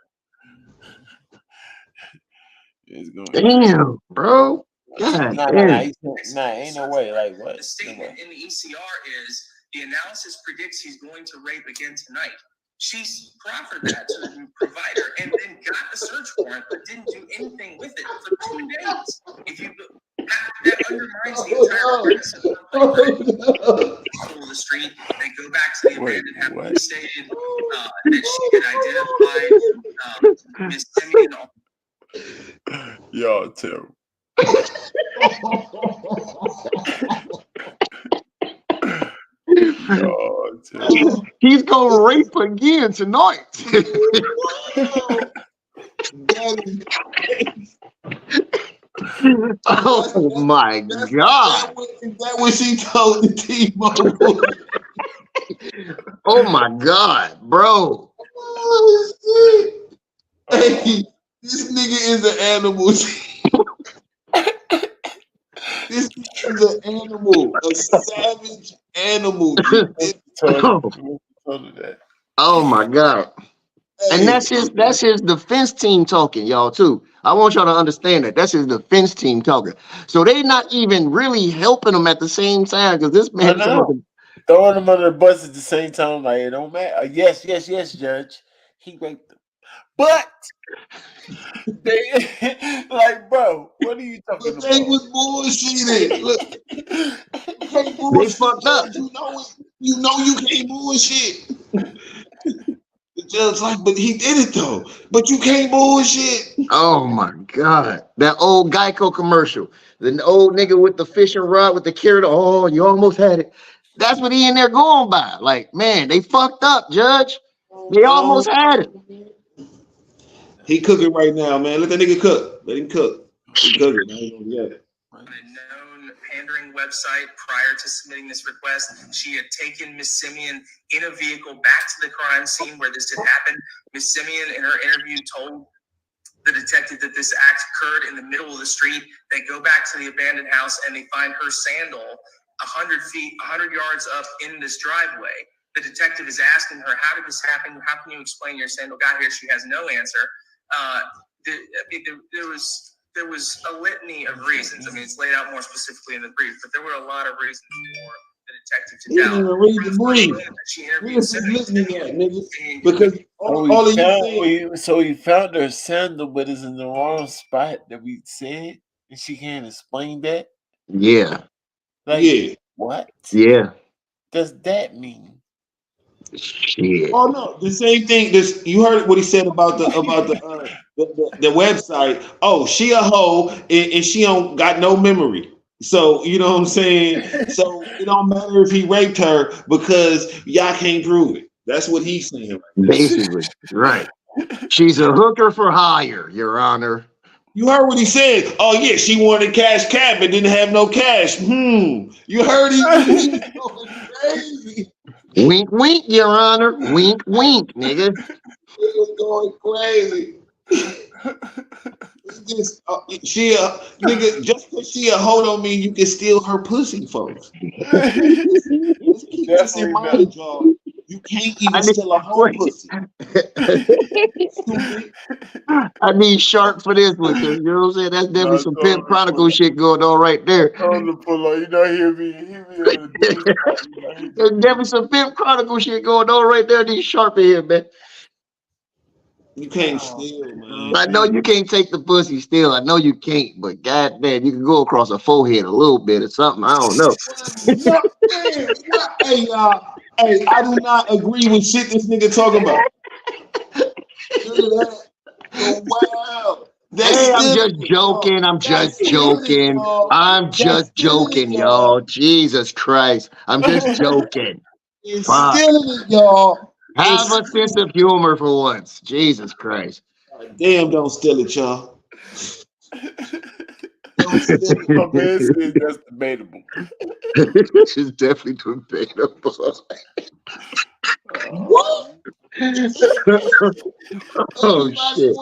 Damn, bro. God damn. Ain't no way. Like what? The statement in the ECR is the analysis predicts he's going to rape again tonight. She's proffered that to the provider and then got the search warrant, but didn't do anything with it for 2 days. If you that undermines the entire premise of the street. They go back to the abandoned house. He stated that she had identified Ms. Simeon. Y'all terrible. He's gonna rape again tonight. Oh my God. Is that what she told the T-Mobile? Oh my God, bro. Oh, shit. Hey, this nigga is an animal. This is an animal, a savage animal. Oh my God. And that's his defense team talking, y'all, too. I want y'all to understand that. That's his defense team talking. So they not even really helping him at the same time because this man throwing him under the bus at the same time, like it don't matter. Yes, Judge. He raped them. But they like, bro, what are you talking about? They was bullshitting. Look, they fucked up. You know you can't bullshit. The judge like, but he did it though. But you can't bullshit. Oh my God. That old Geico commercial. The old nigga with the fishing rod with the carrot. Oh, you almost had it. That's what he in there going by. Like, man, they fucked up, Judge. They almost had it. He cooking right now, man. Let that nigga cook. Let him cook. He cooking. I ain't gonna get it. On a known pandering website prior to submitting this request. She had taken Miss Simeon in a vehicle back to the crime scene where this had happened. Miss Simeon, in her interview, told the detective that this act occurred in the middle of the street. They go back to the abandoned house and they find her sandal 100 yards up in this driveway. The detective is asking her, how did this happen? How can you explain your sandal got here? She has no answer. There was a litany of reasons. I mean, it's laid out more specifically in the brief, but there were a lot of reasons for the detective to He didn't even read the brief. Where's his listening at, nigga? Because all of you saying, so he found her sandal, but it's in the wrong spot that we said, and she can't explain that. Yeah. Like, yeah. what? Yeah. Does that mean? Shit. Oh no, the same thing. This you heard what he said about the website. Oh, she a hoe and she don't got no memory. So you know what I'm saying. So it don't matter if he raped her because y'all can't prove it. That's what he's saying right now. Basically, right. She's a hooker for hire, Your Honor. You heard what he said. Oh yeah, she wanted cash cab but didn't have no cash. You heard he was going crazy. Wink, wink, Your Honor. Wink, wink, nigga. He was going crazy. Just, she a nigga. Just because she a hoe don't mean you can steal her pussy, folks. Let's keep this in mind, y'all. You can't even steal a hoe pussy. I need Shark for this one, because you know what I'm saying? That's definitely some Pimp Chronicle shit going on right there. You know, hear me. There's definitely some Pimp Chronicle shit going on right there. These Sharp in here, man. You can't steal, man. I know you can't take the pussy still. I know you can't, but goddamn, you can go across a forehead a little bit or something. I don't know. Hey, y'all. Hey, I do not agree with shit this nigga talking about. Look at that. Wow. Hey, I'm just joking. I'm just joking. I'm just joking, y'all. Jesus Christ. I'm just joking. It's stealing it, y'all. Have a sense of humor for once. Jesus Christ. Damn, don't steal it, y'all. Don't steal it. My man says that's debatable. This is definitely debatable. What? Oh shit.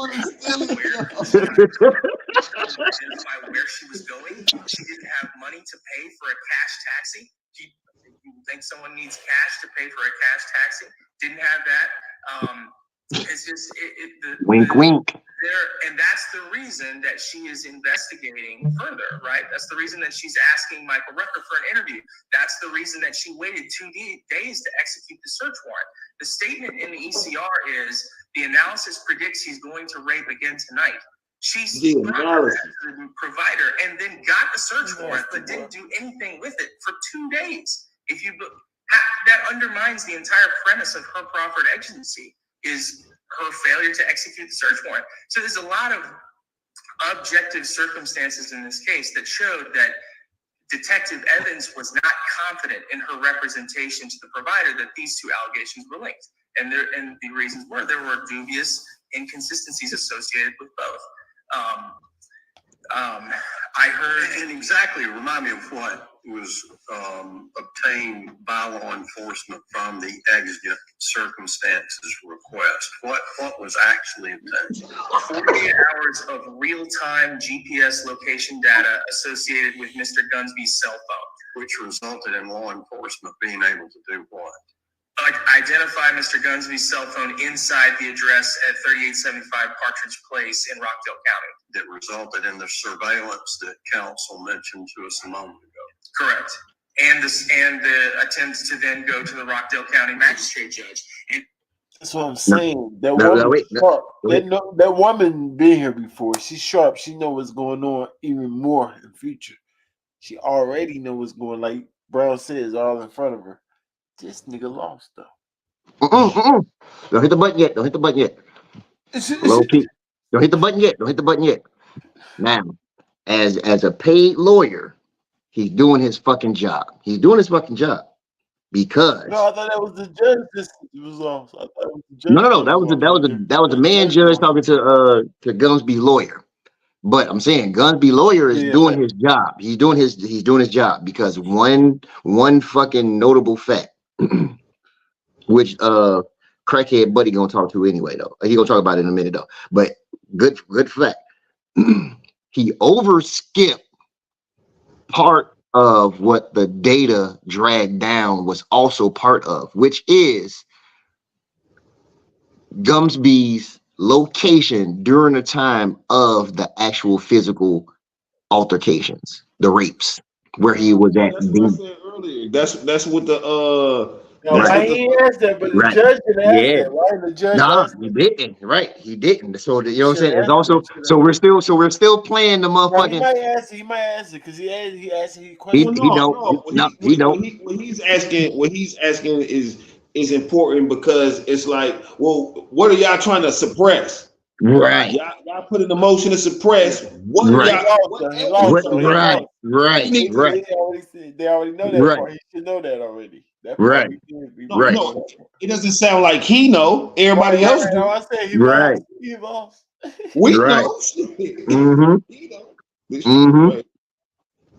Identify where she was going. She didn't have money to pay for a cash taxi. You think someone needs cash to pay for a cash taxi? Didn't have that. It's just wink, wink. And that's the reason that she is investigating further, right? That's the reason that she's asking Michael Rucker for an interview. That's the reason that she waited 2 days to execute the search warrant. The statement in the ECR is the analysis predicts he's going to rape again tonight. She's the provider and then got the search warrant, but didn't do anything with it for 2 days. If you that undermines the entire premise of her proffered exigency, is her failure to execute the search warrant. So there's a lot of objective circumstances in this case that showed that Detective Evans was not confident in her representation to the provider that these two allegations were linked. And the reasons were there were dubious inconsistencies associated with both. I heard... And exactly, remind me of what was obtained by law enforcement from the exigent circumstances request. What was actually obtained? 48 hours of real-time GPS location data associated with Mr. Gunsby's cell phone. Which resulted in law enforcement being able to do what? Identify Mr. Gunsby's cell phone inside the address at 3875 Partridge Place in Rockdale County. That resulted in the surveillance that counsel mentioned to us a moment ago. Correct. And the attempt to then go to the Rockdale County magistrate judge. And that's what I'm saying. That woman been here before. She's sharp. She know what's going on even more in the future. She already know what's going, like Brown says, all in front of her. This nigga lost though. Don't hit the button yet. Don't hit the button yet. Low key. Don't hit the button yet. Don't hit the button yet. Now, as a paid lawyer, he's doing his fucking job. He's doing his fucking job because No, I thought that was the judge. This was off. I thought it was the judge. no. That was a man judge talking to Gumsby's lawyer. But I'm saying Gumsby's lawyer is doing his job. He's doing his job because one fucking notable fact, which crackhead buddy gonna talk to anyway though. He gonna talk about it in a minute though. But good fact. He overskipped part of what the data dragged down was also part of, which is Gumsby's location during the time of the actual physical altercations, the rapes, where he was at. That's what I said earlier. That's what the Right. He asked that, but the judge didn't ask that, right? The judge he didn't. Right, he didn't. So you know what I'm saying? It's also so we're still playing the motherfucking. He might answer because he asked questions. He don't. What he's asking is important because it's like, well, what are y'all trying to suppress? Right. Y'all put in the motion to suppress. What right. Right. They already know that part. He should know that already. That right. No, it doesn't sound like he know. Everybody else do. I said he lost. He lost. We know.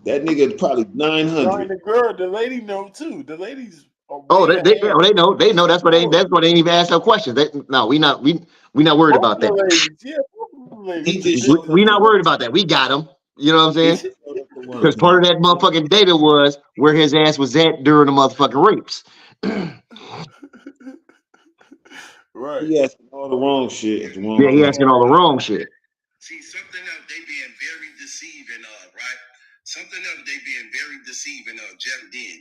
That nigga probably 900. The lady know too. The ladies. They know. They know. That's why they ain't even ask no questions. We not worried about that. We not worried about that. We got him. You know what I'm saying? Because part of that motherfucking data was where his ass was at during the motherfucking rapes. Right. He asking all the wrong shit. He asking all the wrong shit. See, something else they being very deceiving of, right? Something else they being very deceiving of, Jeff did.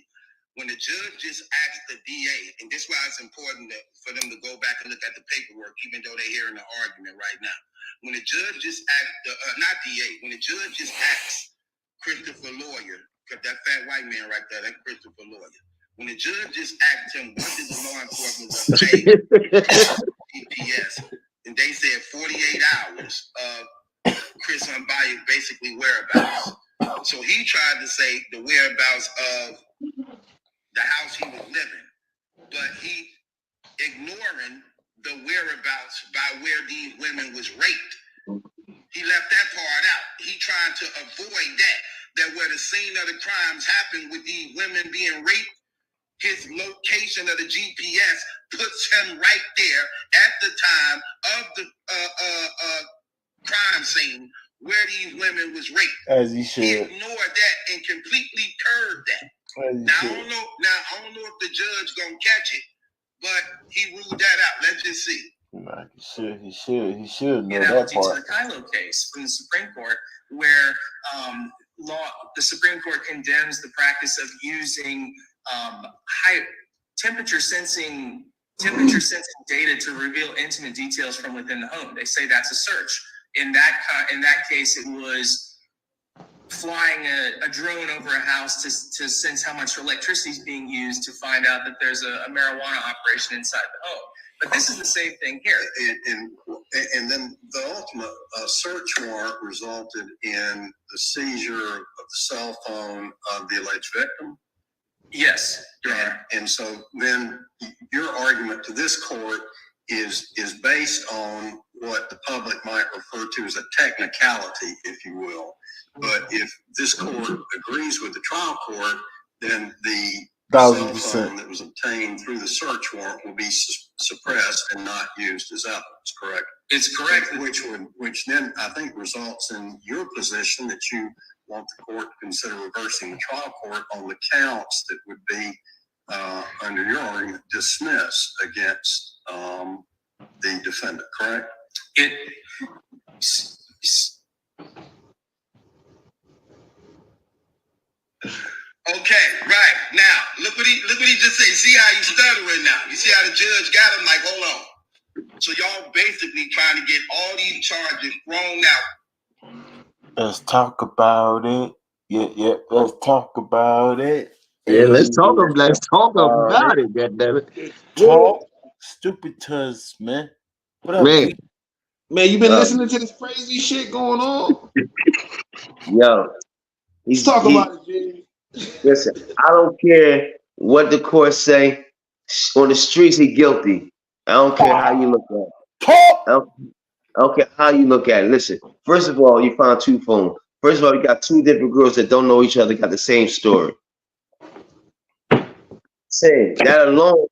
When the judge just asked the DA, and this is why it's important for them to go back and look at the paperwork, even though they're hearing the argument right now. When the judge just asked, not DA, when the judge just asked Christopher Lawyer, because that fat white man right there, that's Christopher Lawyer. When the judge just asked him, what did the law enforcement say GPS, and they said 48 hours of Chris Unbias basically whereabouts. So he tried to say the whereabouts of the house he was living, but he ignoring the whereabouts by where these women was raped. He left that part out. He tried to avoid that where the scene of the crimes happened with these women being raped, his location of the GPS puts him right there at the time of the crime scene where these women was raped. As he should. He ignored that and completely curbed that. Now I don't know if the judge gonna catch it, but he ruled that out. Let's just see. He should know that part. The Kylo case from the Supreme Court, where the Supreme Court condemns the practice of using high temperature sensing data to reveal intimate details from within the home. They say that's a search. In that case, it was flying a drone over a house to sense how much electricity is being used to find out that there's a marijuana operation inside the home. But this is the same thing here. And then the ultimate search warrant resulted in the seizure of the cell phone of the alleged victim. Yes. And so then your argument to this court is based on what the public might refer to as a technicality, if you will. But if this court agrees with the trial court, then the cell phone that was obtained through the search warrant will be suppressed and not used as evidence, correct? It's correct. Which then I think results in your position that you want the court to consider reversing the trial court on the counts that would be, under your argument, dismissed against the defendant, correct? Okay, right. Now, look what he just said. You see how he's stuttering now. You see how the judge got him like, hold on. So y'all basically trying to get all these charges thrown out. Let's talk about it. Yeah. Let's talk about it. Yeah, let's talk about it. Goddammit. Stupid Tuz, man. What up, Man, G? Man, you been listening to this crazy shit going on? Yo, Let's talk about it, Jimmy. listen, I don't care what the court say. On the streets, he guilty. I don't care how you look at it. Talk. I don't care how you look at it. Listen, first of all, you found two phones. First of all, you got two different girls that don't know each other, got the same story. Same. That alone,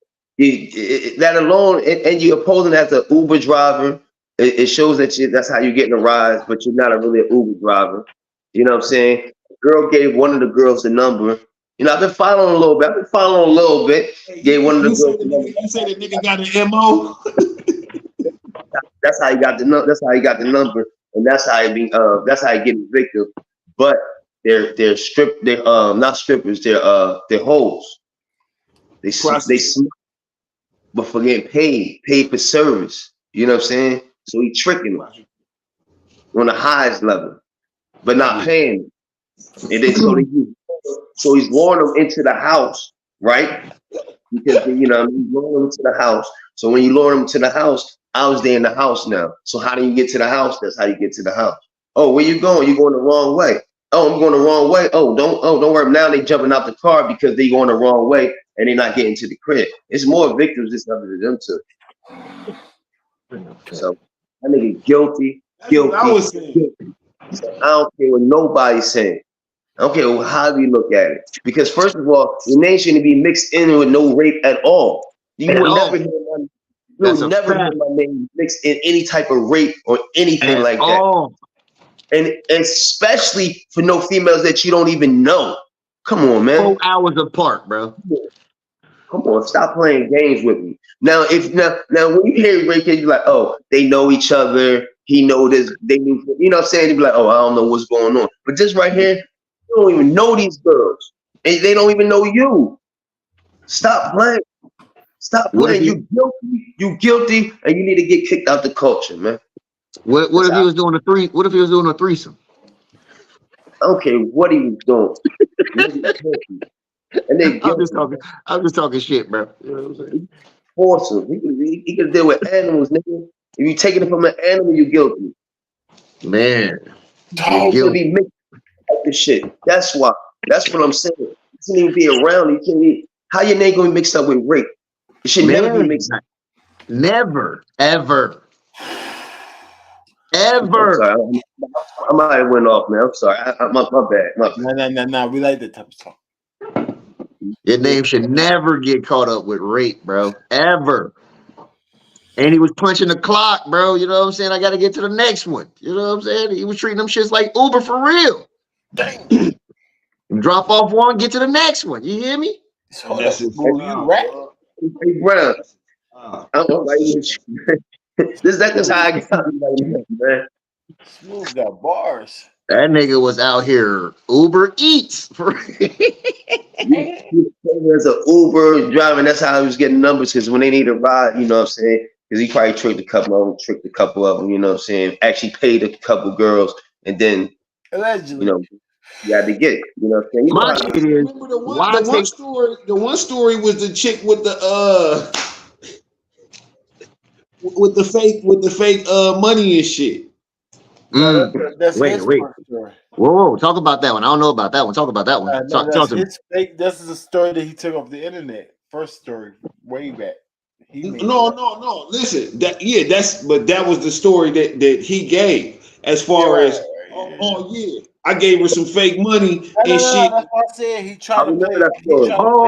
and you're posing as an Uber driver. It shows that that's how you're getting a ride, but you're not really an Uber driver. You know what I'm saying? The girl gave one of the girls the number. You know, I've been following a little bit. Gave one of the girls the number. You say the nigga got an MO? That's how he got the number. That's how he got the number, and that's how he be. That's how he get evicted. But they're not strippers. They're hoes. They smart, but for getting paid for service. You know what I'm saying? So he tricking them on the highest level, but not paying them. And then so he's luring them into the house, right? Because he's luring them into the house. So when you lure them to the house, I was there in the house now. So how do you get to the house? That's how you get to the house. Oh, where you going? You going the wrong way. Oh, I'm going the wrong way. Oh, don't worry. Now they jumping out the car because they going the wrong way and they're not getting to the crib. It's more victims this other than them two. So that nigga guilty. Guilty. So I don't care what nobody's saying. I don't care how you look at it. Because first of all, your name shouldn't be mixed in with no rape at all. You will never hear my name mixed in any type of rape or anything like that. And especially for no females that you don't even know. Come on, man. 4 hours apart, bro. Come on, stop playing games with me. Now, when you hear rape case, you're like, oh, they know each other. He know this. They knew. You know what I'm saying? You'd be like, oh, I don't know what's going on. But this right here, you don't even know these girls, and they don't even know you. Stop playing. Stop playing. You guilty, and you need to get kicked out the culture, man. What if he was doing What if he was doing a threesome? I don't care what he was doing. And they I'm just talking shit, bro. You know what I'm saying? Force him. He can deal with animals, nigga. If you taking it from an animal, you're guilty. Man. You can't be mixed up with shit. That's why. That's what I'm saying. You can't even be around. You can't be. How your name gonna be mixed up with rape? It should never be mixed up. Never, ever. Ever. I might have went off, man. I'm sorry. My bad. No. We like that type of talk. Your name should never get caught up with rape, bro. Ever. And he was punching the clock, bro. You know what I'm saying? I got to get to the next one. You know what I'm saying? He was treating them shits like Uber for real. Dang. Drop off one, get to the next one. You hear me? So that's you right. Hey, bro. That's how I got it, man. Smooth got bars. That nigga was out here Uber Eats. As an Uber driving, that's how he was getting numbers. Because when they need a ride, you know what I'm saying? Because he probably tricked a couple of them, you know what I'm saying? Actually paid a couple girls, and then allegedly, you had to get it. You know what I'm saying? Remember the one story was the chick with the fake money and shit. That's wait. Whoa, talk about that one. I don't know about that one. Talk about that one. Talk to me. This is a story that he took off the internet. First story, way back. No. Listen, that was the story that he gave. As far as I gave her some fake money and shit. That's what I said. He tried to play.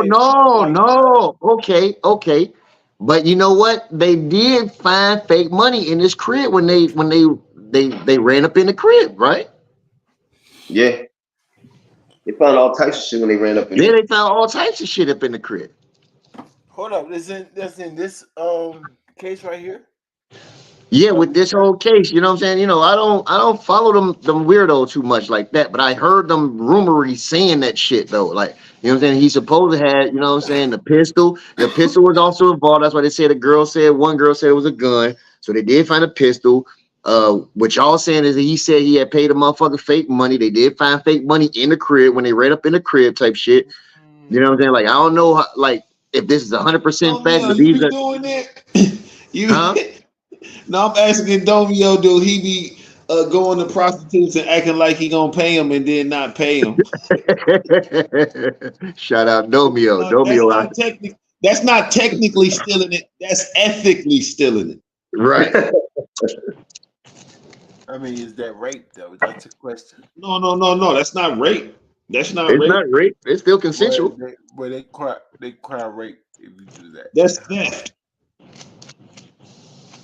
No. Okay. But you know what? They did find fake money in his crib when they ran up in the crib, right? Yeah. They found all types of shit when they ran up in there. Yeah, they found all types of shit up in the crib. Hold up. That's in this case right here? Yeah, with this whole case, you know what I'm saying? I don't follow them weirdos too much like that, but I heard them rumory saying that shit though. Like, you know what I'm saying? He supposed to have, you know what I'm saying, the pistol. The pistol was also involved. That's why they said one girl said it was a gun. So they did find a pistol. What y'all saying is that he said he had paid a motherfucker fake money. They did find fake money in the crib when they ran up in the crib type shit. You know what I'm saying? Like, I don't know how, like, if this is 100% fact, Domio, if you these be are, doing that? You huh? no, I'm asking Domio, do he be going to prostitutes and acting like he gonna pay him and then not pay him? Shout out Domio. That's Domio out. not technical. That's not technically stealing it. That's ethically stealing it. Right. I mean, is that rape though? That's a question. No. That's not rape. That's not It's rape. not rape. It's still Where consensual. they cry rape if you do that. That's theft.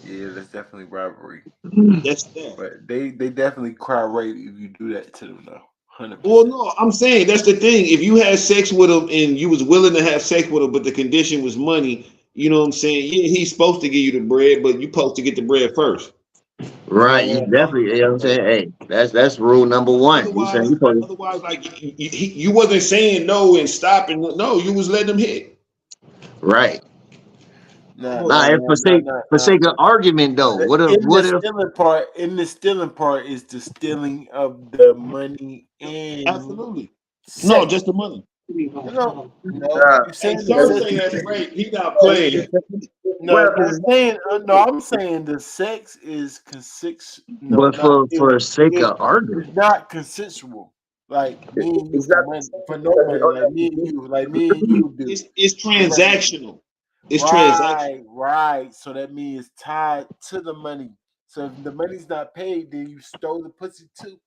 Yeah, that's definitely robbery. That's theft. But they definitely cry rape if you do that to them though. 100%. Well, no, I'm saying that's the thing. If you had sex with him and you was willing to have sex with him, but the condition was money, you know what I'm saying? Yeah, he's supposed to give you the bread, but you supposed to get the bread first. Right. You definitely, you know what I'm saying? Hey, that's rule number one. You saying you supposed to, Otherwise, like you wasn't saying no and stopping. No, you was letting him hit. right. Nah, If for sake of argument though, what if In the stealing part is the stealing of the money and Absolutely. sex. No, just the money. No. Nah. And some say that's rape. He not playing. No, I'm saying the sex is but for sake of argument. It's not consensual. Like me and you for no money. Like me and you do. It's transactional. It's transactional. Right. So that means it's tied to the money. So if the money's not paid, then you stole the pussy too.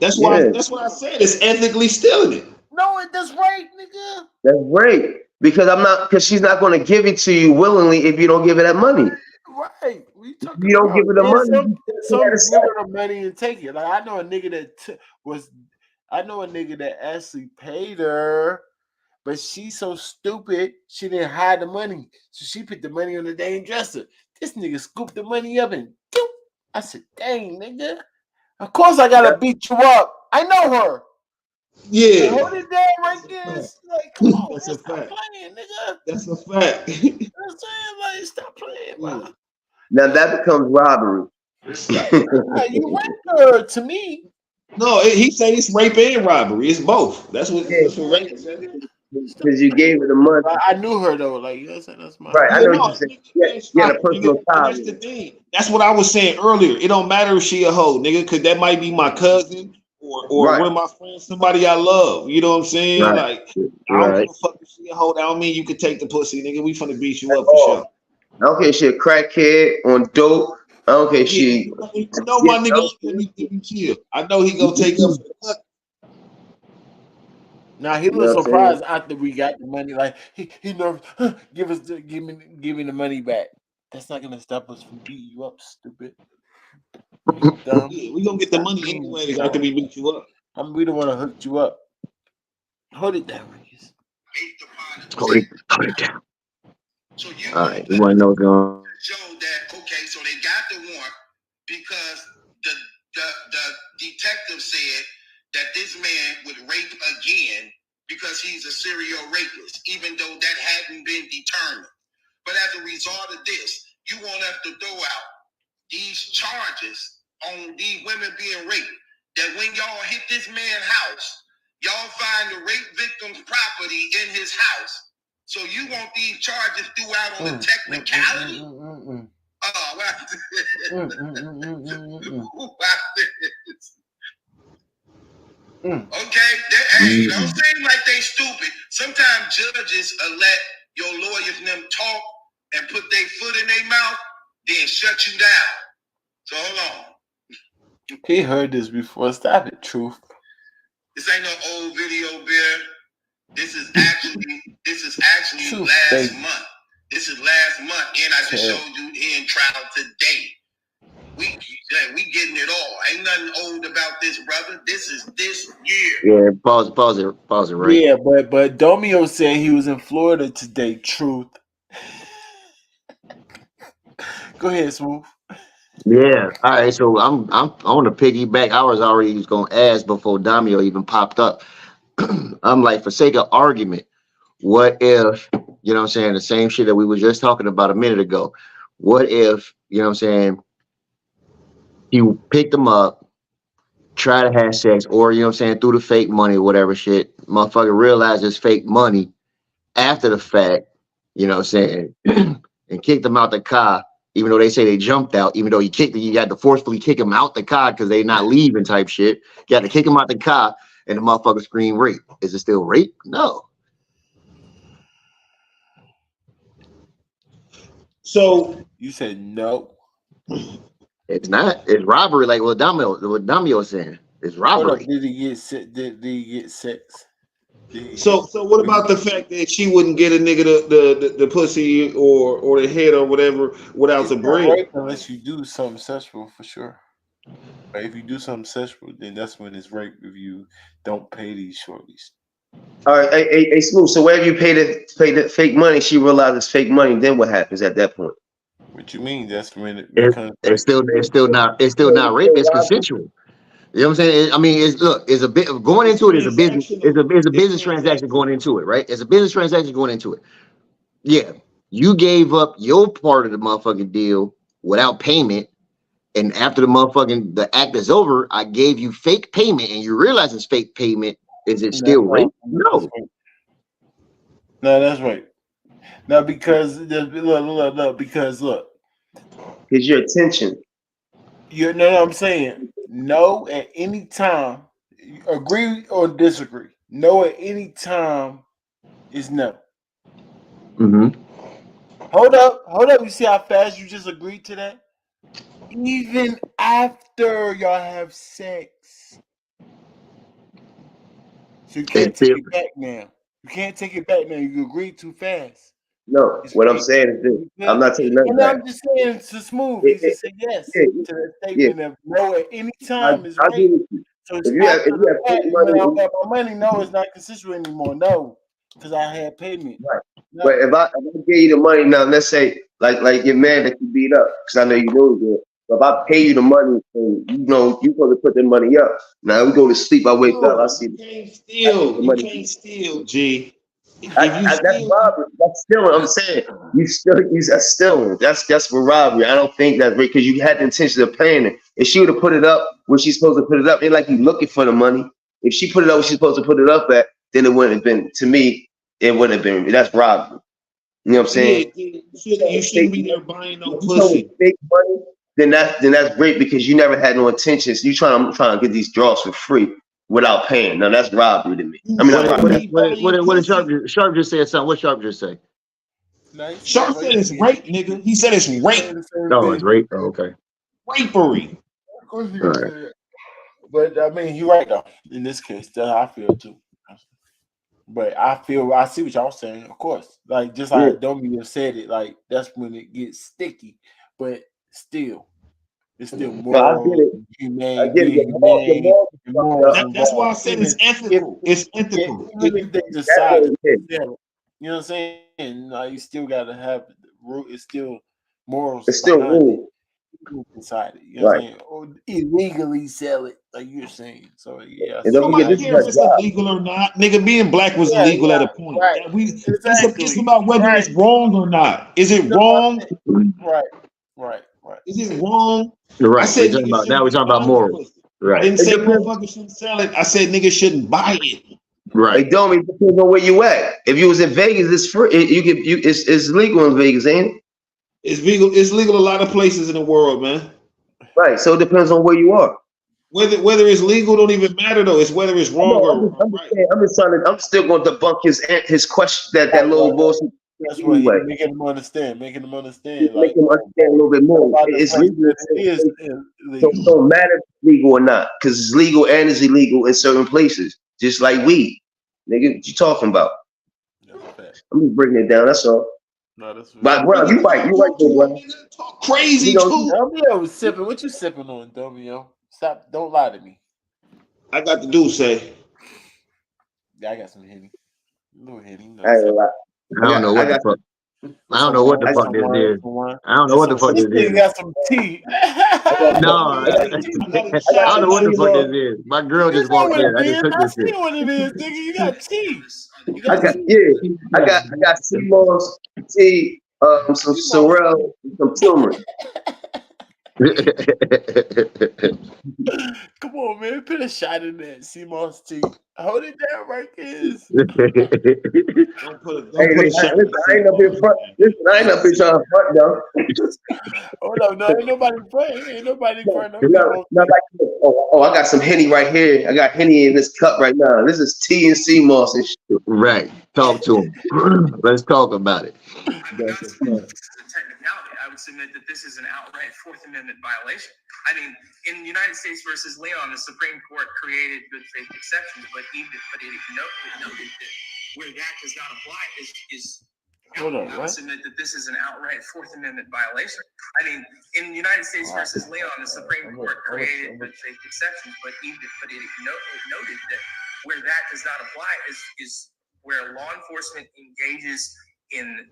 That's why I said it's ethically stealing it. No, that's rape, nigga. That's rape. Because she's not going to give it to you willingly if you don't give her that money. Right. You don't give her the money. Some give her the money and take it. Like I know a nigga that actually paid her, but she's so stupid she didn't hide the money, so she put the money on the dang dresser. This nigga scooped the money up and doop. I said, "Dang, nigga! Of course I gotta beat you up. I know her." Yeah. Hold it down right there. It's like, come on, that's a fact. Playing, nigga. That's a fact. You know what I'm saying? Like, stop playing, bro. Now that becomes robbery. You raped her to me. No, he say it's rape and robbery. It's both. That's what rape is. Because you gave her the money. I knew her though. Like, you know what I'm saying? That's my right. I know what you said. Yeah, a personal tie. That's the thing. That's what I was saying earlier. It don't matter if she a hoe, nigga, because that might be my cousin or one of my friends, somebody I love. You know what I'm saying? Right. Like, I don't give a fuck if she a hoe. That don't mean you can take the pussy, nigga. We finna beat you up for sure. I don't care if she a crackhead on dope. I don't care if she. You know my nigga. Let me chill. I know he gonna take up for the cut. Now he was surprised after we got the money. Like he nervous. Give me the money back. That's not gonna stop us from beating you up, stupid. Yeah, we gonna get the money anyway after we beat you up. We don't want to hook you up. Hold it down, Ricky. Hold it down. So you all right, you want to know going? Show that so they got the warrant because the detective said that this man would rape again because he's a serial rapist, even though that hadn't been determined. But as a result of this, you want us to throw out these charges on these women being raped. That when y'all hit this man's house, y'all find the rape victim's property in his house. So you want these charges throughout on the technicality? Oh, okay, hey, don't seem like they stupid. Sometimes judges let your lawyers and them talk and put their foot in their mouth, then shut you down. So hold on. He heard this before. Stop it, Truth. This ain't no old video, Bear. This is actually Truth, last month. This is last month, and I just showed you in trial today. We getting it all. Ain't nothing old about this, brother. This is this year. Yeah, pause it right. Yeah, but Domio said he was in Florida today. Truth. Go ahead, Smooth. Yeah. All right. So I'm on the piggyback. I was already going to ask before Domio even popped up. I'm like, for sake of argument, what if, you know what I'm saying, the same shit that we were just talking about a minute ago? What if, you know what I'm saying, you picked them up, try to have sex, or, you know what I'm saying, through the fake money or whatever shit, motherfucker realizes fake money after the fact, You know what I'm saying? And kicked them out the car, even though they say they jumped out, even though you had to forcefully kick them out the car because they not leaving type shit. You had to kick them out the car and the motherfucker scream rape. Is it still rape? No. So You said no. It's not. It's robbery, like what Damio was saying. It's Hold up. robbery. Did he get Did he get sex? So what about the fact that she wouldn't get a nigga the pussy or the head or whatever without the bread? Rape unless you do something sexual for sure. But if you do something sexual, then that's when it's rape if you don't pay these shorties. All right, hey, Smooth. So wherever you pay the fake money, she realizes fake money. Then what happens at that point? What you mean? That's when it It's still not rape. It's consensual. You know what I'm saying? I mean, it's a bit going into it is a business. It's a business transaction going into it, right? It's a business transaction going into it. Yeah, you gave up your part of the motherfucking deal without payment, and after the act is over, I gave you fake payment, and you realize it's fake payment. Is it still rape? No. No, that's right. Now because look, because It's your attention. You know what I'm saying? No at any time. Agree or disagree. No at any time is no. Mm-hmm. Hold up. You see how fast you just agreed to that? Even after y'all have sex. So you can't take it back now. You can't take it back now. You agreed too fast. No, what I'm saying is this. I'm not taking nothing back. I'm just saying to Smooth. He just said yes to that statement of no at any time is right. So it's after the fact, when I don't got my money, no, it's not consensual anymore. No, because I had payment. Right. No. But if I give you the money now, let's say like your man that you beat up, because I know you know good. But if I pay you the money and you know you're supposed to put the money up. Now we go to sleep, I wake up, I see you can't steal, G. That's robbery. That's stealing. I'm saying that's stealing. That's for robbery. I don't think that's because you had the intention of paying it. If she would have put it up where she's supposed to put it up, ain't like you looking for the money. If she put it up where she's supposed to put it up at, then it wouldn't have been. To me, it wouldn't have been. That's robbery. You know what I'm saying? Yeah, you shouldn't be there buying no pussy. Fake money. Then that's great because you never had no intentions. I'm trying to get these draws for free without paying. Now that's robbery to me. I mean, what did Sharp just said something? What Sharp just say? Sharp said it's rape, nigga. He said it's rape. No, it's rape. Oh, okay. Rapery. Of course you gonna say that. But I mean, you're right though. In this case, that's how I feel too. But I see what y'all saying, of course. Like just like Dominic said it, like that's when it gets sticky. But still, it's still moral, humane. That's why I said it's ethical. It's ethical. Even if they decide to sell it, you know what I'm saying? Like you still gotta have the root. It's still morals. It's still rule inside it. You know what I'm saying? Or illegally sell it, like you're saying. So yeah. Nobody cares if it's illegal or not. Nigga, being black was illegal at a point. Right. It's about whether it's wrong or not. Is it wrong? Right. Is it wrong? Right. I said now we're talking about morals. Right. I didn't say motherfuckers shouldn't sell it. I said niggas shouldn't buy it. Right. It don't depend on where you at. If you was in Vegas, it's free. It's legal in Vegas, ain't it? It's legal. It's legal a lot of places in the world, man. Right. So it depends on where you are. Whether it's legal don't even matter though. It's whether it's wrong or right. I'm still going to debunk his question that little bullshit. That's what he's making them understand. Make them understand a little bit more. It's legal. So it don't matter if it's legal or not, because it's legal and it's illegal in certain places, just like weed. Nigga, what you talking about? I'm just breaking it down. That's all. No, that's but bro, you right, bro. Talk crazy too. Domio was sipping. What you sipping on, Domio? Stop! Don't lie to me. I got the Deuce. Yeah, I got some Henny. A little Henny. I ain't gonna lie. I don't know what the fuck. I don't know what the fuck this is. I don't know what the fuck this is. Got some tea. No, I don't know what the fuck this is. My girl just walked in. I just took this shit. I see what it is, nigga. You got tea. I got sea moss, tea, some sorrel, some turmeric. Come on, man. Put a shot in that CMOS T. Hold it down right there. Don't put Hey, a shot in listen, I ain't up here front. Listen, I ain't up here trying to front though. Hold up, no, ain't nobody praying. Ain't nobody praying up It's there. not like, oh, I got some Henny right here. I got Henny in this cup right now. This is tea and sea moss and shit. Right. Talk to him. Let's talk about it. This is a technicality. I would submit that this is an outright Fourth Amendment violation. I mean, in United States versus Leon, the Supreme Court created good faith exceptions, but it noted that where that does not apply is Hold on, I would submit that this is an outright Fourth Amendment violation. I mean, in United States versus Leon, the Supreme Court created good faith exceptions, but it noted that where that does not apply is where law enforcement engages in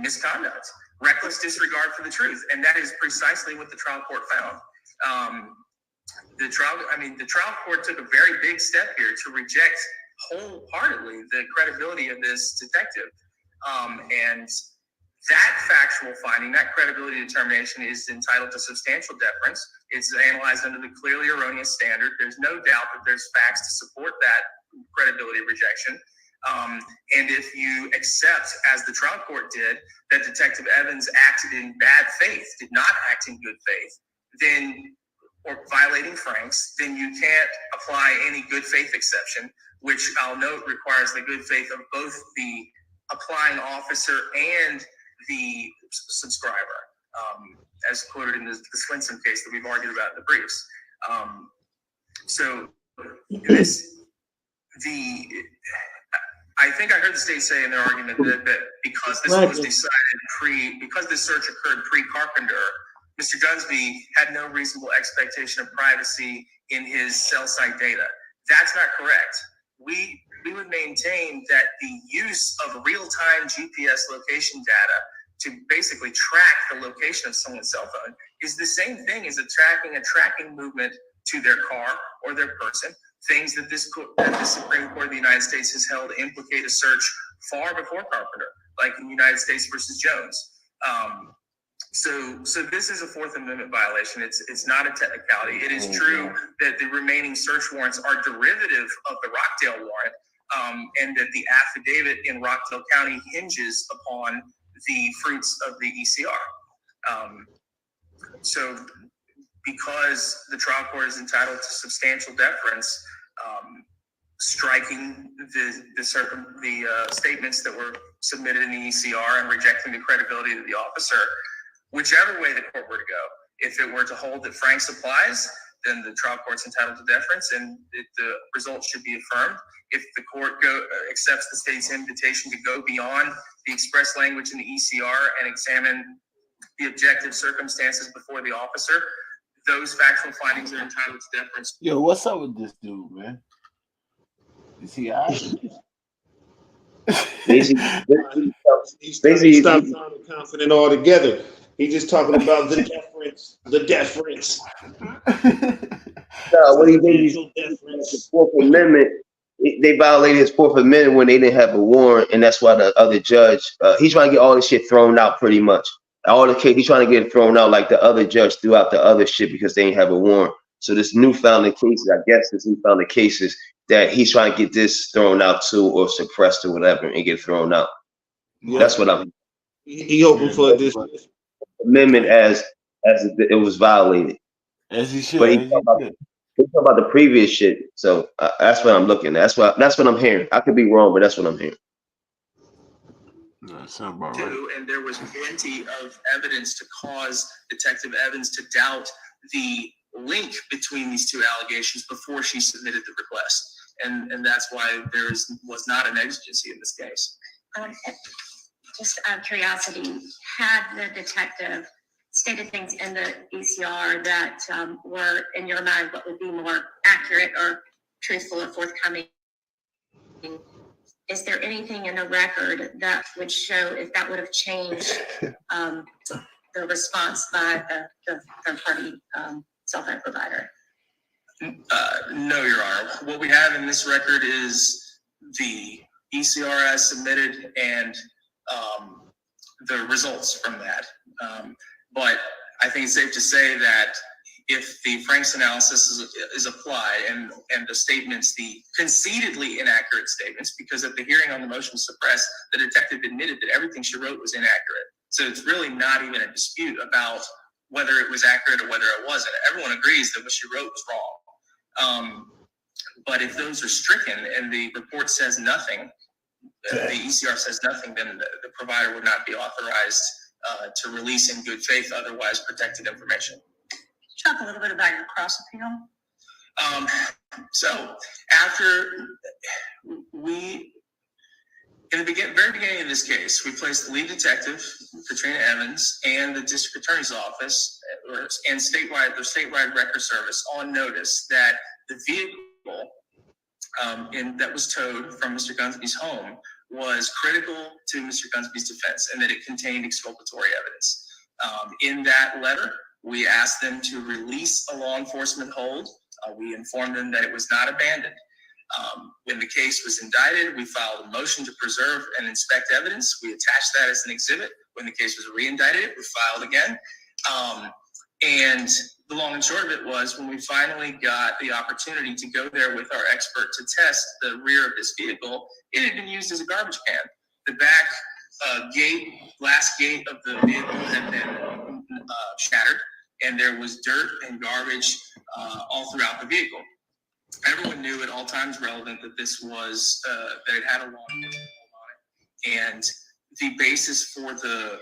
misconduct, reckless disregard for the truth, and that is precisely what the trial court found. The trial court took a very big step here to reject wholeheartedly the credibility of this detective, and that factual finding, that credibility determination, is entitled to substantial deference. It's analyzed under the clearly erroneous standard. There's no doubt that there's facts to support that credibility rejection. And if you accept, as the trial court did, that Detective Evans acted in bad faith, did not act in good faith, then, or violating Franks, then you can't apply any good faith exception, which I'll note requires the good faith of both the applying officer and the subscriber, as quoted in the Swinson case that we've argued about in the briefs. I think I heard the state say in their argument that because this was decided because this search occurred pre-Carpenter, Mr. Dunsby had no reasonable expectation of privacy in his cell site data. That's not correct. We would maintain that the use of real-time GPS location data to basically track the location of someone's cell phone is the same thing as tracking movement to their car or their person, things that the Supreme Court of the United States has held implicate a search far before Carpenter, like in United States versus Jones. So this is a Fourth Amendment violation. It's not a technicality. It is true that the remaining search warrants are derivative of the Rockdale warrant, and that the affidavit in Rockdale County hinges upon the fruits of the ECR. So because the trial court is entitled to substantial deference, striking the statements that were submitted in the ECR and rejecting the credibility of the officer, whichever way the court were to go. If it were to hold that Franks applies, then the trial court's entitled to deference, and the results should be affirmed. If the court accepts the state's invitation to go beyond the express language in the ECR and examine the objective circumstances before the officer, those factual findings are entitled to deference. Yo, what's up with this dude, man? Is he all right? Basically, stopped sounding confident altogether. He's just talking about the deference. No, what he did, the Fourth Amendment, they violated his Fourth Amendment when they didn't have a warrant, and that's why the other judge, he's trying to get all this shit thrown out pretty much. All the case, he's trying to get it thrown out like the other judge threw out the other shit because they didn't have a warrant. So this newfound cases, I guess this newfound cases that he's trying to get this thrown out too, or suppressed or whatever, and get thrown out. Yeah. That's what I'm. He hoping for this amendment as it was violated. As he should. But he's talking about the previous shit. So that's what I'm looking at. That's what I'm hearing. I could be wrong, but that's what I'm hearing. And there was plenty of evidence to cause Detective Evans to doubt the link between these two allegations before she submitted the request, and that's why there was not an exigency in this case. Just out of curiosity, had the detective stated things in the ECR that were, in your mind, what would be more accurate or truthful or forthcoming? Is there anything in the record that would show if that would have changed the response by the third-party cell phone provider? No, Your Honor. What we have in this record is the ECR as submitted and the results from that. But I think it's safe to say that if the Franks analysis is applied and the statements, the concededly inaccurate statements, because at the hearing on the motion to suppress, the detective admitted that everything she wrote was inaccurate. So it's really not even a dispute about whether it was accurate or whether it wasn't. Everyone agrees that what she wrote was wrong. But if those are stricken and the report says nothing, the ECR says nothing, then the provider would not be authorized to release in good faith otherwise protected information. Talk a little bit about your cross appeal. So after in the very beginning of this case, we placed the lead detective, Katrina Evans, and the district attorney's office and the statewide record service on notice that the vehicle that was towed from Mr. Gunsby's home was critical to Mr. Gunsby's defense and that it contained exculpatory evidence. In that letter, we asked them to release a law enforcement hold. We informed them that it was not abandoned. When the case was indicted, we filed a motion to preserve and inspect evidence. We attached that as an exhibit. When the case was re-indicted, we filed again. And the long and short of it was when we finally got the opportunity to go there with our expert to test the rear of this vehicle, it had been used as a garbage can. The back glass gate of the vehicle had been shattered, and there was dirt and garbage all throughout the vehicle. Everyone knew at all times relevant that this was that it had a law enforcement hold on it, and the basis for the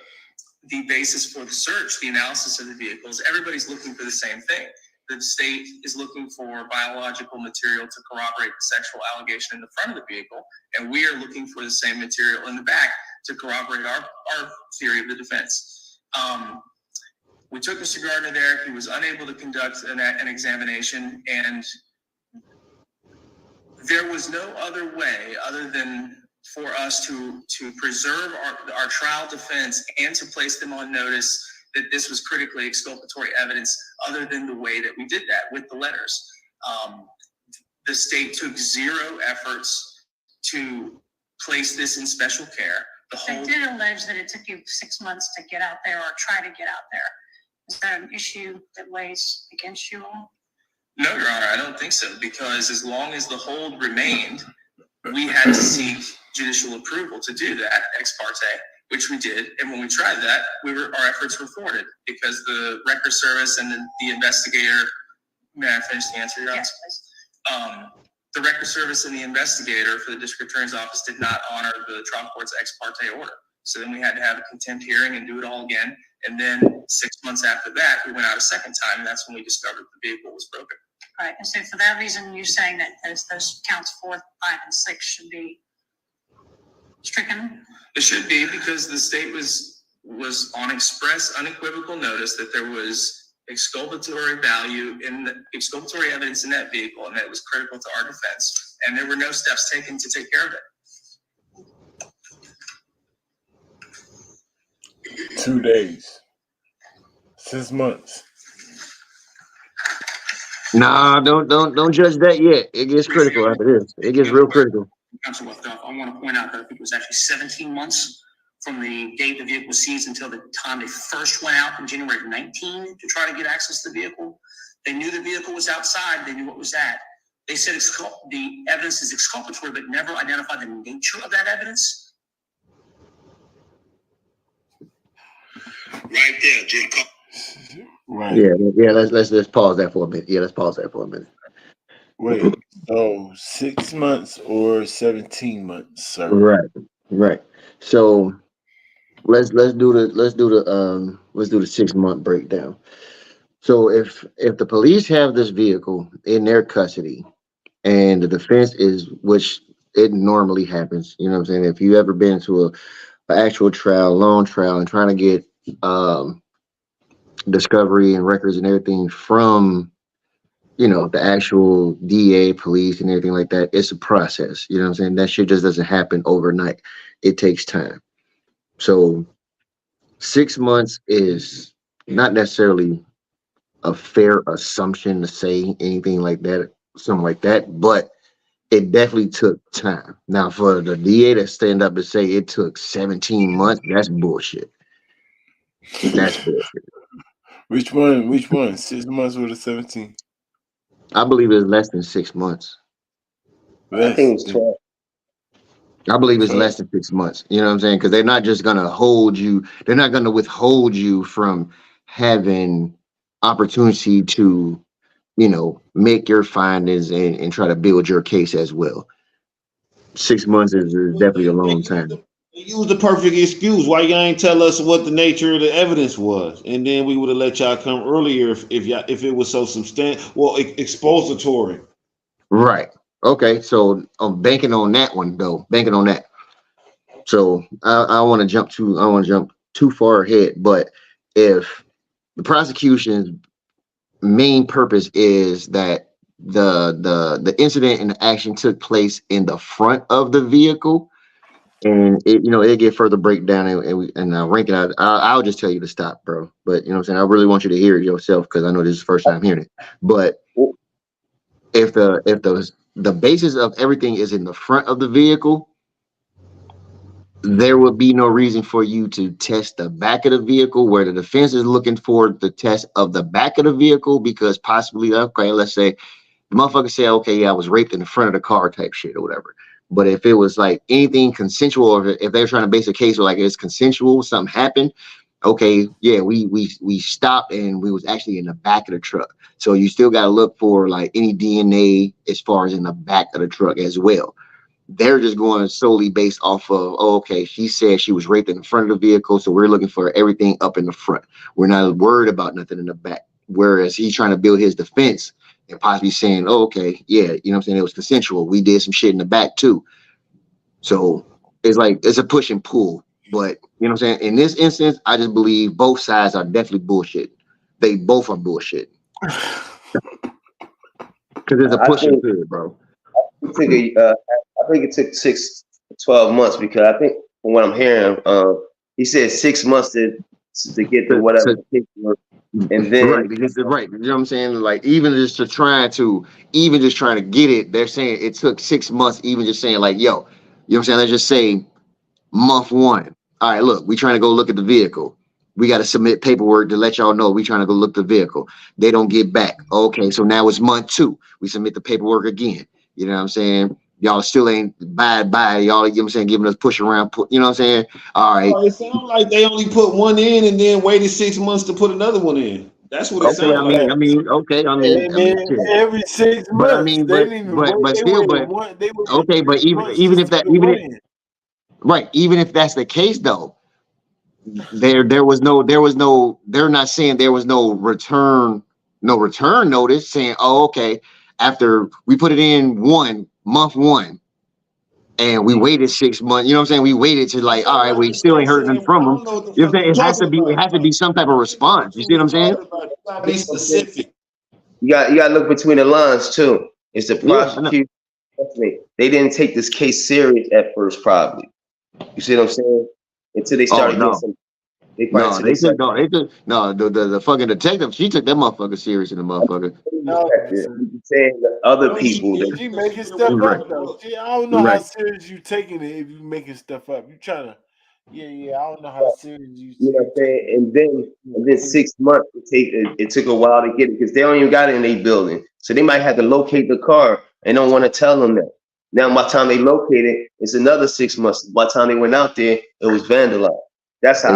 search, the analysis of the vehicles, everybody's looking for the same thing. The state is looking for biological material to corroborate the sexual allegation in the front of the vehicle, and we are looking for the same material in the back to corroborate our theory of the defense. We took Mr. Gardner there. He was unable to conduct an examination, and there was no other way other than for us to preserve our trial defense and to place them on notice that this was critically exculpatory evidence other than the way that we did that with the letters. The state took zero efforts to place this in special care. They did allege that it took you 6 months to get out there or try to get out there. Is that an issue that weighs against you all? No, Your Honor, I don't think so, because as long as the hold remained, we had to seek judicial approval to do that ex parte, which we did. And when we tried that, our efforts were thwarted because the record service and the investigator, may I finish the answer, Your Honor? Yes, please. The record service and the investigator for the district attorney's office did not honor the trial court's ex parte order. So then we had to have a contempt hearing and do it all again. And then 6 months after that, we went out a second time, and that's when we discovered the vehicle was broken. All right, and so for that reason, you're saying that those counts 4, 5, and 6 should be stricken? It should be, because the state was on express, unequivocal notice that there was exculpatory value in the exculpatory evidence in that vehicle, and that it was critical to our defense. And there were no steps taken to take care of it. 2 days. 6 months. Nah, don't judge that yet. It gets critical after this. It gets real critical. Council, I want to point out that it was actually 17 months from the date the vehicle was seized until the time they first went out in January of 19 to try to get access to the vehicle. They knew the vehicle was outside. They knew what was at. They said the evidence is exculpatory, but never identified the nature of that evidence. Right there, J. Cole. Right. Yeah. Let's pause that for a minute. Yeah, let's pause that for a minute. Wait. So 6 months or 17 months, sir? Right. So let's do the 6 month breakdown. So if the police have this vehicle in their custody and the defense is, which it normally happens, you know what I'm saying? If you ever been to an actual trial, long trial, and trying to get discovery and records and everything from, you know, the actual DA, police, and everything like that, it's a process. You know what I'm saying? That shit just doesn't happen overnight. It takes time. So 6 months is not necessarily a fair assumption to say anything like that, something like that, but it definitely took time. Now, for the DA to stand up and say it took 17 months, that's bullshit. That's bullshit. Which one? Which one? 6 months or the 17? I believe it's less than 6 months. I think it was 12. I believe it's 12. less than 6 months. You know what I'm saying? Because they're not just gonna hold you. They're not gonna withhold you from having opportunity to, you know, make your findings and try to build your case as well. 6 months is definitely a long time. They used the perfect excuse. Why y'all ain't tell us what the nature of the evidence was, and then we would have let y'all come earlier if it was so expository. Right. Okay. So I'm banking on that one though. Banking on that. So I want to jump too far ahead, but if the prosecution's main purpose is that the incident and the action took place in the front of the vehicle, and it get further breakdown and rank it out. I'll just tell you to stop, bro. But you know what I'm saying, I really want you to hear it yourself because I know this is the first time hearing it. But if the basis of everything is in the front of the vehicle, there would be no reason for you to test the back of the vehicle, where the defense is looking for the test of the back of the vehicle, because possibly, okay, let's say the motherfucker say, okay, yeah, I was raped in the front of the car type shit or whatever. But if it was like anything consensual, or if they're trying to base a case where like it's consensual, something happened, okay, yeah, we stopped and we was actually in the back of the truck. So you still got to look for like any DNA as far as in the back of the truck as well. They're just going solely based off of, oh, okay, she said she was raped in the front of the vehicle, so we're looking for everything up in the front. We're not worried about nothing in the back. Whereas he's trying to build his defense and possibly saying, oh, okay, yeah, you know what I'm saying, it was consensual. We did some shit in the back too. So it's like, it's a push and pull. But you know what I'm saying? In this instance, I just believe both sides are definitely bullshit. They both are bullshit. Because there's a push and pull, bro. I think it took 12 months, because I think from what I'm hearing, he said 6 months to get to whatever paperwork, and then right, because right, you know what I'm saying? Like even just trying to get it, they're saying it took 6 months. Even just saying like, yo, you know what I'm saying? Let's just say month 1. All right, look, we trying to go look at the vehicle. We got to submit paperwork to let y'all know we trying to go look at the vehicle. They don't get back. Okay, so now it's month 2. We submit the paperwork again. You know what I'm saying? Y'all still ain't bye. Y'all, you know what I'm saying, giving us push around, you know what I'm saying? All right. Oh, it sounds like they only put one in and then waited 6 months to put another one in. That's what it sounds like. Every 6 months. But I mean, but even if that's the case though, there was no, they're not saying there was no return notice saying, oh, okay, after we put it in month 1 and we waited 6 months, you know what I'm saying? We waited to like, all right, we still ain't heard nothing from them. You know, it has to be some type of response. You see what I'm saying? Be specific. You got to look between the lines too. It's the prosecution. They didn't take this case serious at first, probably. You see what I'm saying? Until they started getting some. The fucking detective, she took that motherfucker serious in the motherfucker. Saying the other people. She making stuff up though. I don't know how serious you taking it if you making stuff up. You trying to, I don't know how serious you. You know what I'm saying? And then 6 months it took a while to get it, because they don't even got it in their building. So they might have to locate the car and don't want to tell them that. Now by the time they locate it, it's another 6 months. By the time they went out there, it was vandalized. That's how.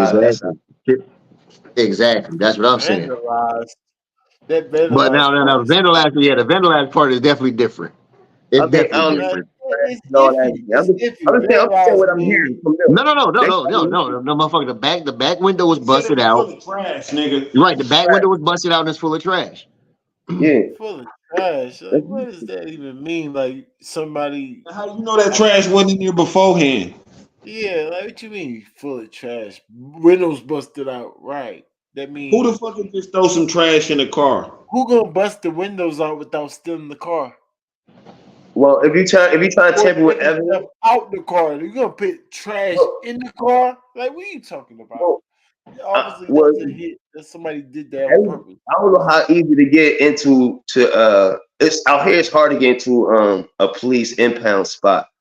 Exactly. That's what I'm saying. But now vandalized, the vandalized part is definitely different. It's definitely different. I'm saying what I'm hearing from them. No, motherfucker. The back window was busted out. Trash, nigga. Right, the back window was busted out and it's full of trash. Yeah. Full of trash. Like, what does that even mean? Like somebody. How you know that trash wasn't in here beforehand? Yeah, like what you mean full of trash? Windows busted out, right? That means who the fuck just throw some trash in the car? Who gonna bust the windows out without stealing the car? Well, if you try to tamper with evidence out the car, you're gonna put trash in the car. Like, what are you talking about? Obviously, that somebody did that on purpose. I don't know how easy to get into it's out here. It's hard to get into a police impound spot.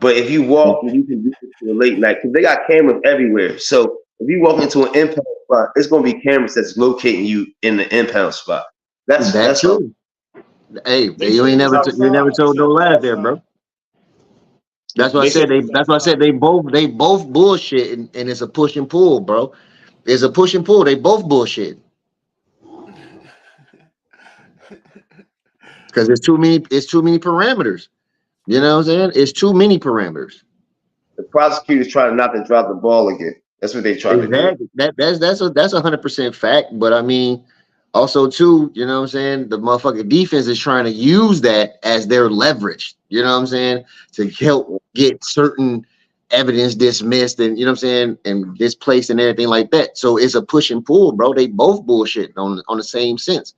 But if you walk, you can do it to a late night, because they got cameras everywhere. So If you walk into an impound spot, it's gonna be cameras that's locating you in the impound spot. That's all. true. Hey, you ain't never told no lies there, bro. That's why I They said said they both bullshit and it's a push and pull, bro. It's a push and pull. They both bullshit. Because it's too many parameters. You know what I'm saying? It's too many parameters. The prosecutors trying not to drop the ball again. That's what they trying to do. Exactly. That's 100% fact. But I mean, also too, you know what I'm saying? The motherfucking defense is trying to use that as their leverage. You know what I'm saying? To help get certain evidence dismissed and you know what I'm saying and displaced and everything like that. So it's a push and pull, bro. They both bullshit on the same sense.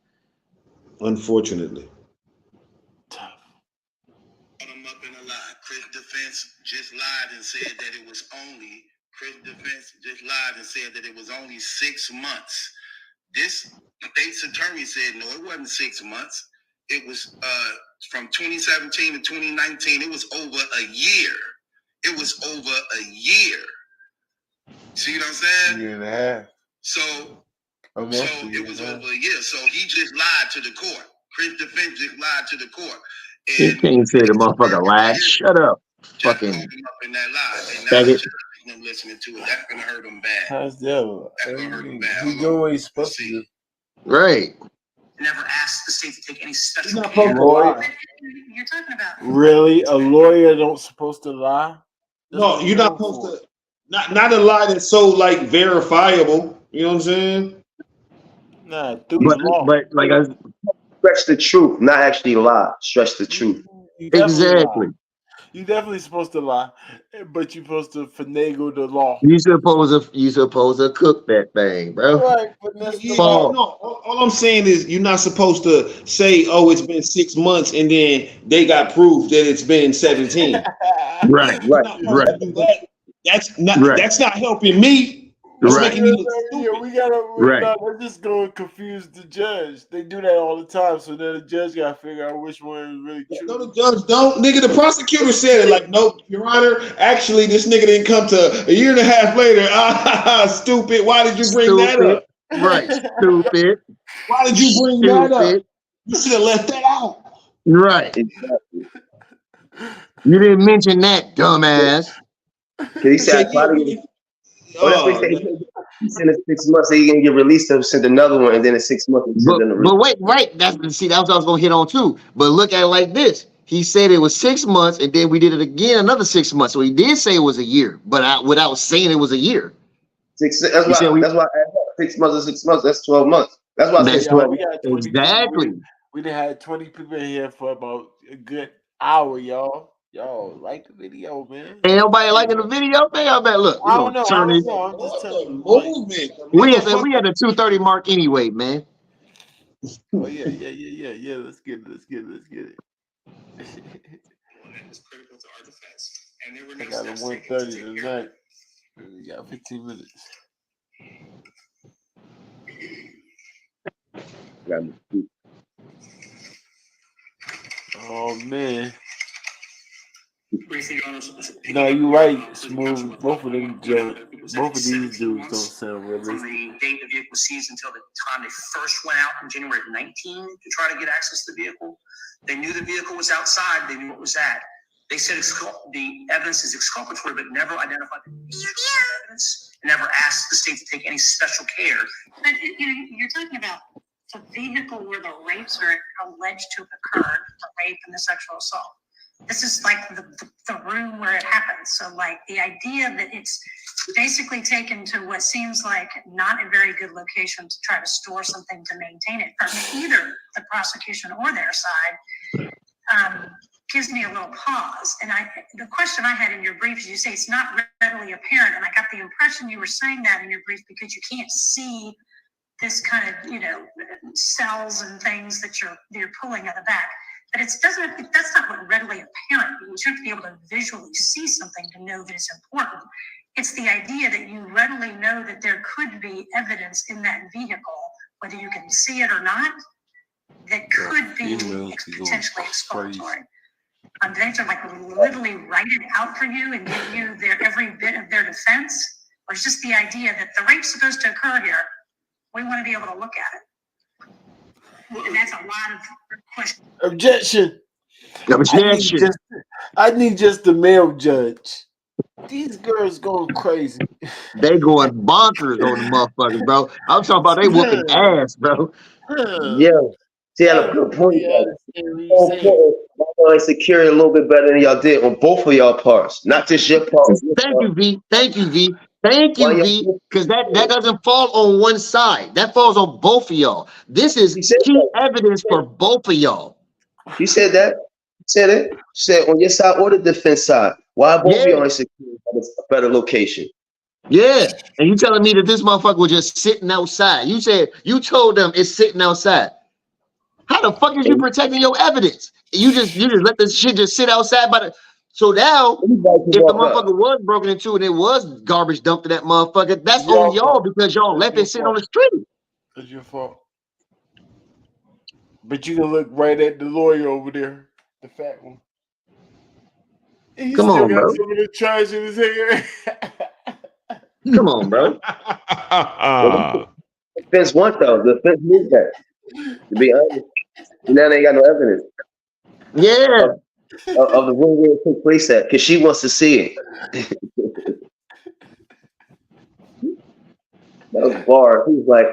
Unfortunately. Them up in a lie. Chris defense just lied and said that it was only 6 months. This state's attorney said no, it wasn't 6 months. It was from 2017 to 2019. It was over a year. It was over a year. See what I'm saying? Year and a half. So Almost it was over a year. So he just lied to the court. Chris defense just lied to the court. You can't say the motherfucker lied. Shut up. Fucking Him up in that lie. And now faggot. the judge is listening to it. That's gonna hurt him bad. How's that? That's gonna hurt him bad. He's doing what he's supposed to do. Right. Never asked the state to take any He's special not care. supposed to lie. You're talking about. Really? A lawyer don't supposed to lie? That's No, what you're they're not going supposed to. Not a lie that's so like verifiable. You know what I'm saying? Nah, through the law. But like I Stretch the truth, not actually lie. Stretch the truth. You definitely exactly. lie. You definitely supposed to lie, but you're supposed to finagle the law. You supposed to cook that thing, bro. Right, but that's the Paul. law. No, all I'm saying is you're not supposed to say, "Oh, it's been 6 months," and then they got proof that it's been 17. Right. Right. Right. That's not. Right. That's not helping me. That's Right. making me look Yeah, stupid. we gotta. Right. No, they're just going to confuse the judge. They do that all the time, so then the judge got to figure out which one is really true. No, the judge don't. Nigga, the prosecutor said it. Like, no, Your Honor, actually, this nigga didn't come to a year and a half later. Stupid. Why did you bring that up? Right. Stupid. Why did you bring that up? You should have left that out. Right. Exactly. You didn't mention that, dumbass. He said, that's what he said. He sent it 6 months, so he gonna get released and send another one, and then in 6 months he sent But wait, right. That's what I was gonna hit on too. But look at it like this. He said it was 6 months, and then we did it again another 6 months. So he did say it was a year, but without saying it was a year. That's why 6 months is 6 months. That's 12 months. That's why I said 12 months. Exactly. We done had 20 people in here for about a good hour, y'all. Y'all like the video, man. Ain't nobody liking the video, man. I bet. Look, I don't know. I'm just telling you. Movement. We at the 2:30 mark anyway, man. Oh yeah. Let's get it. I got a 1:30 tonight. We got 15 minutes. Oh man. No, you're right, Smooth. Both of these dudes don't sound realistic. From the date the vehicle was seized until the time they first went out in January of 19 to try to get access to the vehicle. They knew the vehicle was outside. They knew it was at. They said the evidence is exculpatory, but never identified the evidence. Never asked the state to take any special care. But you're talking about the vehicle where the rapes are alleged to have occurred, the rape and the sexual assault. This is like the room where it happens. So like the idea that it's basically taken to what seems like not a very good location to try to store something to maintain it from either the prosecution or their side gives me a little pause. And the question I had in your brief is you say it's not readily apparent. And I got the impression you were saying that in your brief because you can't see this kind of, cells and things that you're pulling at the back. But that's not what readily apparent means. You have to be able to visually see something to know that it's important. It's the idea that you readily know that there could be evidence in that vehicle, whether you can see it or not, that could be potentially exculpatory. They have to literally write it out for you and give you every bit of their defense, was just the idea that the rape's supposed to occur here. We want to be able to look at it. And that's a lot of questions. Objection. Objection. I need just the male judge. These girls going crazy. They going bonkers on the motherfuckers, bro. I'm talking about they whooping ass, bro. Yeah. See, I had a good point. Y'all secure a little bit better than y'all did on both of y'all parts, not just your part. Thank you, V. Thank you, V. Thank you, V. Because that doesn't fall on one side. That falls on both of y'all. This is key evidence for both of y'all. You said that. You said it. You said on your side or the defense side. Why both of y'all ain't secure a better location? Yeah. And you telling me that this motherfucker was just sitting outside. You said you told them it's sitting outside. How the fuck is you protecting your evidence? You just let this shit just sit outside by the. So now, if the motherfucker was broken into and it was garbage dumped to that motherfucker, that's on y'all because y'all left it sitting on the street. It's your fault. But you can look right at the lawyer over there, the fat one. He Come still on, got bro. some of the trash in his hair. Come on, bro. Defense want though. The defense needs that. To be honest, now they ain't got no evidence. Yeah. Of the room where it took place at, because she wants to see it. That was bar. He was like,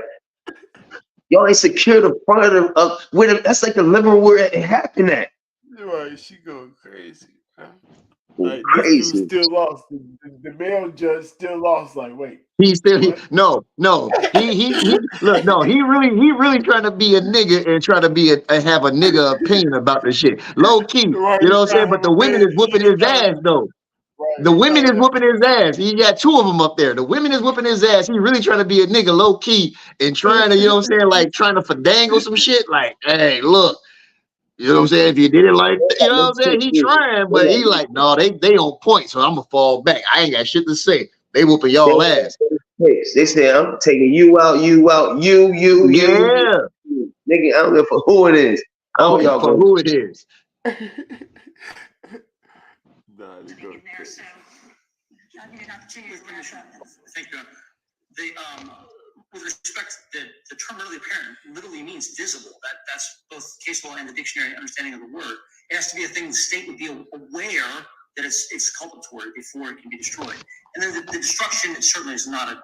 y'all ain't secure the front of where that's like the living room where it happened at. Right, she going crazy. Crazy. This dude still lost. The male judge still lost. Like, wait. He look, no, he really trying to be a nigga and try to be have a nigga opinion about the shit. Low key, Right, you know what I'm saying? But the women is whooping his ass though. The women is whooping his ass. He got two of them up there. The women is whooping his ass. He really trying to be a nigga low key and trying to, you know what I'm saying, like trying to fandangle some shit. Like, hey, look, you know what I'm saying? If you did it like, you know what I'm saying? He trying, but he like, no, they on point, so I'm gonna fall back. I ain't got shit to say. They whooping y'all ass. They said, I'm taking you out, you. Yeah. Nigga, I don't know for who it is. I don't know for who it is. Thank you. With respect, the term early apparent literally means visible. That's both case law and the dictionary understanding of the word. It has to be a thing the state would be aware that it's exculpatory before it can be destroyed. And then the destruction, it certainly is not a.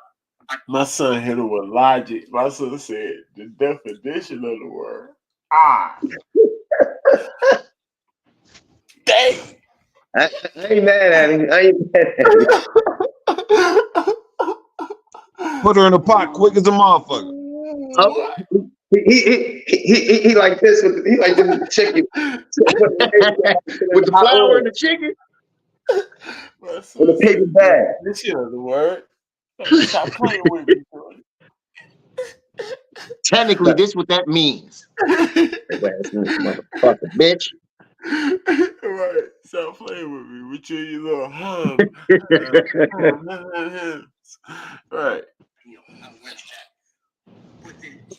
My son hit it with logic. My son said the definition of the word. Dang. I ain't mad at him. Put her in a pot quick as a motherfucker. Oh, he like this with the chicken. With the flour and the chicken? With a paper bag. This is the word. Stop playing with me. Technically, this what that means. Motherfucker, bitch. Right. Stop playing with me. With your little right. But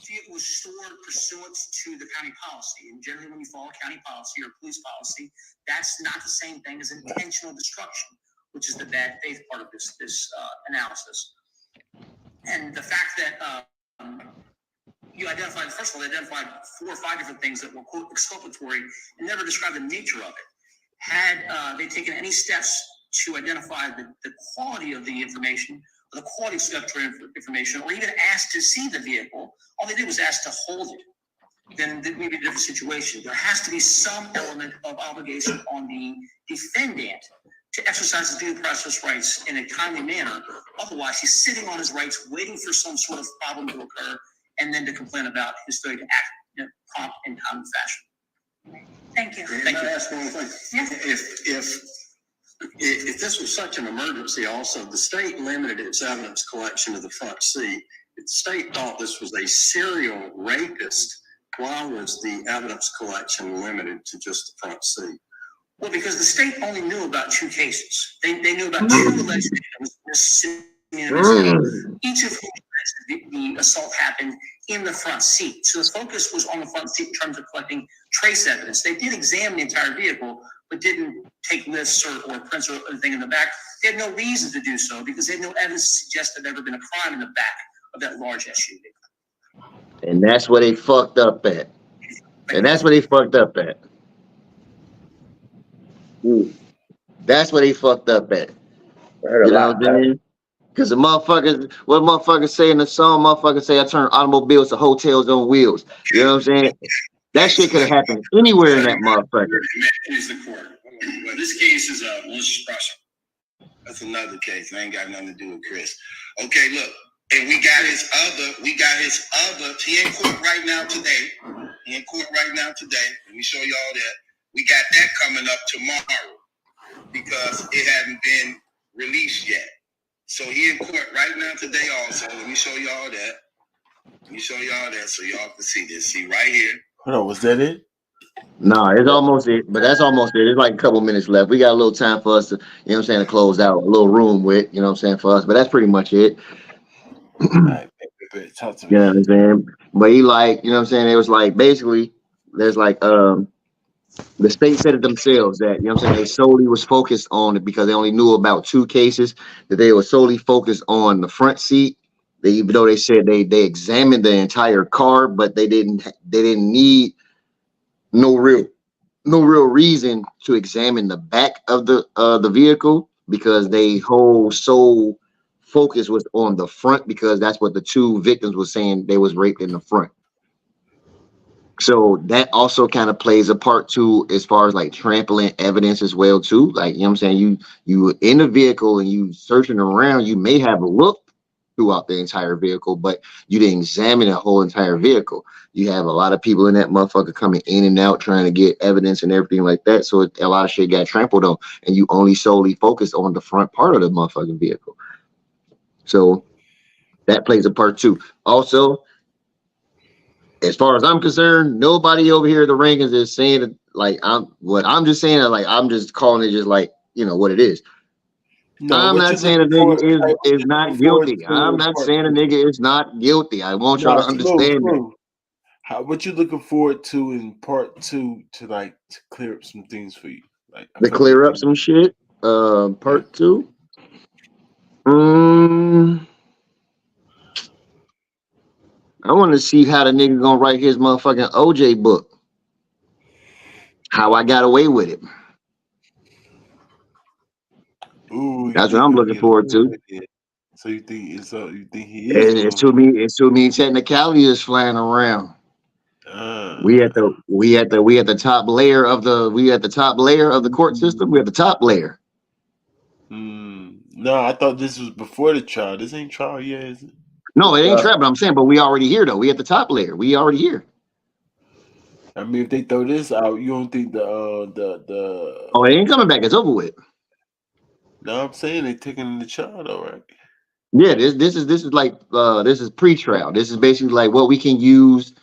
it was stored pursuant to the county policy. And generally, when you follow county policy or police policy, that's not the same thing as intentional destruction, which is the bad faith part of this analysis. And the fact that you identified, first of all, they identified 4 or 5 different things that were, quote, exculpatory and never described the nature of it. Had they taken any steps to identify the quality of the information, or the quality of exculpatory information, or even asked to see the vehicle, all they did was ask to hold it, then it would be a different situation. There has to be some element of obligation on the defendant to exercise his due process rights in a timely manner. Otherwise, he's sitting on his rights, waiting for some sort of problem to occur, and then to complain about his failure to act in a prompt and timely fashion. Thank you. Can I ask one thing? Yes. If this was such an emergency, also the state limited its evidence collection to the front seat. If the state thought this was a serial rapist, why was the evidence collection limited to just the front seat? Well, because the state only knew about 2 cases. They knew about 2 alleged victims, each of whom the assault happened in the front seat. So the focus was on the front seat in terms of collecting trace evidence. They did examine the entire vehicle, but didn't take lists or prints or anything in the back. They had no reason to do so because they had no evidence to suggest that there had ever been a crime in the back of that large SUV. And that's where they fucked up at. And that's where they fucked up at. That's where they fucked up at. You know what I'm saying? Because the motherfuckers, what motherfuckers say in the song, motherfuckers say, I turn automobiles to hotels on wheels. You know what I'm saying? That shit could have happened anywhere in that motherfucker. Well, this case is malicious prosecution. That's another case. I ain't got nothing to do with Chris. Okay, look. And we got his other, he in court right now today. Let me show y'all that. We got that coming up tomorrow because it hasn't been released yet. So he in court right now today also. Let me show y'all that. So y'all can see this. See right here. Hold on, was that it? No, it's almost it, but that's almost it. It's like a couple minutes left. We got a little time for us to, you know what I'm saying, to close out, a little room with, you know what I'm saying, for us. But that's pretty much it. All right, talk to me. You know what I'm saying? But he like, you know what I'm saying, it was like basically there's like the state said it themselves that, you know what I'm saying, they solely was focused on it because they only knew about 2 cases, that they were solely focused on the front seat. They, even though they said they examined the entire car, but they didn't need no real reason to examine the back of the vehicle because they whole sole focus was on the front because that's what the 2 victims were saying, they was raped in the front. So that also kind of plays a part too, as far as like trampling evidence as well too. Like, you know what I'm saying? You in the vehicle and you searching around, you may have looked throughout the entire vehicle, but you didn't examine the whole entire vehicle. You have a lot of people in that motherfucker coming in and out trying to get evidence and everything like that. So a lot of shit got trampled on and you only solely focused on the front part of the motherfucking vehicle. So that plays a part too. Also, as far as I'm concerned, nobody over here at the rankings is saying it like I'm just saying it like I'm just calling it just like, you know, what it is. No, I'm not saying a nigga is not guilty. I'm not saying a nigga is not guilty. I want y'all to understand that. What you looking forward to in part 2 to clear up some things for you? Like to clear up some shit. Part 2. I want to see how the nigga gonna write his motherfucking OJ book. How I got away with it. Ooh, that's what I'm looking forward to. So you think he is? It's too many technicalities flying around. We at the top layer of the court system. We're at the top layer. No, I thought this was before the trial. This ain't trial yet, is it? No, it ain't trial, but I'm saying, but we already here though. We at the top layer. We already here. I mean, if they throw this out, you don't think oh, it ain't coming back. It's over with. No, I'm saying they taking the trial though, right? Yeah, this is like this is pre-trial. This is basically like what we can use,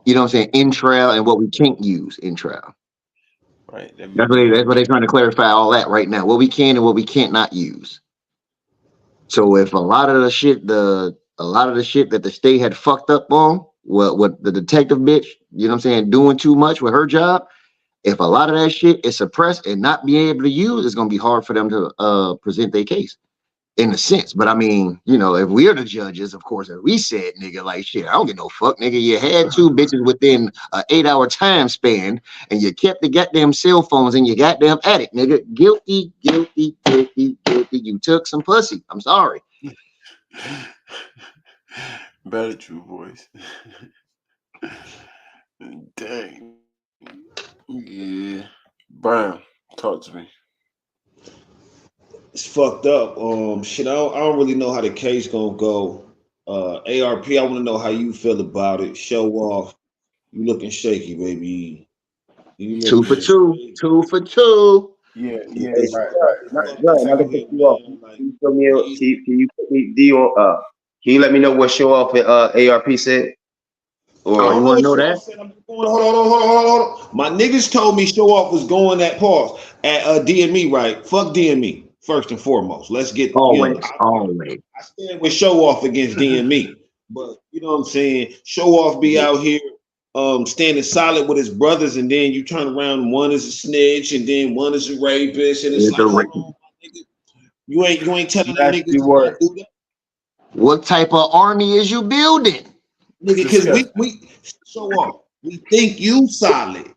you know what I'm saying, in trial and what we can't use in trial. Right. That's what they're trying to clarify all that right now. What we can and what we can't not use. So if a lot of the shit that the state had fucked up on, what the detective bitch, you know what I'm saying, doing too much with her job, if a lot of that shit is suppressed and not being able to use, it's gonna be hard for them to present their case. In a sense, but I mean, you know, if we're the judges, of course, if we said, nigga, like shit, I don't get no fuck, nigga. You had 2 bitches within an 8-hour time span, and you kept the goddamn cell phones in your goddamn attic, nigga. Guilty. You took some pussy. I'm sorry. Better true voice. Dang. Yeah. Brian, talk to me. It's fucked up. Shit, I don't really know how the case gonna go. ARP, I want to know how you feel about it. Show off. You looking shaky, baby. You 2 for 2. 2 for 2. Yeah, right. Can you put me D on? Can you let me know what show off ARP said? Or you want to know that? Hold on. My niggas told me show off was going at pause at DME, right? Fuck DME. First and foremost, let's get always. I stand with show off against DME. But you know what I'm saying? Show off be out here standing solid with his brothers, and then you turn around, one is a snitch, and then one is a rapist, and it's It's like, a hold rape. on, my nigga. You ain't telling You them actually niggas to were not do that. What type of army is you building? Nigga, because disgusting. we show off. We think you solid.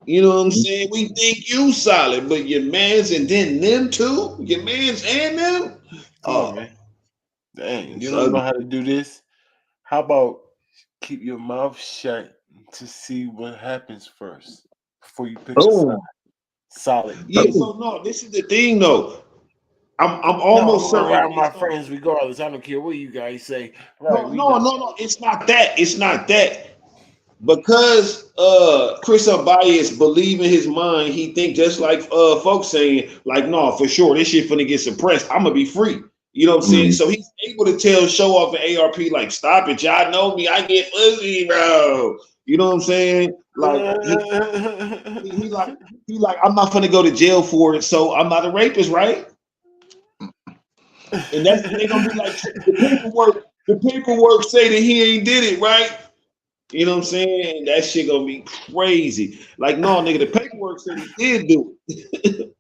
You know what I'm saying? We think you solid, but your mans and then them too? Your mans and them? Come on, man. Dang, It's you don't know ugly. how to do this. How about keep your mouth shut to see what happens first before you pick a side? Boom. Solid. Yeah, so no, this is the thing though. I'm No, I'm almost gonna certain ride my friends regardless. I don't care what you guys say. Right? no, it's not that. It's not that. Because Chris Unbias believe in his mind, he think just like folks saying, like, no, for sure, this shit finna get suppressed. I'm gonna be free. You know what I'm saying? Mhm. So he's able to tell show off and ARP, like, stop it, y'all know me, I get pussy, bro. You know what I'm saying? Like he like, I'm not gonna go to jail for it, so I'm not a rapist, right? And they're gonna be like, the paperwork say that he ain't did it, right? You know what I'm saying? That shit gonna be crazy. Like, no, nigga, the paperwork said he did do it.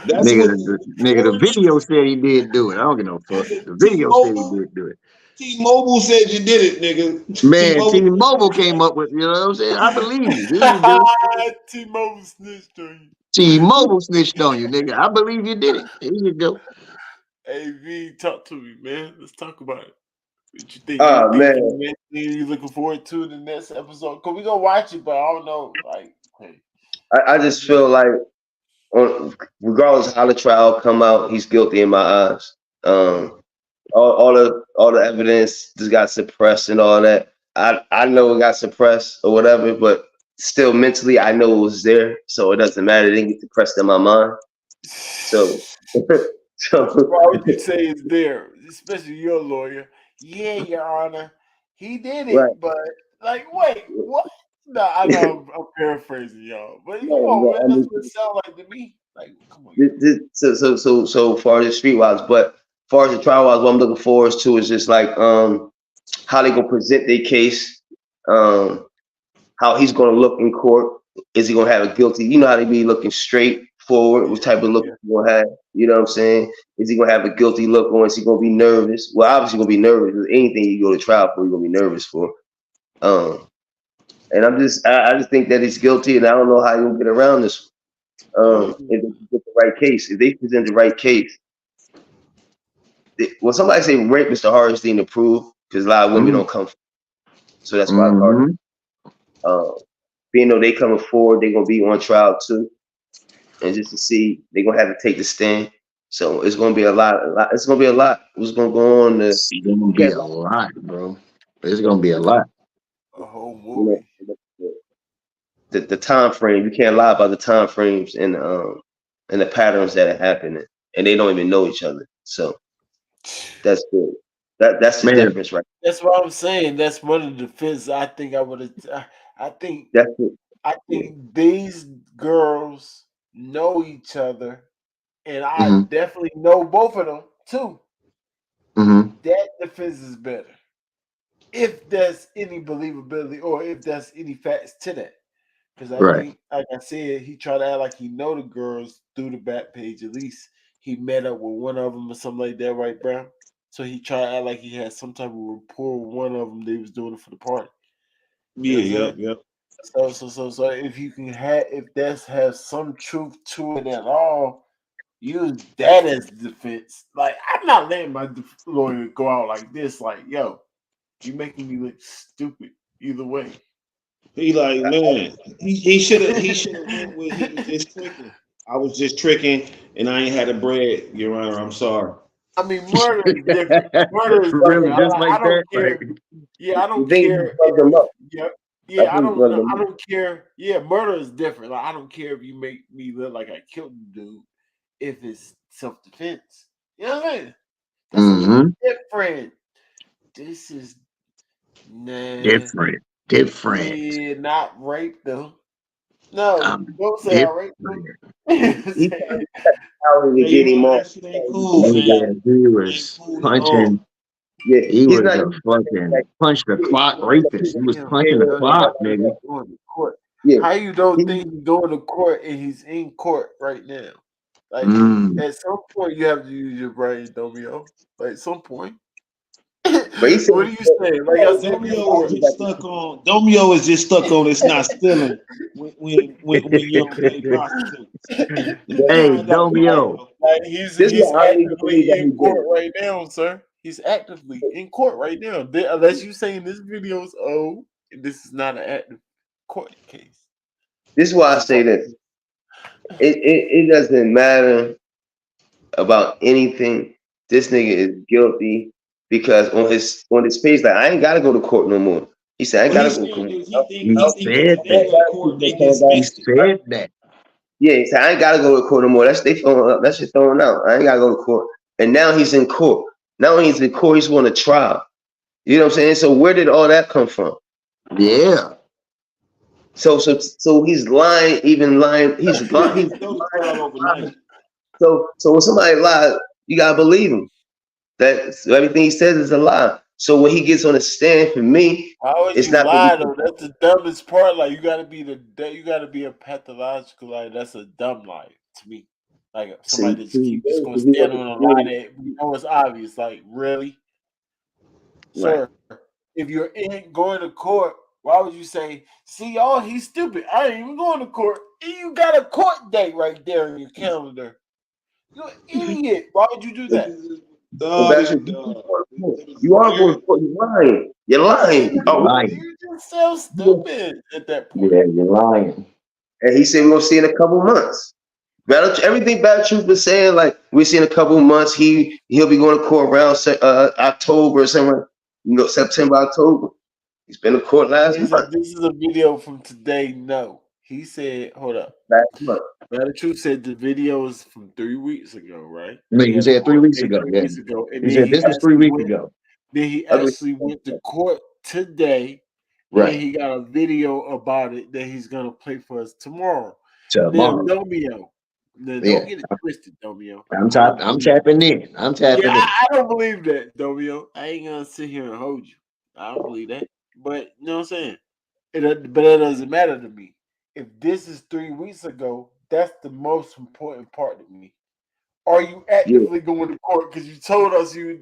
That's Nigga, what the video said he did do it. I don't give no fuck. The video said he did do it. T-Mobile said you did it, nigga. Man, T-Mobile came up with, you know what I'm saying? I believe you. He ain't do it. T-Mobile snitched on you. T-Mobile snitched on you, nigga. I believe you did it. Here you go. Hey V, talk to me, man. Let's talk about it. What you think? Oh man, You looking forward to the next episode? Cause we gonna watch it, but I don't know. Like, hey, I just feel like regardless of how the trial come out, he's guilty in my eyes. All the evidence just got suppressed and all that. I know it got suppressed or whatever, but still mentally I know it was there, so it doesn't matter. It didn't get suppressed in my mind. So why would you say it's there? Especially your lawyer. Yeah, Your Honor, he did right. it, but like, wait, what? No, I know I'm paraphrasing y'all, but come No, on, man. I That's mean, what it sounds like to me. Like, come on, y'all. so far as streetwise, but as far as the trial wise, what I'm looking forward to is just like how they gonna present their case, how he's gonna look in court. Is he gonna have a guilty? You know how they be looking straight forward, what type of look he gonna have, you know what I'm saying? Is he gonna have a guilty look or is he gonna be nervous? Well, obviously gonna be nervous with anything you go to trial for, you're gonna be nervous for. And I just think that he's guilty and I don't know how he'll get around this. If they get the right case, if they present the right case. Well, somebody say rape is the hardest thing to prove because a lot of women don't come forward. So that's why it's hard. Being though they coming forward, they're gonna be on trial too. And just to see, they're gonna have to take the stand. So it's gonna be a lot. It's gonna be a lot. What's gonna go on? It's gonna be a lot, bro. It's gonna be a lot. A whole You movie. know, the time frame. You can't lie about the time frames and the patterns that are happening, and they don't even know each other. So that's good. That's the difference, right? That's what I'm saying. That's one of the defenses I think I would have. I think That's it. I think these girls know each other, and I definitely know both of them too. That defense is better. If there's any believability or if there's any facts to that. Because I think, like I said, he tried to act like he know the girls through the back page. At least he met up with one of them or something like that, right, Brown? So he tried to act like he had some type of rapport with one of them. They was doing it for the party. You know what I'm saying? So if you can have, if that has some truth to it at all, use that as defense. Like, I'm not letting my lawyer go out like this. Like, yo, you making me look stupid either way. He like, man, he should have went with he was just tricking. I was just tricking and I ain't had a bread, Your Honor. I'm sorry. I mean, murder is different. Murder is Really, different. just like I don't that. care. Like, Yeah, I don't You think he care. fucked them up? Yeah, I think he fucked them up. don't care. Yeah, murder is different. Like, I don't care if you make me look like I killed the dude if it's self-defense. You know what I'm saying? That's a little different. This is different. Yeah, not rape though. No, don't say I raped them. He probably how to get him off. That shit ain't cool, fam. He was Cool at all. punching Yeah, He he's was not. a fucking punch the clock rapist. He was punching the clock, nigga. Going to court. Yeah, How you don't he, think he's going to court and he's in court right now? Like Mm. at some point you have to use your brain, Domio. Like at some point. but he said What are you saying? Like I said Domio before. is just stuck on. Domio is just stuck on. It's not stealing when you don't pay prostitutes. This that, Hey, guy ain't got no Like, Domio. life, like this is he's why I don't even believe actively that he in did court it. right now, sir. He's actively in court right now. Unless you saying this video is old, this is not an active court case. This is why I say this. It doesn't matter about anything. This nigga is guilty because on his page, like I ain't gotta go to court no more. He said I ain't What gotta he's go to saying court. is He he think that said if they that. go to court, they He dismissed it. said that. Yeah, he said I ain't gotta go to court no more. They throwing up. That shit throwing out. I ain't gotta go to court. And now he's in court. Now he's in court. He's going to trial. You know what I'm saying? So where did all that come from? Yeah. So he's lying, even lying. He's He lying. didn't go to trial overnight. So when somebody lies, you gotta believe him. That everything he says is a lie. So when he gets on the stand, for me, How would it's you not. lie though? That's the dumbest part. Like you gotta be a pathological lie. That's a dumb lie to me. Like somebody that's just gonna stand on a lie that you know it's obvious. Like really, Right. sir, if you're going to court, why would you say, "See, y'all, he's stupid. I ain't even going to court." And you got a court date right there in your calendar. You're an idiot. Why would you do that? Well, Dog that's is what dog. you are going to court. You're lying. You're lying. You're lying. You just so stupid at that point. Yeah, you're lying. And he said we're gonna see in a couple months. Everything Battle Truth was saying, like we see in a couple months, he'll be going to court around October or somewhere. September, October. He's been to court last month. This is a video from today. No, he said, "Hold up." Last month. Battle Truth said the video is from 3 weeks ago, right? No, He you had a said 3 court weeks date ago. 3 Yeah. weeks ago, and He then said this was 3 weeks ago. Then he Ugly. actually went to court today. Right. And he got a video about it that he's gonna play for us tomorrow. Tomorrow. Now, Domio, Yeah. don't get it twisted, Domio. I'm tapping in. I'm tapping in. I don't believe that, Domio. I ain't gonna sit here and hold you. I don't believe that. But you know what I'm saying? But it doesn't matter to me. If this is 3 weeks ago, that's the most important part to me. Are you actively going to court? Because you told us you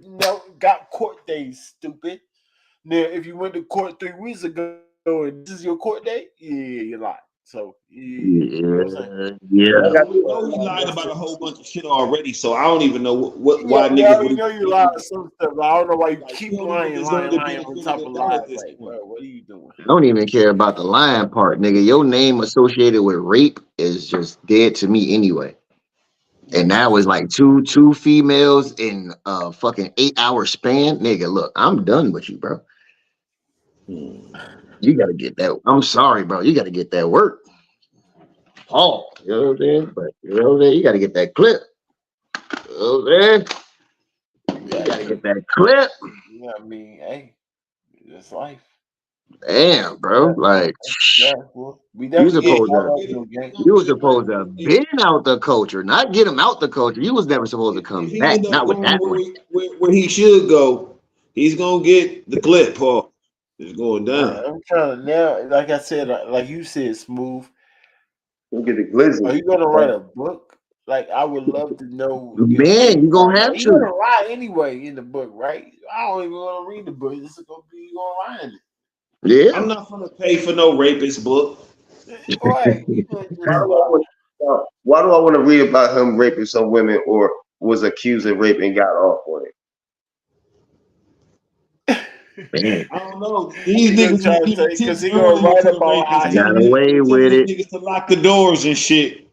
got court days, stupid. Now, if you went to court 3 weeks ago and this is your court date, yeah, you're lying. So, you know what I'm saying? Yeah. We know he lied about a whole bunch of shit already, so I don't even know why We niggas already would know you even lied to some stuff. But I don't know why you like keep he don't even lying deserve the on benefit top of the of doubt lies. at this Like, point. bro, what are you doing? I don't even care about the lying part, nigga. Your name associated with rape is just dead to me anyway. And that was like two females in a fucking 8-hour span. Nigga, look, I'm done with you, bro. You gotta get that. I'm sorry, bro. You gotta get that work. Oh, you know what I'm saying? But you know what I'm saying? You gotta get that clip. You know what I'm saying? You gotta get that clip. Yeah, I mean, hey, it's life. Damn, bro. Like Yeah, well, we you definitely supposed all to up no game. you was supposed to been out the culture, not get him out the culture. You was never supposed to come If he back, end up not with going that one. where he should go, he's gonna get the clip, Paul. It's going down. I'm trying to now, like I said, like you said, Smooth. We'll get the glizzy. Are you gonna write a book? Like I would love to know your Man, you gonna have You're gonna to. write anyway in the book, right? I don't even want to read the book. This is gonna be you gonna write in Yeah. I'm not gonna pay for no rapist book. it. Right. You gonna just Why do I want to read about him raping some women or was accused of rape and got off on it? Man, I don't know. These He gonna niggas try was to giving say because tips he gonna earlier write to the about how rapists, he got away telling with these it. niggas to lock the doors and shit.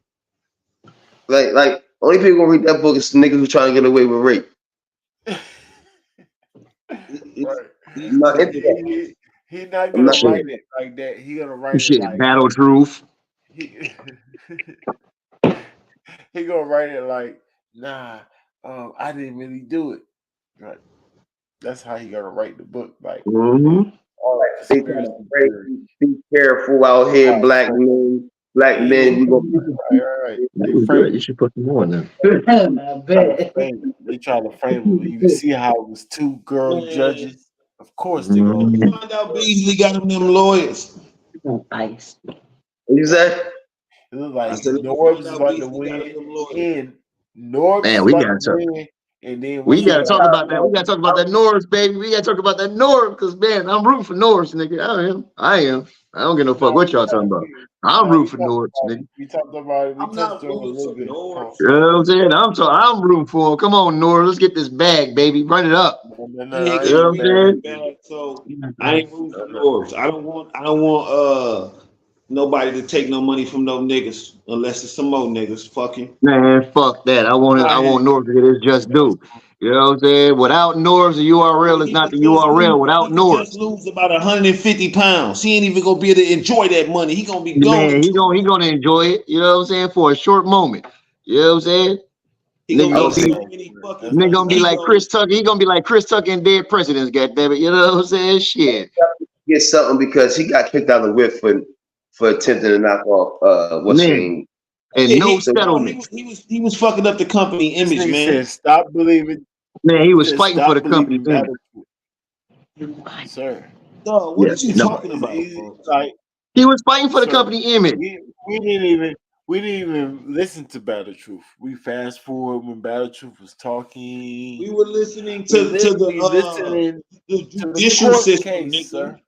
Like only people gonna read that book is niggas who trying to get away with rape. right. These I'm not niggas into giving that. He not I'm gonna not. Shit. write it like that. He gonna write it Shit, like battle truth. he he gonna write it like, nah, I didn't really do it. Right. That's how he gonna write the book. Like Mm-hmm. all They trying conspiracy to pray, theory. be careful out here, black men. black men, we gonna Right. That They was frame good. You should put some more in there. They try to frame it. You see how it was two girl Man, judges. Of course they're gonna. find out Beasley got them lawyers. Ice. exactly. It looked I like said, let me Norbs find is out about to Beasley got win, them lawyers. and Norbs Man, is we about gotta to talk. win, and then We what's gotta the talk about that. We gotta talk about that Norris, baby. We gotta talk about that Norris, because man, I'm rooting for Norris, nigga. I am. I don't give no fuck what y'all talking about. I'm rooting for Norris, nigga. We talked about it. We I'm touched not on it a rooting little for bit. North. You know what I'm saying? I'm rooting for him. Come on, Norris. Let's get this bag, baby. Run it up. No, He ain't I You know got what ain't I'm me saying? bad, so I ain't rooting for North. I don't want nobody to take no money from no niggas unless it's some more niggas. Fuck him. Man, fuck that. I want Norris to get his just due. You know what I'm saying? Without Norris, the URL is not the URL without He could just Norris. lose about 150 pounds. He ain't even gonna be able to enjoy that money. He gonna be gone. Man, he gonna enjoy it. You know what I'm saying? For a short moment. You know what I'm saying? He gonna Nigga get gonna be so many fucking nigga gonna be like egos. Chris Tucker. He gonna be like Chris Tucker and Dead Presidents, goddammit. You know what I'm saying? Shit. Get something because he got kicked out of the whip for attempting to knock off what's her Man. name. And Yeah, no So settlement. he was fucking up the company This image, nigga man. said, "Stop believing." Man, he was Said, fighting for "Stop the company believing image. battle, sir." Dog, what Yeah. are you No. talking about, bro? Like, He was fighting for the sir, company image. we didn't even listen to Battle Truth. We fast forward when Battle Truth was talking. We were listening We to literally listening the to the judicial court system, case, nigga. sir.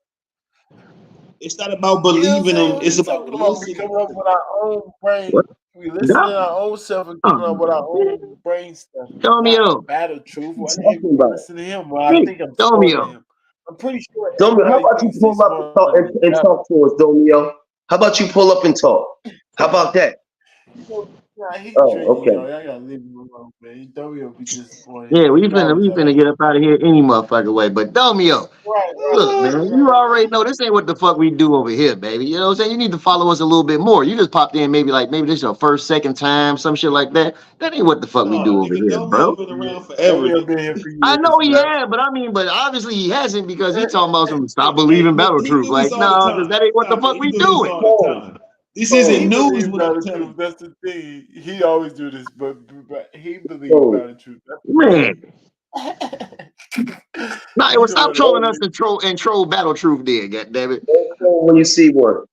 It's not about You know what I'm believing saying? them. What It's you about talking about? We listening. coming up with our own brain. What? We listening No. to our own self and coming up with our own brain stuff. Not Domio. Battle Truth. Why the heck talking you about? listen to him? Well, I Hey, think I'm smarter than Domio. him. I'm pretty sure Domio, how everybody about you thinks they pull up and smarter talk than and Battle. talk to us, Domio? How about you pull up and talk? How about that? You know, nah, he Oh, drinking, okay. y'all. Y'all gotta leave him alone, man. Domio be disappointed. Yeah, we He always act finna like get up out of here any motherfucking way. But Domio, look, man, you already know this ain't what the fuck we do over here, baby. You know what I'm saying? You need to follow us a little bit more. You just popped in maybe this is your first, second time, some shit like that. That ain't what the fuck we do No, over nigga, here, Domio bro. been around forever. Domio been here for I years, know he man. had, but obviously he hasn't because he talking about some stop Hey, believing battle he truth. do this Like, all the no, because time. that ain't what the Stop it. fuck He we do this doing. all the time. This He isn't news. believes What I'm Battle telling Truth. you. That's the thing. He always do this, but he believes So, Battle Truth. That's Man. Nah, you know stop what trolling I us and troll battle truth then, goddammit. when you see one.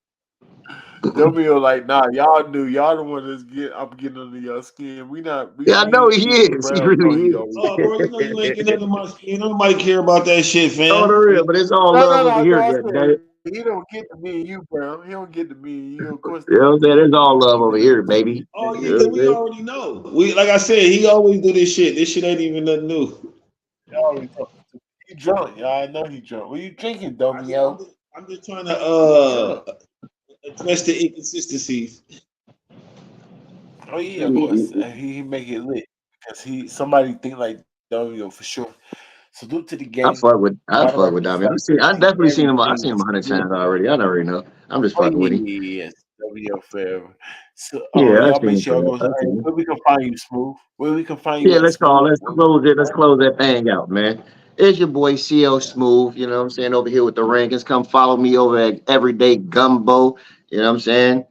mean? Domio like, nah, y'all knew. Y'all the one that's I'm getting under your skin. We not. Yeah, I know he Me and is. He Brown thought really he is. always. Oh, bro, you know you ain't getting under my skin. Nobody care about that shit, On the fam. real, but it's all No, love no, over no, here, no. I goddammit. said he don't get to me and you, Brown. He don't get to me and you. Of course, You they know what I'm don't saying? get It's to all me. love over Even here, though baby. Oh You yeah, know cause what I'm we saying? already know. We like I said, he always do this shit. This shit ain't even nothing new. y'all alreys talking to me. He drunk, y'all. I know he drunk. What you drinking, Domio? I'm just trying to address the inconsistencies. Oh yeah, of course. He make it lit because somebody think like Domio for sure. Salute to the I gang. fuck with Bottom up Dami. respect. I definitely seen him. I Everything seen him is 100 times good. already. I already know. I'm just Oh fucking with him. yes, Domio forever. So Yeah, I y'all seen make him. sure y'all go. I Hey, seen him. where we can find you, Smooth? Where we can find you Yeah, at, Smooth? let's Where we close it. Let's can close that thing out, man. It's your boy CL Smooth. You know what I'm saying? Over here with the rankings. Come follow me over at Everyday Gumbo. You know what I'm saying?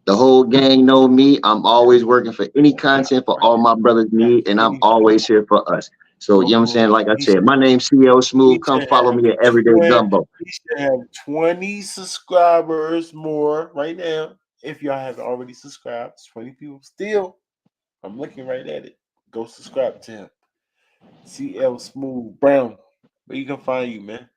The whole gang know me. I'm always working for any content for all my brothers need, and I'm always here for us. So, you know what I'm saying? Like I He said, my name's CL Smooth. Come should follow have me at Everyday 20, Gumbo. he should have 20 subscribers more right now. If y'all haven't already subscribed, 20 people still. I'm looking right at it. Go subscribe to him. CL Smooth Brown. Where you can find you, man?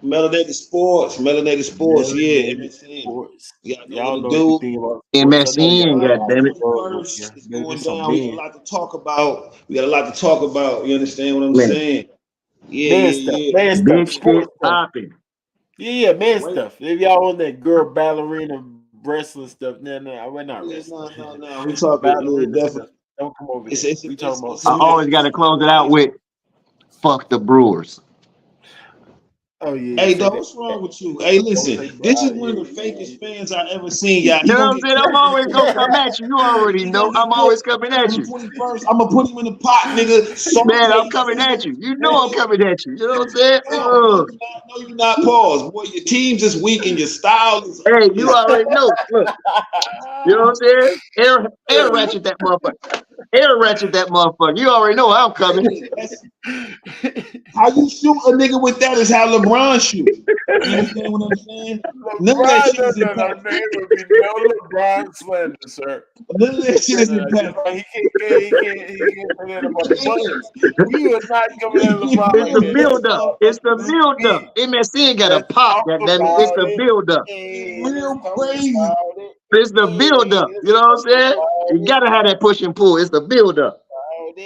Melanated Sports, yeah, Melanated MSN. Sports. You gotta know what Y'all to know do. anything about sports. I know MSN, y'all got goddammit. logos First, here. it's Better going get some down. We got a men. lot to talk about. You understand what I'm Man, saying? Yeah, Man stuff. yeah, Man yeah. stuff. big shit Sports stuff. popping. Yeah, man Wait, stuff. If y'all on that girl ballerina wrestling stuff, no, we're not yeah, wrestling. no. We talking, yeah, Ballerina stuff. definitely. Don't come over It's there. it's We talking about it's a I sports. always got to close it out with fuck the Brewers. Oh yeah. Hey, Say dog, that. what's wrong with you? Hey, Don't say listen, this is one of the yeah. fakest fans I ever seen, y'all. You He know what gonna I'm get saying? I'm cooked. always gonna come at you. You already He know. gonna get I'm always cooked coming on at the you. 21st. I'm gonna put him in the pot, nigga. Man, I'm Saute coming his at you. You know I'm man. coming at you. You know what I'm saying? No, you're not. Pause, boy. Your team's is weak and your style is. Hey, you already know. Look, you know what I'm saying? Air ratchet that motherfucker. Air ratchet that motherfucker. You already know I'm coming. How you shoot a nigga with that is how LeBron shoot. You understand what I'm saying? None of that shit is impactful. There would be no LeBron slander, sir. None of that shit is Just impactful. like he can't say that about the Bucks. You are not coming at LeBron It's like the that. build Let's up. talk It's the about build up. it. MSC ain't got a Let's pop, talk goddammit. It's about the it. build up. It's real Let's talk crazy. about it. It's the build up. Let's You know what I'm talk saying? about You it. gotta have that push and pull. It's the build up.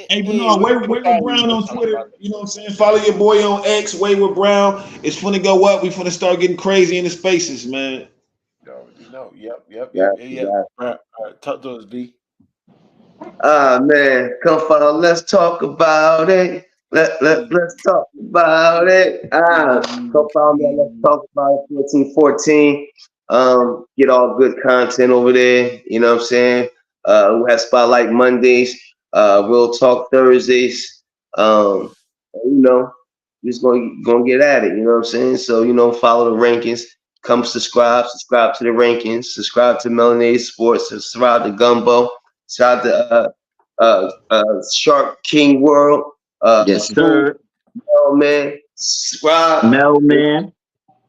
Hey, but no, Wayward Brown on Twitter. You know what I'm saying? Follow your boy on X, Wayward Brown. It's finna go up. We finna start getting crazy in the spaces, man. No, yep. Gotcha. Talk to us, B. Man, come follow. Let's talk about it. Let's talk about it. Come follow me. Let's talk about it. 1414. Get all good content over there. You know what I'm saying? We have Spotlight Mondays. Real Talk Thursdays. You know, just gonna get at it. You know what I'm saying? So follow the rankings. Come subscribe to the rankings. Subscribe to Melanated Sports. Subscribe to Gumbo. Shout out to Shark King World. Yes, Boom, sir. man. Subscribe. Mel man.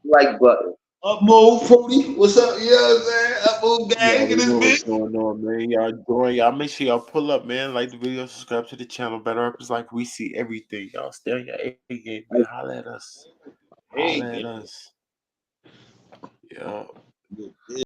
Like button. Up move, Fruity. What's up? You know what I'm saying? Up move gang in You this know what's bitch. going on, man. Y'all join. Y'all make sure y'all pull up, man. Like the video, subscribe to the channel. Better Rappers Like We See everything. Y'all stay on your A game, man. Holla at us. Hey, Holla at man. us. Yeah.